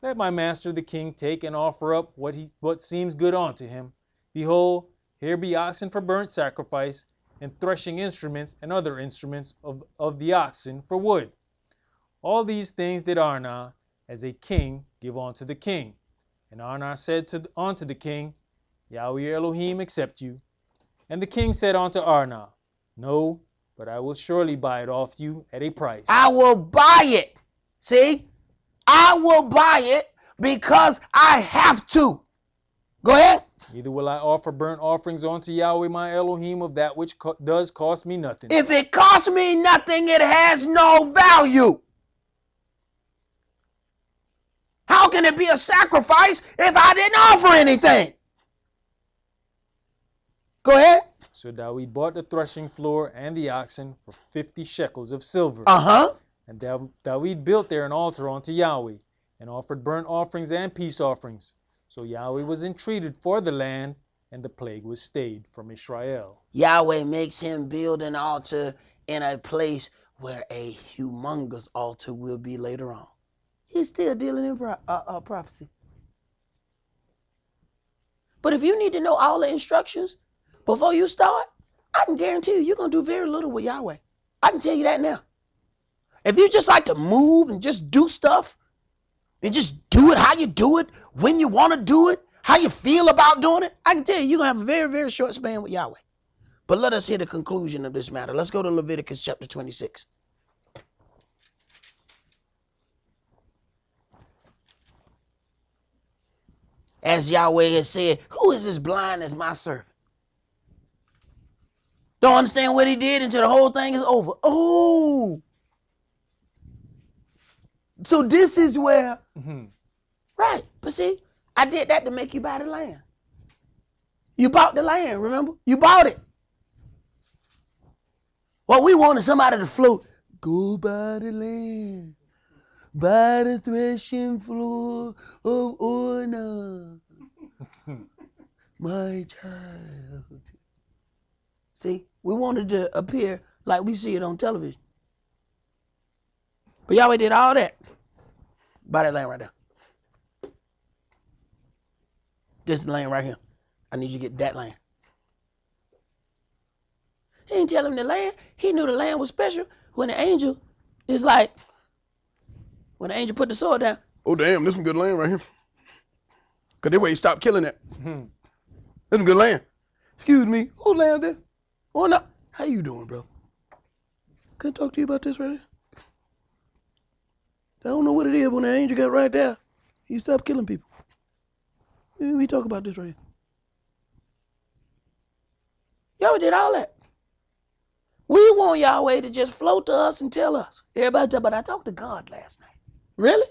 Let my master the king take and offer up what seems good unto him. Behold, here be oxen for burnt sacrifice, and threshing instruments and other instruments of the oxen for wood. All these things did Arnon, as a king, give unto the king. And Arnon said unto the king, Yahweh Elohim accept you. And the king said unto Arnon, No, but I will surely buy it off you at a price. I will buy it. See? I will buy it because I have to. Go ahead. Neither will I offer burnt offerings unto Yahweh my Elohim of that which does cost me nothing. If it costs me nothing, it has no value. How can it be a sacrifice if I didn't offer anything? Go ahead. So David bought the threshing floor and the oxen for 50 shekels of silver. And David built there an altar unto Yahweh, and offered burnt offerings and peace offerings. So Yahweh was entreated for the land, and the plague was stayed from Israel. Yahweh makes him build an altar in a place where a humongous altar will be later on. He's still dealing in prophecy. But if you need to know all the instructions before you start, I can guarantee you're going to do very little with Yahweh. I can tell you that now. If you just like to move and just do stuff, and just do it how you do it, when you want to do it, how you feel about doing it, I can tell you're going to have a very, very short span with Yahweh. But let us hear the conclusion of this matter. Let's go to Leviticus chapter 26. As Yahweh has said, who is as blind as my servant? Don't understand what he did until the whole thing is over. Oh. So this is where, right. But see, I did that to make you buy the land. You bought the land, remember? You bought it. What we want is somebody to float. Go buy the land. By the threshing floor of Orna, my child. See, we wanted to appear like we see it on television. But Yahweh did all that. Buy that land right there. This land right here. I need you to get that land. He didn't tell him the land. He knew the land was special when the angel is like, when the angel put the sword down. Oh, damn, this some good land right here. Because they way he stopped killing that. This some good land. Excuse me, who land there? Oh, no. How you doing, bro? Can I talk to you about this right here? I don't know what it is when the angel got right there. He stopped killing people. We talk about this right here. Yahweh did all that. We want Yahweh to just float to us and tell us. Everybody said, but I talked to God last night. Really?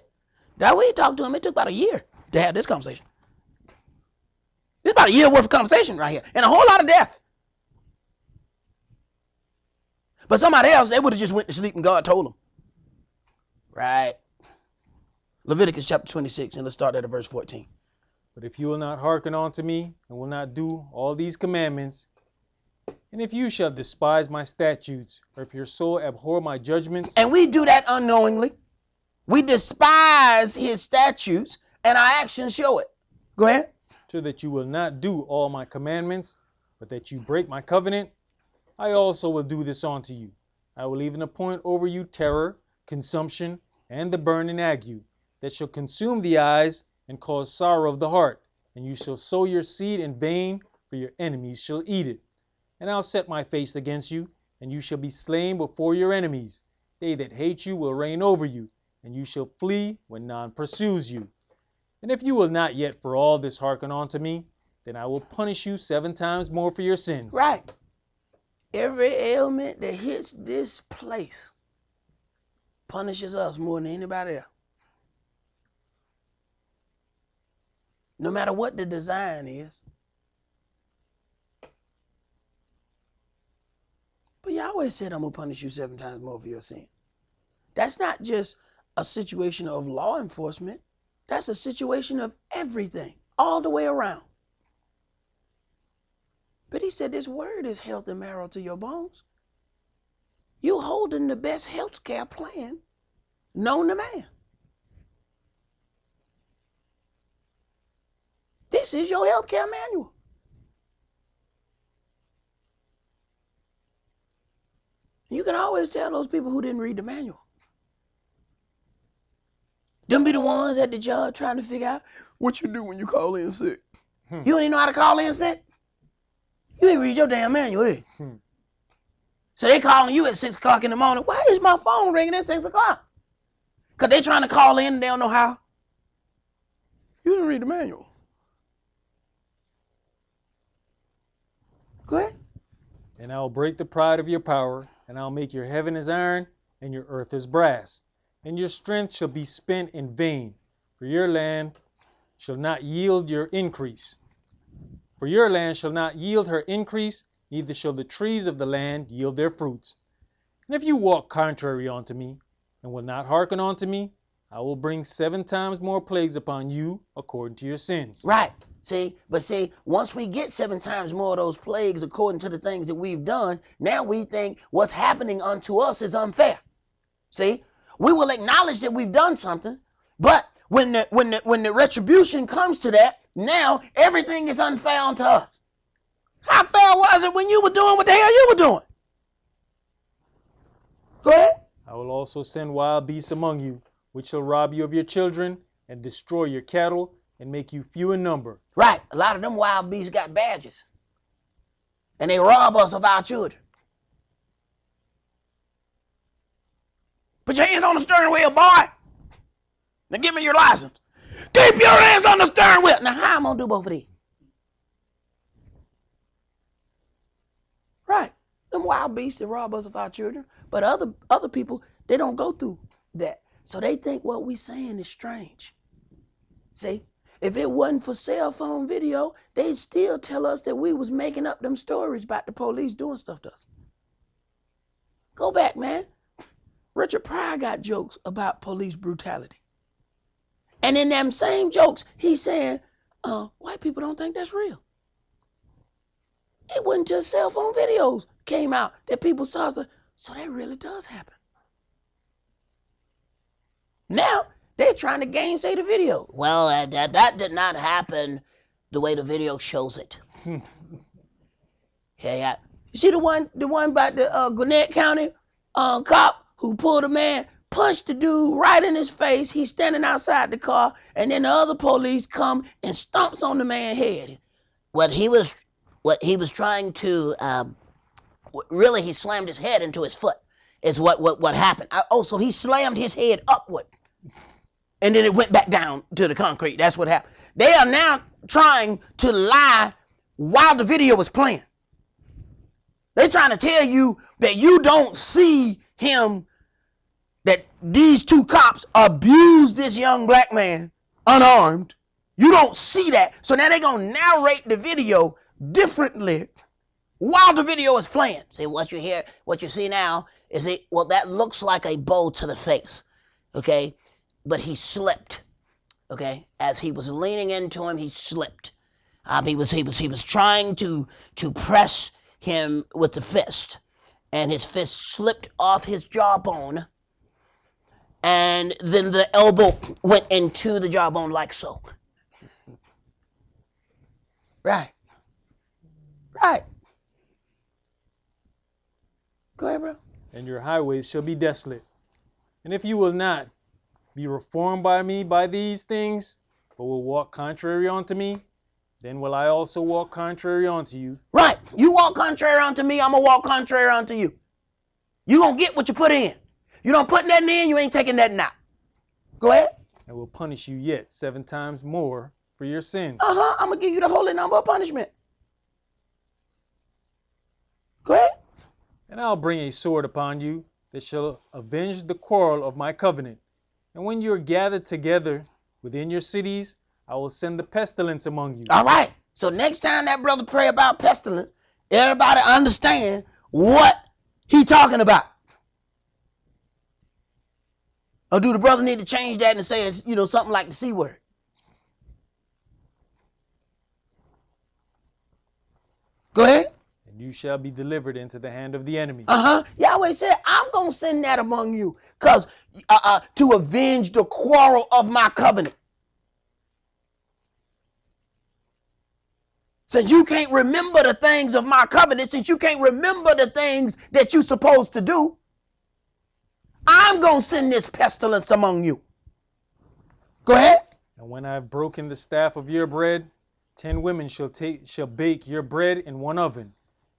That way he talked to him. It took about a year to have this conversation. It's about a year worth of conversation right here. And a whole lot of death. But somebody else, they would have just went to sleep and God told them. Right. Leviticus chapter 26, and let's start at verse 14. But if you will not hearken unto me, and will not do all these commandments, and if you shall despise my statutes, or if your soul abhor my judgments. And we do that unknowingly. We despise his statutes, and our actions show it. Go ahead. So that you will not do all my commandments, but that you break my covenant, I also will do this unto you. I will even appoint over you terror, consumption, and the burning ague, that shall consume the eyes and cause sorrow of the heart. And you shall sow your seed in vain, for your enemies shall eat it. And I'll set my face against you, and you shall be slain before your enemies. They that hate you will reign over you, and you shall flee when none pursues you. And if you will not yet for all this hearken unto me, then I will punish you 7 times more for your sins. Right. Every ailment that hits this place punishes us more than anybody else. No matter what the design is. But Yahweh said, I'm going to punish you 7 times more for your sin. That's not just a situation of law enforcement. That's a situation of everything, all the way around. But he said, this word is health and marrow to your bones. You holding the best health care plan known to man. This is your health care manual. You can always tell those people who didn't read the manual. Them be the ones at the job trying to figure out. What you do when you call in sick? You don't even know how to call in sick? You ain't read your damn manual, did you? So they calling you at 6 o'clock in the morning. Why is my phone ringing at 6 o'clock? Because they trying to call in and they don't know how. You didn't read the manual. Go ahead. And I will break the pride of your power, and I'll make your heaven as iron, and your earth as brass. And your strength shall be spent in vain, for your land shall not yield your increase. For your land shall not yield her increase, neither shall the trees of the land yield their fruits. And if you walk contrary unto me, and will not hearken unto me, I will bring 7 times more plagues upon you, according to your sins. Right. See, once we get 7 times more of those plagues according to the things that we've done, now we think what's happening unto us is unfair. See, we will acknowledge that we've done something, but when the retribution comes to that, now everything is unfair unto us. How fair was it when you were doing what the hell you were doing? Go ahead. I will also send wild beasts among you, which shall rob you of your children, and destroy your cattle, and make you few in number. Right. A lot of them wild beasts got badges. And they rob us of our children. Put your hands on the steering wheel, boy. Now give me your license. Keep your hands on the steering wheel. Now, how am I going to do both of these? Right. Them wild beasts that rob us of our children. But other people, they don't go through that. So they think what we saying is strange. See? If it wasn't for cell phone video, they'd still tell us that we was making up them stories about the police doing stuff to us. Go back, man. Richard Pryor got jokes about police brutality. And in them same jokes, he's saying, white people don't think that's real. It wasn't just cell phone videos came out that people saw. So that really does happen. Now, they're trying to gainsay the video. Well, that did not happen the way the video shows it. Yeah. You see the one about the Gwinnett County cop who pulled a man, punched the dude right in his face. He's standing outside the car, and then the other police come and stomps on the man's head. What he was trying to, really he slammed his head into his foot is what happened. So he slammed his head upward. And then it went back down to the concrete. That's what happened. They are now trying to lie while the video was playing. They're trying to tell you that you don't see him, that these two cops abused this young black man unarmed. You don't see that. So now they're going to narrate the video differently while the video is playing. See, what you see now is that looks like a blow to the face. Okay? But he slipped, okay? As he was leaning into him, he slipped. He was trying to press him with the fist, and his fist slipped off his jawbone, and then the elbow went into the jawbone like so. Right. Go ahead, bro. And your highways shall be desolate. And if you will not be reformed by me by these things, but will walk contrary unto me, then will I also walk contrary unto you. Right. You walk contrary unto me, I'm going to walk contrary unto you. You going to get what you put in. You don't put nothing in, you ain't taking nothing out. Go ahead. And will punish you yet 7 times more for your sins. I'm going to give you the holy number of punishment. Go ahead. And I'll bring a sword upon you that shall avenge the quarrel of my covenant. And when you are gathered together within your cities, I will send the pestilence among you. All right. So next time that brother pray about pestilence, everybody understand what he talking about. Or do the brother need to change that and say it's, something like the C word? Go ahead. And you shall be delivered into the hand of the enemy. Yahweh said, I'm going to send that among you because to avenge the quarrel of my covenant. Since you can't remember the things of my covenant, since you can't remember the things that you're supposed to do, I'm going to send this pestilence among you. Go ahead. And when I have broken the staff of your bread, 10 women shall bake your bread in one oven,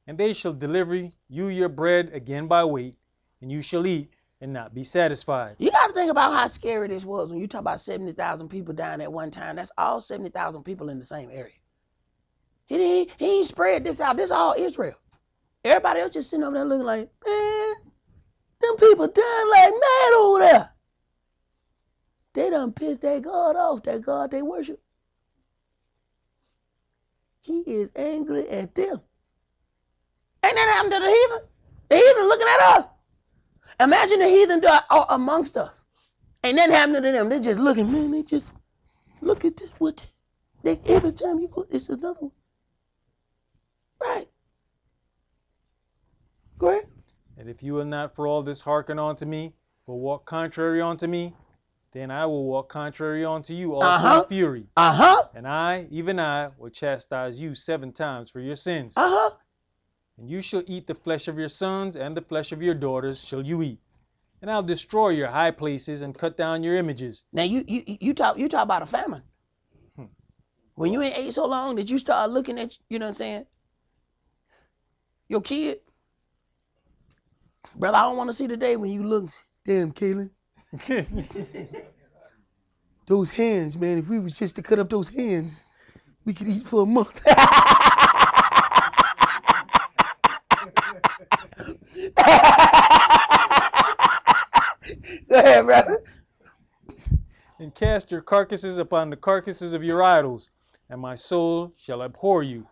and they shall deliver you your bread again by weight, and you shall eat and not be satisfied. You got to think about how scary this was when you talk about 70,000 people dying at one time. That's all 70,000 people in the same area. He ain't spread this out. This is all Israel. Everybody else just sitting over there looking like, man, them people dying like mad over there. They done pissed their God off, that God they worship. He is angry at them. Ain't that happened to the heathen? The heathen looking at us. Imagine the heathen amongst us. Ain't nothing happening to them. They just looking, man, they just look at this. Every time you go, it's another one. Right. Go ahead. And if you will not for all this hearken unto me, but walk contrary unto me, then I will walk contrary unto you also in fury. And I, even I, will chastise you 7 times for your sins. And you shall eat the flesh of your sons, and the flesh of your daughters shall you eat. And I'll destroy your high places and cut down your images. Now you talk about a famine. When you ain't ate so long that you start looking at, you know what I'm saying, your kid. Brother, I don't want to see the day when you look, damn, Kaylin. Those hands, man, if we was just to cut up those hands, we could eat for a month. Go ahead, brother. And cast your carcasses upon the carcasses of your idols, and my soul shall abhor you.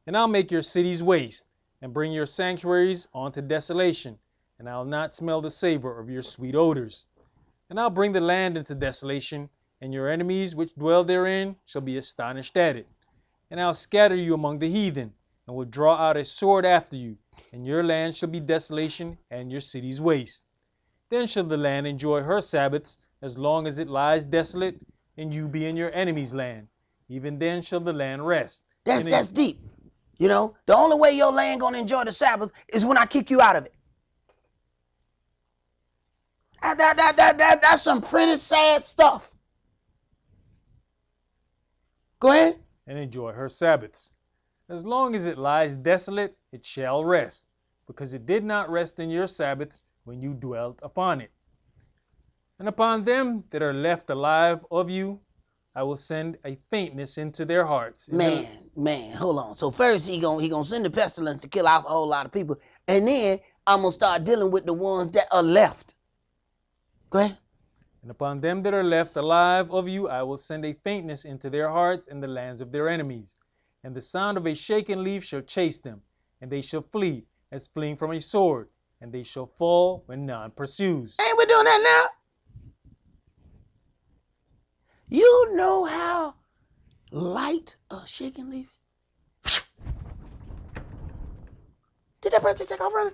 And I'll make your cities waste, and bring your sanctuaries onto desolation, and I'll not smell the savor of your sweet odors. And I'll bring the land into desolation, and your enemies which dwell therein shall be astonished at it. And I'll scatter you among the heathen, and will draw out a sword after you, and your land shall be desolation, and your cities waste. Then shall the land enjoy her Sabbaths, as long as it lies desolate, and you be in your enemy's land. Even then shall the land rest. That's deep. You know, the only way your land gonna enjoy the Sabbath is when I kick you out of it. That's some pretty sad stuff. Go ahead. And enjoy her Sabbaths. As long as it lies desolate, it shall rest, because it did not rest in your Sabbaths when you dwelt upon it. And upon them that are left alive of you, I will send a faintness into their hearts. Man, hold on. So first he gonna send the pestilence to kill off a whole lot of people, and then I'm gonna start dealing with the ones that are left. Go ahead. And upon them that are left alive of you, I will send a faintness into their hearts in the lands of their enemies. And the sound of a shaken leaf shall chase them, and they shall flee as fleeing from a sword, and they shall fall when none pursues. Ain't we doing that now? You know how light a shaken leaf is? Did that person take off running?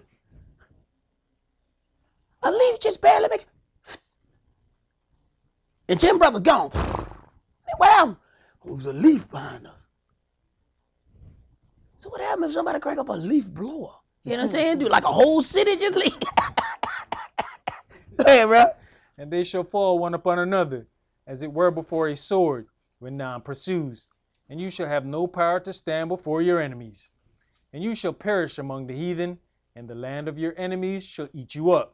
A leaf just barely makes. And 10 brothers gone. What happened? It was a leaf behind us. So what happened if somebody crank up a leaf blower? You know what I'm saying? Do like a whole city just leave. Go ahead, bro. And they shall fall one upon another, as it were before a sword, when none pursues. And you shall have no power to stand before your enemies. And you shall perish among the heathen, and the land of your enemies shall eat you up.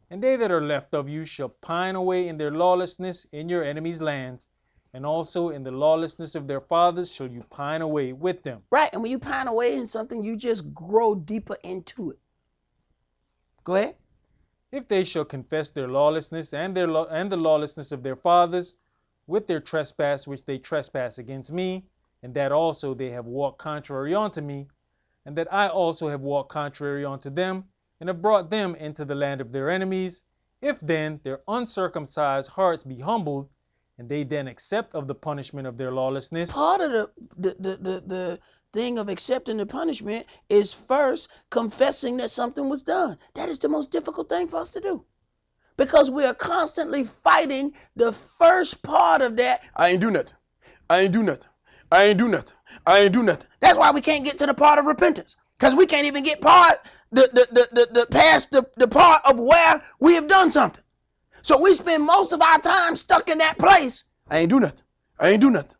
And they that are left of you shall pine away in their lawlessness in your enemies' lands, and also in the lawlessness of their fathers shall you pine away with them. Right, and when you pine away in something, you just grow deeper into it. Go ahead. If they shall confess their lawlessness and the lawlessness of their fathers, with their trespass which they trespass against me, and that also they have walked contrary unto me, and that I also have walked contrary unto them, and have brought them into the land of their enemies, if then their uncircumcised hearts be humbled, and they then accept of the punishment of their lawlessness. Part of the thing of accepting the punishment is first confessing that something was done. That is the most difficult thing for us to do. Because we are constantly fighting the first part of that. I ain't do nothing. I ain't do nothing. I ain't do nothing. I ain't do nothing. That's why we can't get to the part of repentance. Because we can't even get past the part of where we have done something. So we spend most of our time stuck in that place. I ain't do nothing. I ain't do nothing.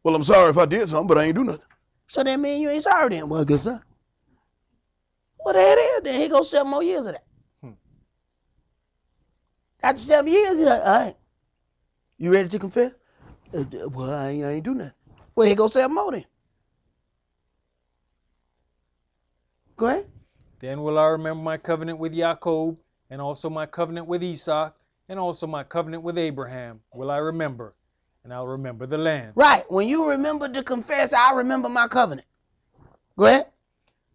Well, I'm sorry if I did something, but I ain't do nothing. So that means you ain't sorry then. Well, I guess not. Well, there it is. Then he goes 7 more years of that. After 7 years, he's like, all right. You ready to confess? Well, I ain't do nothing. Well, he goes 7 more then. Go ahead. Then will I remember my covenant with Jacob, and also my covenant with Esaac, and also my covenant with Abraham will I remember, and I'll remember the land. Right. When you remember to confess, I remember my covenant. Go ahead.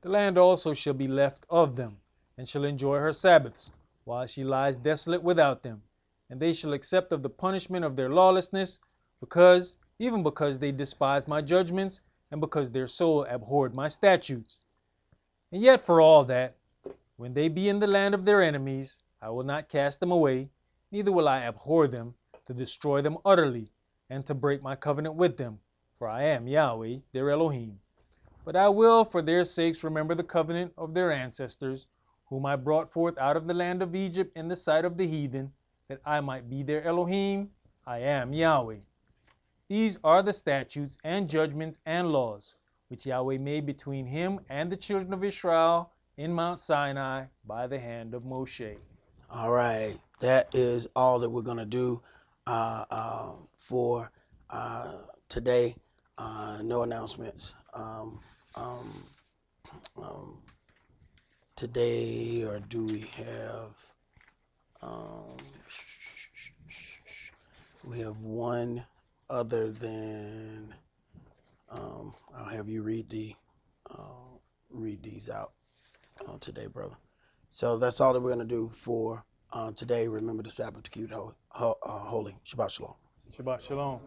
The land also shall be left of them, and shall enjoy her Sabbaths, while she lies desolate without them. And they shall accept of the punishment of their lawlessness, because they despised my judgments, and because their soul abhorred my statutes. And yet for all that, when they be in the land of their enemies, I will not cast them away, neither will I abhor them, to destroy them utterly, and to break my covenant with them, for I am Yahweh, their Elohim. But I will for their sakes remember the covenant of their ancestors, whom I brought forth out of the land of Egypt in the sight of the heathen, that I might be their Elohim. I am Yahweh. These are the statutes and judgments and laws, which Yahweh made between him and the children of Israel in Mount Sinai by the hand of Moshe. All right. That is all that we're going to do for today. No announcements. Today, or do we have? We have one other than. I'll have you read these out today, brother. So that's all that we're going to do for today. Remember the Sabbath to keep it holy. Shabbat shalom. Shabbat shalom.